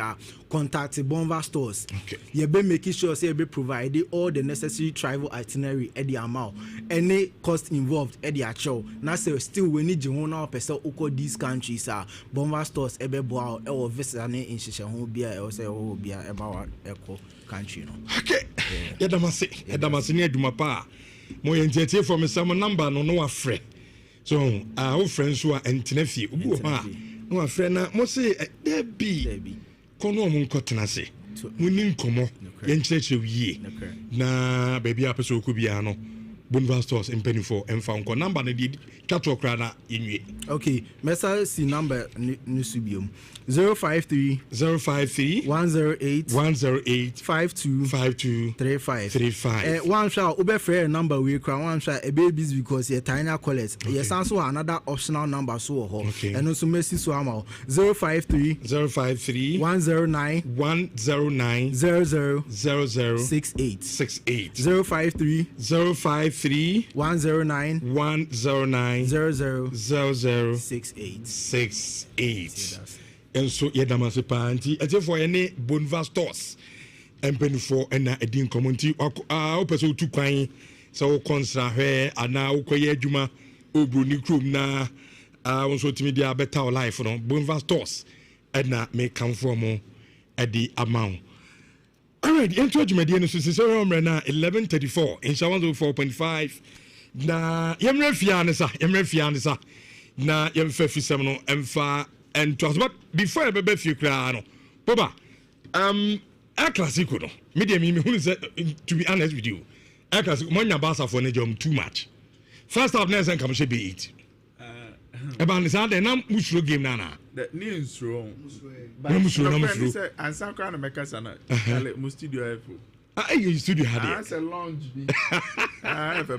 contact bomba stores okay you be making sure say be provide all the necessary travel itinerary at the amount any cost involved at the na say still we need you na person uko these countries bomba stores ebe boa e visa na inhihye ho bia e say ho bia e ba wa eko country no okay yedamase ne aduma pa mo yentie from some number no afre so our friends who are entinafie obu ha no afre na mo say debi kono mo nkotena se muni nkomo yenkyerekye wie na baby apeso okubia no Bonva stores in penny for and found number did catch crana in okay messa si number nusubium 053 108 52 35 one shall ube fair number we crown one shall a babies because you're tiny college yes also another optional number so okay and also messi so amo 053 109 68 053 109 68 and so yedamase panti ete for any Bonva stores empeni for na edin community o person tu kwan so konsra hwe ana ukoye adwuma obroni krom na won timi dia better life no Bonva stores na me come from edi amount. All right, enter adwumadi no so omre na 11:34 in 104.5 na yemre fia ne sa na yɛmfa fisɛm no ɛmfa ɛntoaso but before yɛbɛbɛ fie koraa no boba El Clasico no media me who is to be honest with you El Clasico monya Barca for no too much first half na sen come she be 8 about this and na musuro game na the news wrong but musuro say ansa kwa na meka sana mu studio efo you studio had it. A lounge bi. I have a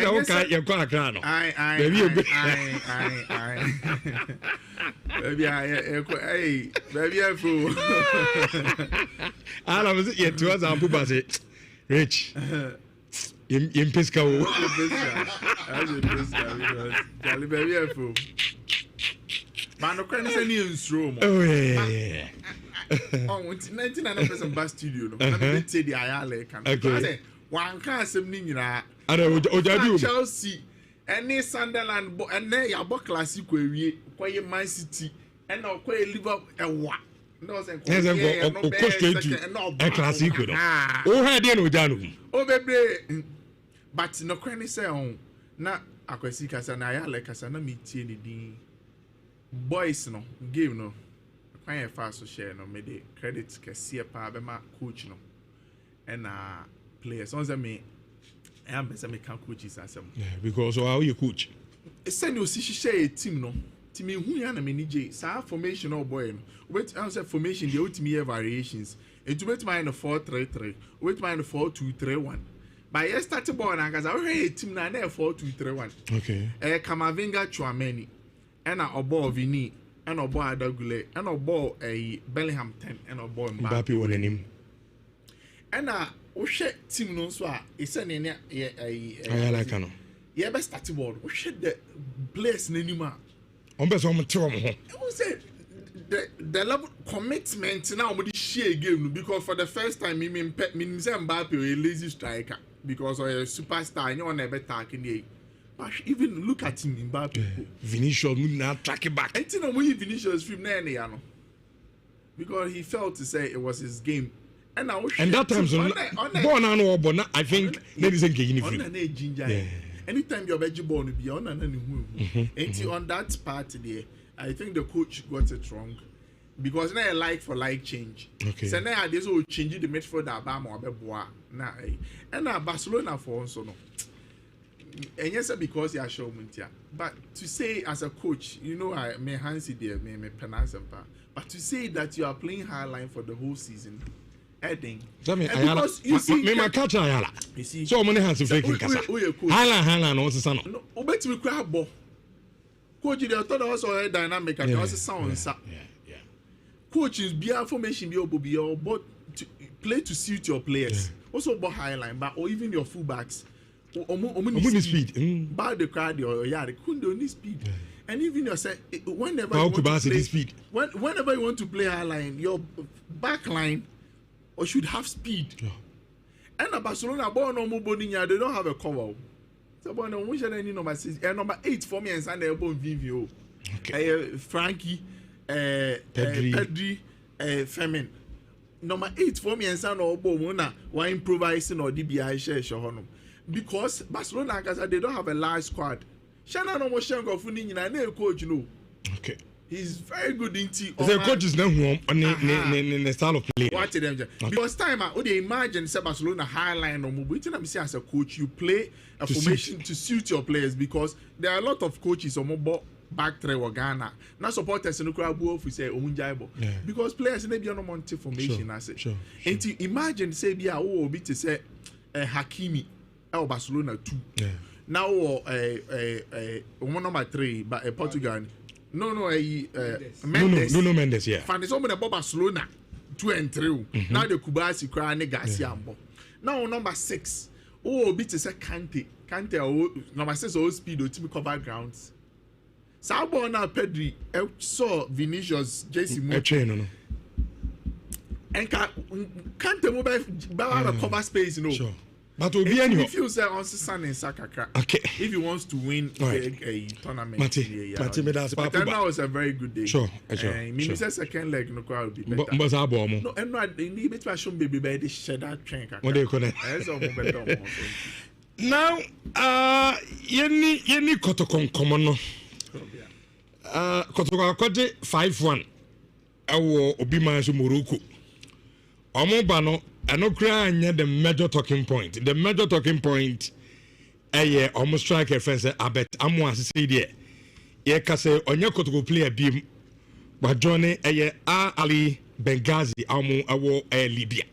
okay, you got a crown. Baby, I fool. I was yet to us, I'll say, Rich. In Pisco. Baby, I fool. Man, no can say news room. Oh, yeah. Oh, 99% bus studio. No, I didn't say the Ayala can. Okay. One can't say Nhyira. I know Chelsea, any Sunderland, and they are both classic we quiet Man City, and now quiet Liverpool and what? No, and classic. Oh, had you know, oh, baby. But no cranny say on. Now, I can see Casana like Casana meet any boys no game no. Kwan fast so share no me de credit kese pa be ma coach no and players on me I am be can coaches asem because how you coach send you see share a team no team hu ya na me ni je sa formation or boy no wait answer formation the ultimate variations it to bet mine 4-3-3 wait mine 4-2-3-1 by yes start ball na cause I team na 4-2-3-1 okay Kamavinga Chouameni and a ball Vini and a boy Adagule and a ball a Bellingham 10 and a ball Mbappe one him and we share team no so it's an I like no yeah best start ball we share the players anymore on best on tell me say the level commitment now we share game because for the first time me say Mbappe a lazy striker because of a superstar you never talking there. Even look at him in Mbappe. Vinicius would not track it back. I think when Vinicius film because he felt to say it was his game. And now that time born on I think ladies and gentlemen. Anytime you're vegetable be on and on that part there, I think the coach got it wrong. Because now like for like change. Okay. So now this will change the midfield Abama or Beboa. Now and now Barcelona for also no. And yes, because you are showing here. But to say as a coach, you know, I may Hansi there, may pronounce them, but to say that you are playing high line for the whole season, adding. Because you see, me my catch Ayala. You see, so many hands to faking kasa. Highline, no, son. No, bet we grab ball. Coach, you thought also a dynamic and also sound. Yeah. Coaches, be a formation, be your but to play to suit your players. Also, about high line, but or even your fullbacks. Speed. Bad the crowd or yeah, they couldn't only speed. Yeah. And even you say whenever you want to play high line, your back line or should have speed. Yeah. And Barcelona born no Moboninya, they don't have a cover. So born no number 6 and number 8 for me and Sunday born VVO. Okay. Frankie Pedri Femin. Number 8 for me and Sunday born one improvising or DBI share. Because Barcelona, they don't have a large squad. Shana no Moshenko Funina, no coach, no. Okay. He's very good in tea. The coach is now on the style of play. Watch them. Okay. Because time, would you imagine Barcelona high line or mobile? As a coach, you play a formation to suit your players because there are a lot of coaches on mobile back three or Ghana. Now supporters in the crowd if we say Omunjaibo. Because players in the Biano Monte formation, I say. Sure. And to imagine, say, be a bit to say Hakimi. Barcelona 2. Yeah. Now one number 3 but Portugal. No Mendes. No Mendes, yeah. Find someone about Barcelona 2 and 3. Now the Kubasi Krane Garcia. Now number 6. Bit to say Kante number 6 all speed or to cover grounds. Sabo now Pedri saw Vinicius JC no. And Kante mobile cover space Sure. But will be any if you say on Sun and Sakaka. Okay. If he wants to win a tournament, but that was a very good day. Sure. Maybe second leg no crowd be better. But no, and not in the bit fashion baby by the shed that train. What do you call it? Now, yeni kotokon komono. Kotokon akoje 5-1. Ewo obi manso Morocco. Omo ba no eno kra anya the major talking point. The major talking point omo striker fence abet amo asese de. Ye ka say onye kotoko player bim. Ba Johnny Ali Benghazi amo awo Libya.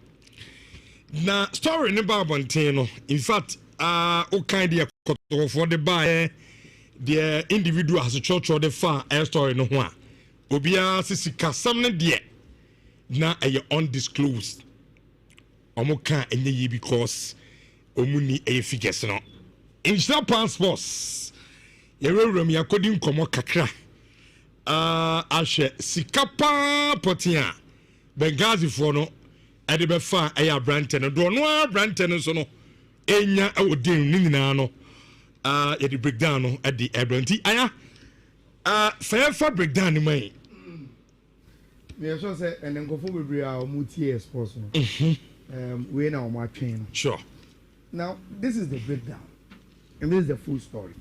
Na story ne ba bonten no. In fact, o kind de kotoko for the buy the individual as a church or the far air story no ho a. Obia sisika sam ne de na undisclosed. Omo kan enye yi because omuni figures no. Initial passports. Yewuram yakodin komo kakra. Ashe sikapa potia. Benghazi for no ade be fa Branton no do no Branton so no enya awodin ni nyina no yedi breakdown no at the Branton aya fair breakdown ni man. Yes, so say and then go for we are multi sports no. We now my train. Sure. Now this is the breakdown. And this is the full story.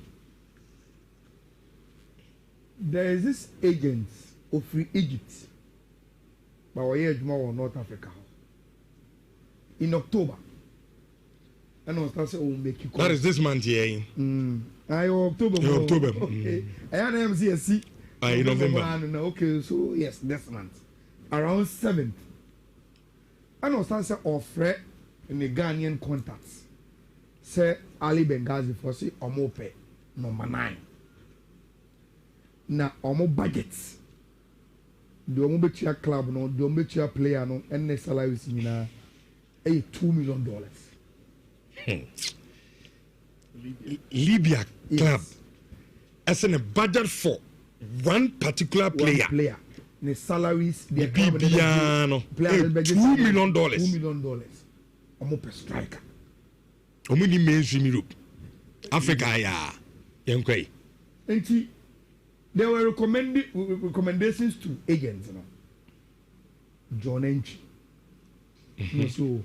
There is this agent of Free Egypt, but we are in North Africa. In October, and I was saying, "Oh, make you." That is this month here. October. October. Okay. I had MCSC. In November. Okay, so yes, this month, around 7th, and I was saying, "Offer in the Ghanaian contacts." Say Ali Benghazi for say Omope number 9. Na Omo budgets. The Omo betia club no, the Omo betia player no, and the salary is $2 million. Libya club Yes. as in a budget for one particular player. One player. The salaries The Bibiano. $2 million. $2 million. Omo per striker. Omuni mainstream Europe. Africa ya. Yenkwei. And there were recommendations to agents, you know. John Enchi. So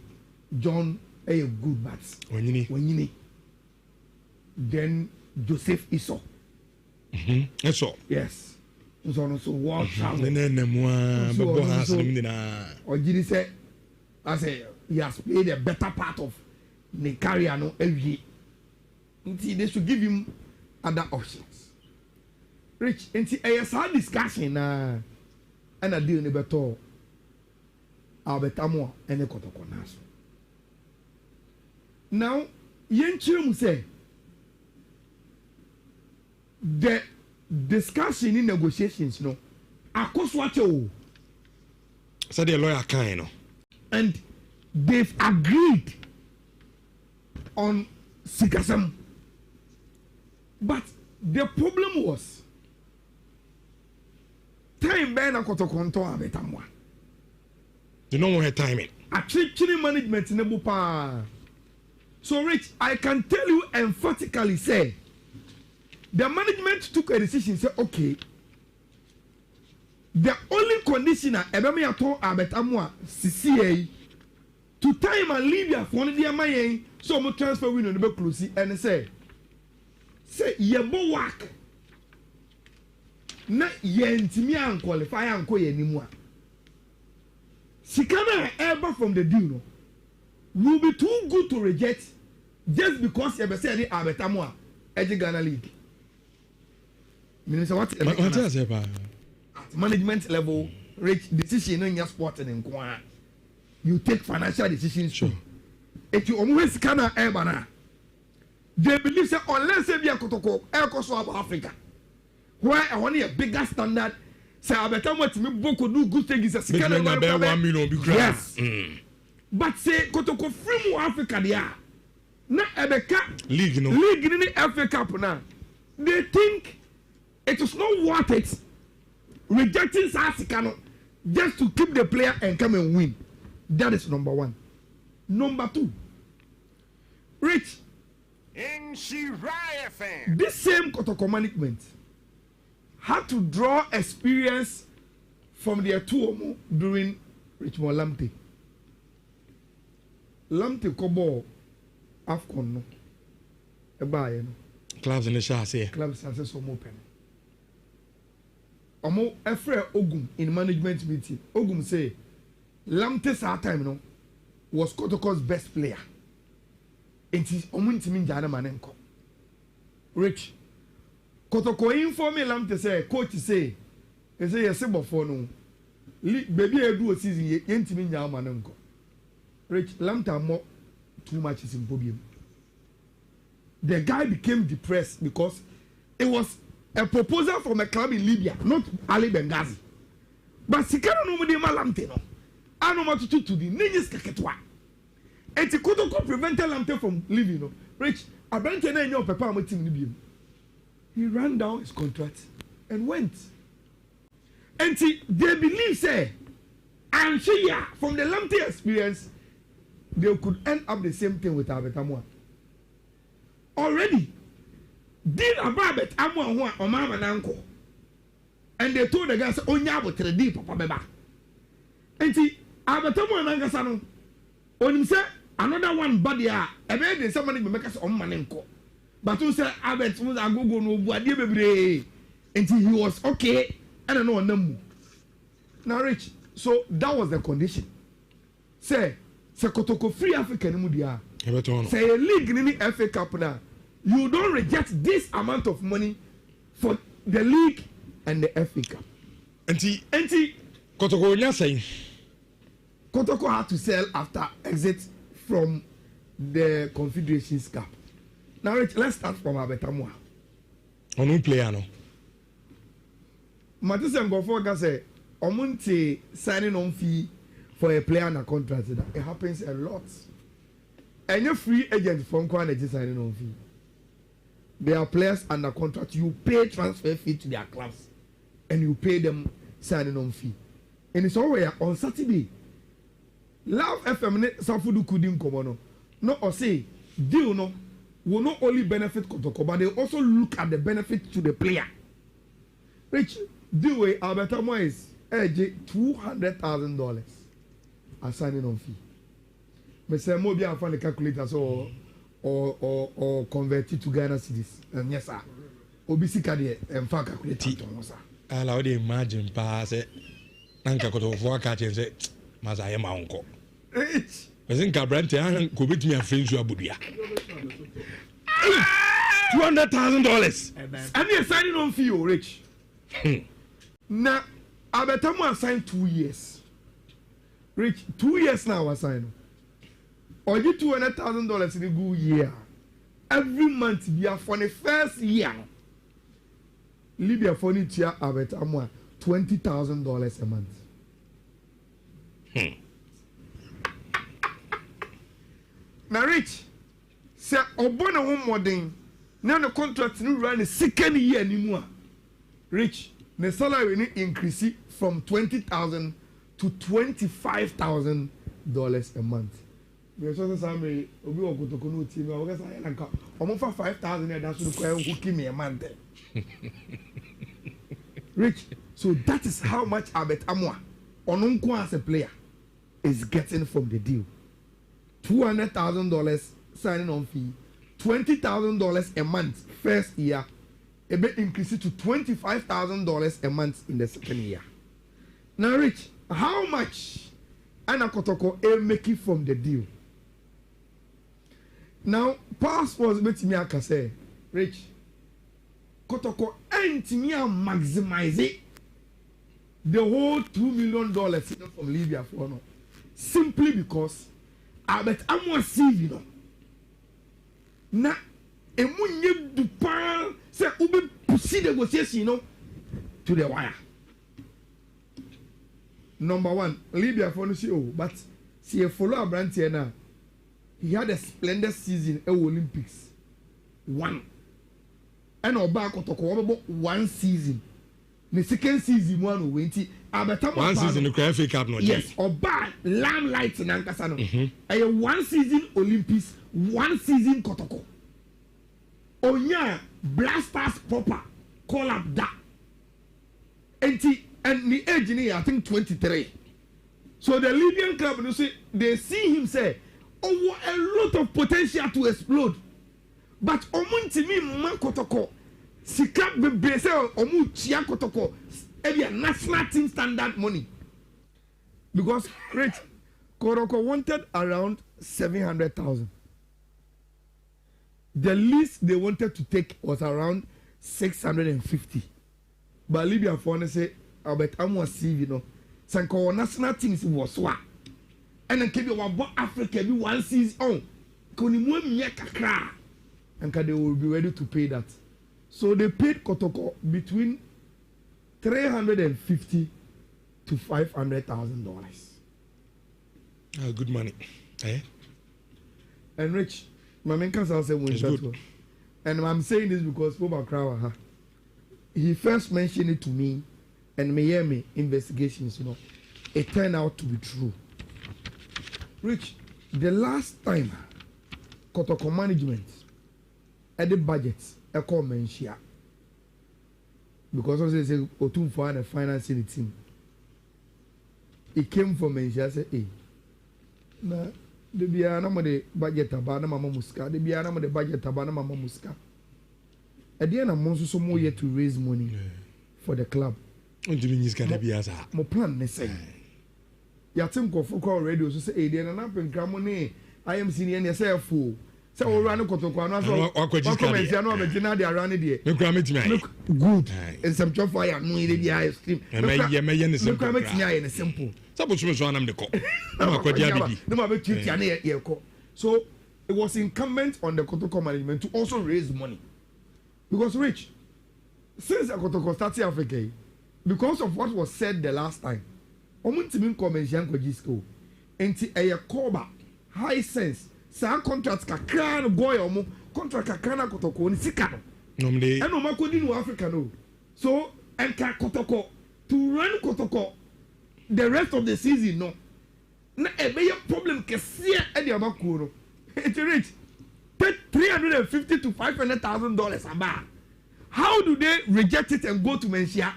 John a good bats. When then Joseph Iso. That's all. Yes. So world travel. Or did he say, I say he has played a better part of the career no every. They should give him other options. Rich, and a sad discussion and a deal in the better. Albetamo and a cotoconas. Now, Yenchum say the discussion in negotiations, no, of course, what you said the lawyer kind of, and they've agreed on Sikasam. But the problem was time Ben Akotokonto Abetamwa. You know what timing. Actually, management in Nebupa. So, Rich, I can tell you emphatically, say the management took a decision. Say, okay, the only conditioner Ebemi Ato Abetamwa CCA to time and Libya for the Amaye, so mo transfer win on the close and say yebo work na yentimi an qualify an ko yenimu a sikana ever from the deal no will be too good to reject just because you say the Abetamo a eji Ghana league. Minister, what at management level reach decision in your sport and inquire. You take financial decisions too. If you always can ever they believe that unless they be a Kotoko, Elkoso Africa, where I want a bigger standard, say I better want me Boko do good things as $1 million. Yes. But say Kotoko free more Africa there. Na Ebeka League no. League in the FA Cup now. They think it is not worth it rejecting Sasikano just to keep the player and come and win. That is number one. Number two, Rich. Nhyira FM. This same Kotoko management had to draw experience from their tour during Richmond Lamte Kobo AFCON no. buy clubs in the shah clubs are so open. Omo Efre Ogum in management meeting. Ogum say Lamte sa time no was Kotoko's best player. And he's omuntimi njana manenko. Rich. Kotoko inform me Lamte say coach say he say yes before no. Baby edu o season ye ntimi njana manenko. Rich Lamte more too much is in problem. The guy became depressed because it was a proposal from a club in Libya, not Ali Benghazi. But Sikano no mudi Lamte no. Ano matutu to the ninjas kaketwa. And the Kotoko prevented Lamte from leaving. No. Rich, Abante na enyo papa mo team ni. He ran down his contract and went. And they believe say, and Nhyira from the Lamte experience, they could end up the same thing with Abetamwa. Already, did Ababet Amwa or Mama Nanko. And they told the guys, oh, Yabo to the deep, Papa Beba. And see, Abetamwa and Angasano, on him said, another one body, a baby, somebody will make us on Manenko. But who said, Abet was a Google no Buadi, and he was okay, I don't know, no. Now, Rich, so that was the condition. Say, Kotoko free African Mudia. Say a league in the FA Cup now. You don't reject this amount of money for the league and the FA Cup. And Kotoko saying Kotoko had to sell after exit from the Confederations Cup. Now let's start from Abetamwa. On who player no? Matisse Ngofoga say Omunti signing on fee for a player on a contract. It happens a lot. And your free agent from Kwaneti signing on fee. There are players under contract. You pay transfer fee to their clubs, and you pay them signing on fee. And it's always on Saturday. Love FM Safudu couldn't come on. No, or say deal no will not only benefit Kotoko, but they also look at the benefit to the player. Which deal way Albertamo is $200,000 a signing on fee. Me say mo bi afa the calculator so or convert it to Ghana cedis. And yes sir. Obi sika de emfa calculator to sir. Allow the imagine pa say nanka Kotoko ka chen say mazaye ma onko. Person ka brante an ko betimi afensu abudua. $200,000. And you signing on fee rich. Now Abetamu assigned 2 years. Rich 2 years now assigned. Or you $200,000 in a good year. Every month be for the first year. Libya for it year Abetamu $20,000 a month. Now Rich say Obona one more thing. Now the contract new run the second year anymore. Rich, the salary will increase from $20,000 to $25,000 a month. Because some obi ogo to kono team o ga say lanka omo fa 5,000 e da so ko hook me a month. Rich, so that is how much Abetamu onunko as a player is getting from the deal. $200,000 signing on fee, $20,000 a month first year, a bit increase to $25,000 a month in the second year. Now, Rich, how much Anna Kotoko making from the deal? Now, past was making me a say, Rich, Kotoko ain't me a maximize the whole $2 million from Libya for no, simply because Abetamu CV no. Na emunye du pa say ube pursue negotiation no to the wire. Number one, Libya for no CEO, but see a follow Brant here now. He had a splendid season at Olympics. One. And Oba Kotoko about 1 season. The second season one went Abetamu 1 season the FA Cup no. Yes, Oba limelight in Ankasano. A 1 season Olympics, 1 season Kotoko. Onya blasters proper call up that. And the age in here, I think 23. So the Libyan club, you see, they see him say, oh, a lot of potential to explode. but omuntimi ma kotoko sika bebre say omu chia kotoko a national team standard money because Rich Kotoko wanted around 700,000. The least they wanted to take was around 650. But Libya for say Albert Amo see you know Sanko national teams was what and then keep your Africa be one season on Konimu kakra and they will be ready to pay that. So they paid Kotoko between $350,000 to $500,000. Good money. Eh? And Rich, my main counsel said when that one. And I'm saying this because Boba Krawa, he first mentioned it to me and Miami investigations, you know, it turned out to be true. Rich, the last time Kotoko management at the budget, I call Menshia. Because also they say Otum for the financing the team. It came from Menshia, I said, hey, na de bia na mo de budget aba na mama muska de bia na mo de budget aba na mama muska e dey na mo so mo yet to raise money for the club on the minister de bia sa mo plan ne say ya tim ko for call radio so say e dey na pen gram ne IMC ne say full say o run Kotoko anu so comment ya no be gina dey around dey me kura metimi good and some chop fire no dey bia stream me ne simple me kura metimi simple. So it was incumbent on the Kotoko management to also raise money. Because Rich, since the Kotoko started Africa, because of what was said the last time, Omuntimin Commission Kojisko, enti a Koba, high sense, some contracts kakran boy omo, contract kakana Kotoko ni sikano. Normally, and no Makodino Africa no. So, and Kotoko, to run Kotoko the rest of the season no na e be problem kese e dey amakuro it reach $350,000 to $500,000 about. How do they reject it and go to Menshia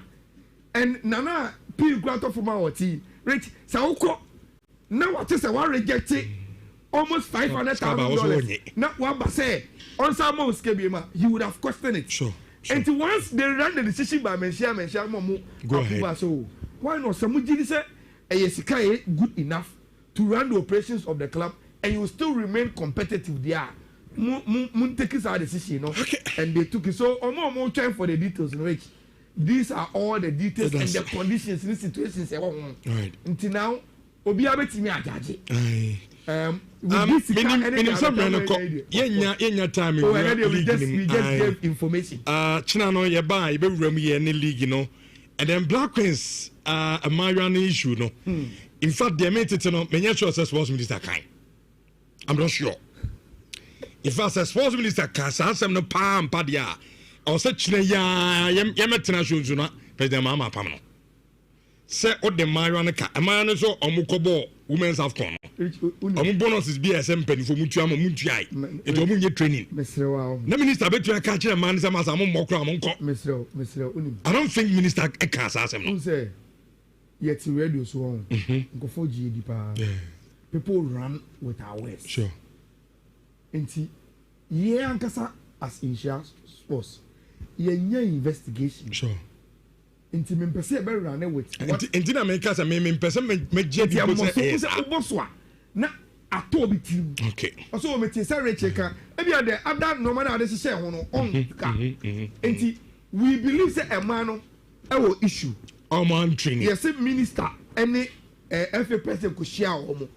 and nana P grant from our team rich sauko now what is one reject it almost $500,000 now what say on some most you would have questioned it sure. And once they ran the decision by Menshia momo go ahead. So why not Samujidi say a good enough to run the operations of the club and you still remain competitive there. Take our decision, you know, and they took it. So I'm trying for the details, Rich. These are all the details and the conditions in the situations. Right. Until now, Obiabe Timi Ajaji. We just gave information. China no ye buy be rem ye any league, you know. And then Black Queens a marijuana issue, no. In fact, they made it no many sure sports minister kind. I'm not sure. In fact, sports minister can say no pam padia. Or such ya yemetena shows na President Mama Pamno. Say what the marijuana ka marijuana so omukobo women's AFCON. Omu bonuses BSM penny for mutuam mutuai. It omu training. No minister bet you catch a man some as among mokra among I don't think minister can say no. Say yet radio so on. Go for GD people run with our words. Sure. Enti ye ankasa as insurance sports. Ye investigation. Sure. Inti me pese be run with inti na me kasa me pese me je bi say oboswa na ato bi tim okay so me tie say recheka e bia the other normal na de say ho no on ka inti we believe say a man no e wo issue man training yes minister any FA president ko share omo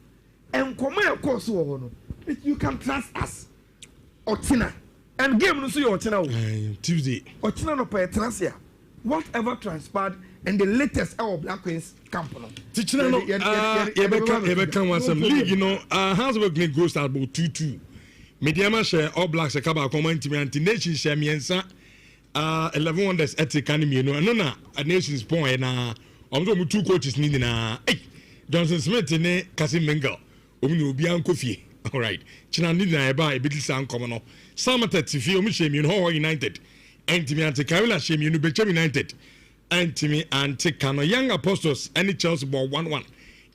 enkomo e course wo no you can trust us otina and game no so your otina Tuesday otina no per transfer whatever transpired and the latest our Black Queens camp no teaching no Ebeka was some league you know Hansburg ne goes about 2-2 Mediama share All Blacks e kaba comment me anti nation share miensa 11 wonders ethic anime no no na a nations point na omo two coaches ni na Johnson Smith ne Kasim Mengel omo no obi an kofie all right china ni na e ba e bi san komo no Samata TV omo share me no United Antimi anti Kawila Shemi Bechem United. Antimi anti Kano Young Apostles any Chelsea ball 1-1.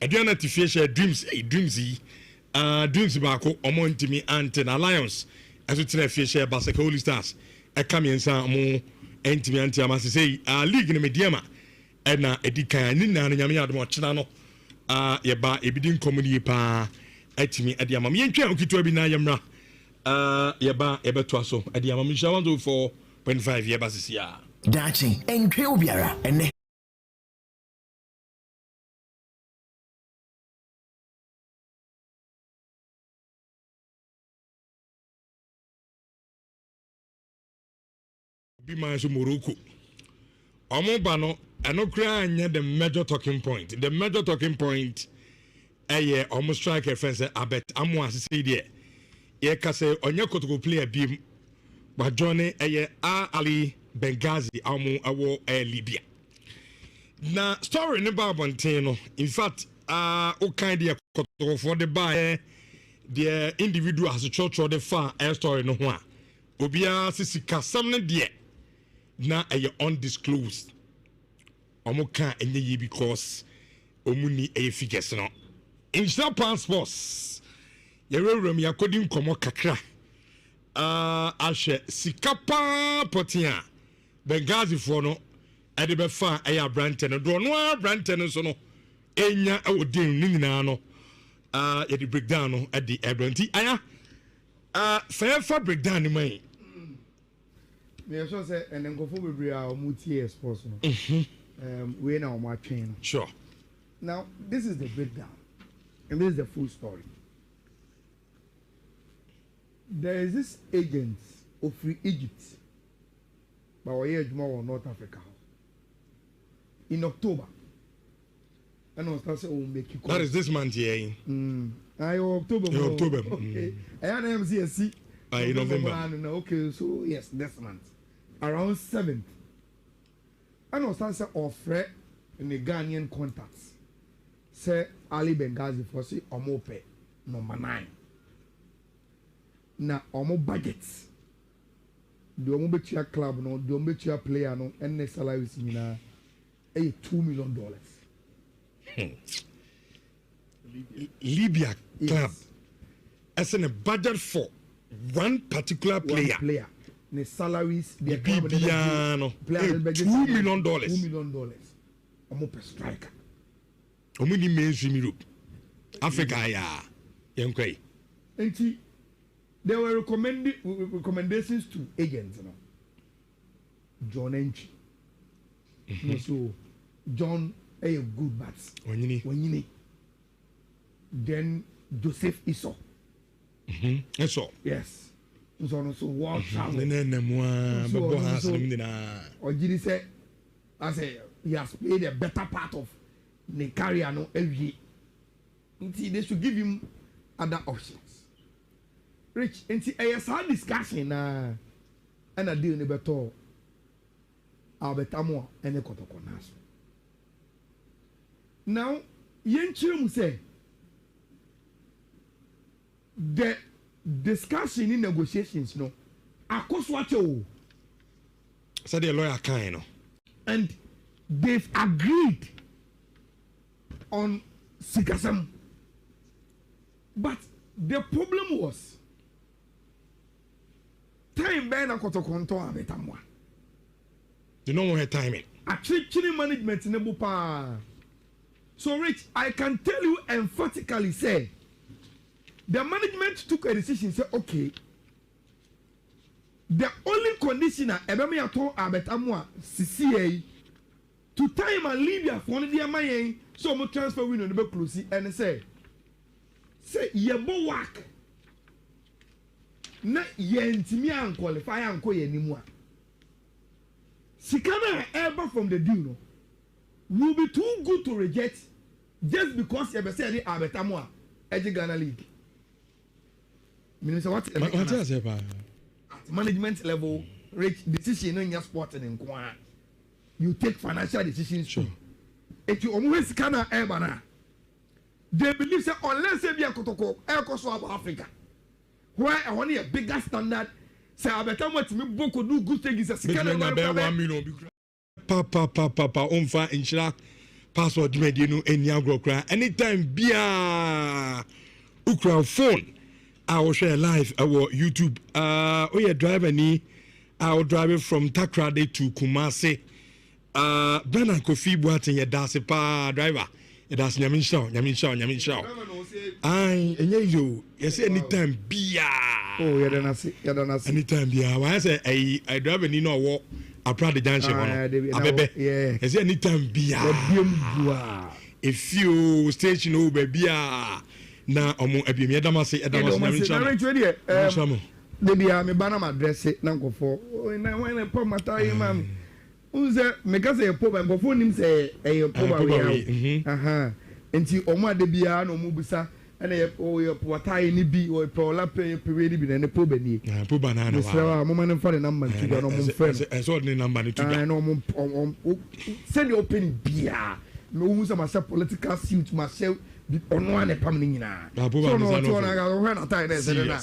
Ediana Tifie share dreams Dreamsy Bako Omontimi anti Alliance as we tell you share Basaka Holy Stars come in some more intimate amasi say league in the mediama and edika nina nyame admo chena no yeba ebidin community pa atimi adiama me ntwa okito bi na yemra yeba ebeto aso adiama me sha 104.5 yeba sisia dachi entwe obiara ene be my Morocco. Omobano, and no crying the major talking point. The major talking point, a year almost strike a friend. I bet I'm one to say there. Ye can say on your to play a beam, but Johnny a year Ali Benghazi, Awo Libya. Now, story in the Barbantino. In fact, kind of for the buyer, the individual has a church or the far air story no one. Obia Sissika, something dear. Na a undisclosed omo kan enye yi because omuni e figures no instant passports yerewrem yakodin komo kakra ahwe sikapa potia Benghazi for no e de be fa e ya brante no do no brante no so no enya e odin ni nyina no e de breakdown no e de ebranti aya fa breakdown ni man. Me so say and then go for be a multi sports no. We now my train. Sure. Now this is the breakdown. And this is the full story. There is this agent of Free Egypt. But we are North Africa. In October. And I start say oh make you. That is this month here. October. In October. Okay. I am MCSC. In November. Okay, so yes, this month. Around 7th. And I start say offer in the Ghanaian contacts. Say Ali Benghazi for say Omope number 9. Na Omo budgets. The Omo Betia club no, the Omo Betia player no, and the salary is $2 million. Libya club as in a budget for one particular player. The salaries the Bibiano $2 million. $2 million. I'm per striker. Omuni mainstream Europe. Africa ya. Yankwe. And there were recommendations to agents, no? John Entry. So John a good bats. When then Joseph Iso. That's all. Yes. So world travel. Or did he say, I say, he has played a better part of the career no every year. They should give him other options. Rich, and see, a hard discussion, and a deal in the better. Albetamo and a cotoconas. Now, Yenchum say, the discussion in negotiations, no, I course what you said the lawyer kind, and they've agreed on Sikasam. But the problem was time by na kotokonto abetamwa. You know what timing. Actually management in Bupa. So Rich, I can tell you emphatically say the management took a decision, say, okay, the only conditioner Ebemi Ato Abetamwa CCA to time and Libya for one of the money, so much transfer window the close and say yebo work na yentimi an qualify an ko yenimwa. Sikana ever from the deal no will be too good to reject just because you say the Abetamwa Eji Ghana League. Minister, what at management level, rich decision in your sport and you take financial decisions. Sure. If you always can ever they believe that unless they be a Kotoko, Air Coast of Africa, where I want a bigger standard, say I better want to make Boko do good things as a Papa, Umfa, Nhyira, password, Medino, and Yagro cry anytime, Bia Ukra phone. I will share live our YouTube. We are driving I will drive from Takrade to Kumasi. Bernard Kofi Boateng ya dase pa driver. Ya dase nyamin show. Ay, enye yo. Yes, anytime bia. Oh, you don't see. Anytime bia. Why say I drive ni no wo apra the junction one. Abebe. Yeah. Yes, anytime bia. If you station over bia na omo ebiem yedamase nyamin show. Debi a me bana ma dress na nkofo na when pop mata yi mam unze me ka say pop nkofo nim say e pop we aha enti omo adebi a na omo busa na ye wata yi ni bi o pola pe we ni bi na ne pop bani pop bana na wa mo man fa the number to go no mo friend e so the number to go no mo send the open bia me wu say myself political suit myself ono ane pam ni nyina so no na ga ho na tai na se na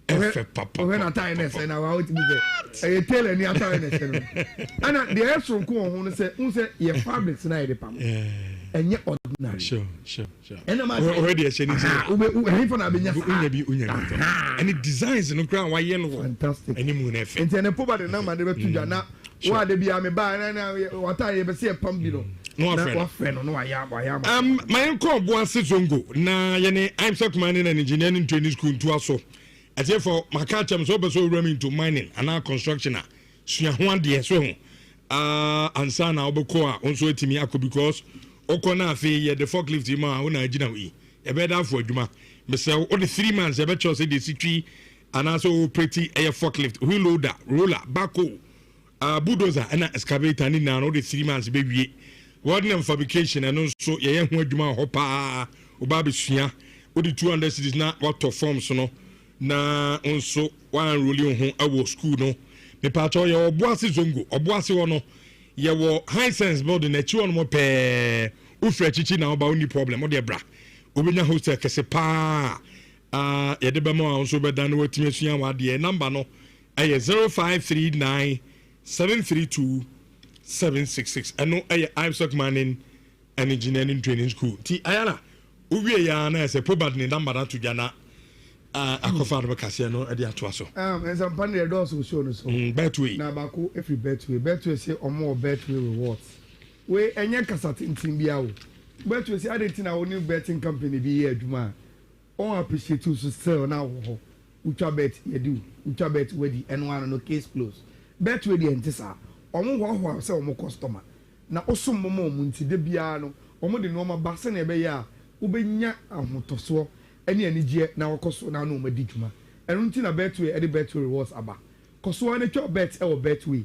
when I tie ness and I want to be there. I tell any other ness. And the air who say, your fabrics night, and yet ordinary. Sure. And I'm already a Chinese. Any designs in the ground, why yellow? Fantastic. Any moon effect. And then a poor number never to Jana. Why they be a me by and what I ever see a pump below. No friend, no, I am. My uncle was Zongo. Now, I'm stock mining and engineering training school to also. As if for my catch, I'm so running to mining and now construction. So, one day, so, and son, I'll be core on so to me, because Okona fee, the forklift, ma, when I didn't we. A better for Juma. Mr. Only 3 months, I bet you say the city, and also pretty air forklift, wheel loader, roller, backhoe, bulldozer, and excavator, and now only 3 months, baby. Wording fabrication, and also, yeah, when Juma hopper, Ubabi Swia, with the 200 cities not what to form, so no. Na onso wan roli ho awo school no me pato ye oboase zongo oboase wo no ye wo high sense building na chi wo no pe ufre chichi na oba oni problem o de bra obenya hostel kese pa ye de be mo onso be dan watimi asua wa de number no eye 0539 732 766 eno eye IMSOC mining and engineering training school ti ayana uwie ya na ese probad ni number na to jana akofa do kase no e dey ato aso and some pan the doors will show no so betway na ba ko every betway say omo betway rewards we enye kasate ntin bia wo betway say adentin na oni betting company bi ye adwuma on appreciate to sell na wo utwa bet ye do utwa bet wedi eno no case close betway the entisa omo ho say omo customer na osum momo nti de bia no omo de no ma ba se na ebe ya ubenya ahotoso any energy na wakoso na no madi dwuma enu nti na betway e de betway rewards aba koso na twa bet e wo betway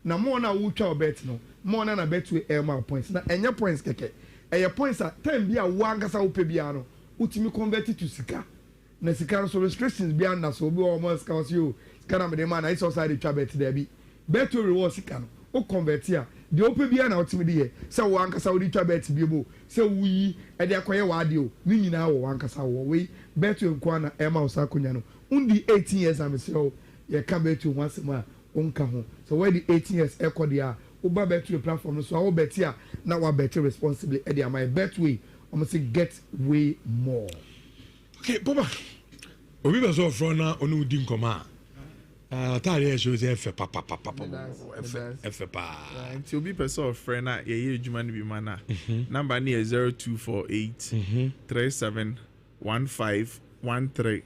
na mo na wo twa bet no mo na betway e ma points na enya points keke e points a time bia wo angasa wo pe bia no utimi convert to sika na sika so restrictions bia na so obi o mo sika so yo sika na me de man na iso side twa bet there bi betway rewards sika no o convert ya de o pe bia na utimi de ye se wo angasa wo twa bet bi bo se wuyi e de akoye wa de o ni nyina wo ankasa wo we betway kwa na ema usakonya no undi 18 years am se o ye ka betway once ma onka ho so where the 18 years e ko de a uba betway platform so wo bet ya na wa bet responsibly e de am betway almost get way more. Okay, Papa, obi be so from na onu di nkoma tare show say efe papa efe pa nti obi person of friend na ye adwuma no bi mana number ni 0248 371513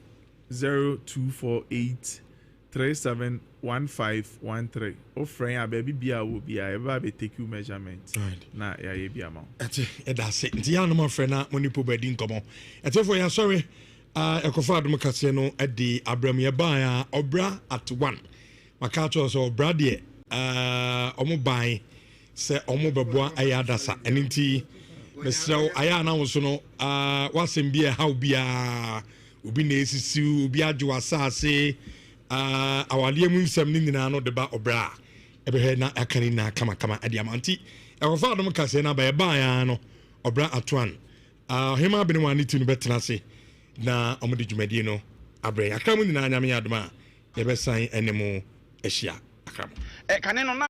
0248 371513 o friend a baby bia wo bia e ba be take you measurement na ya ye bia ma ati e da se nti ya no ma friend na moni po bedi nkomo ati for ya sorry ekofa adum kase no edi abram ye ba ya obra at 1 maka cho so obra de omo ban se omo beboa aya dasa enti mesrew aya na wo so no wasem bia how bia obi na esisi obi adwo asase awale mu nsem ni nyina no de ba obra ebe he na akani na kama edi amanti ekofa adum kase na ba ye ba ya no obra at 1 hema bene wani tinu betena se na omudi dwumadi no abre akram ni na anyame adoma ye besan enemu ehia akram kane no na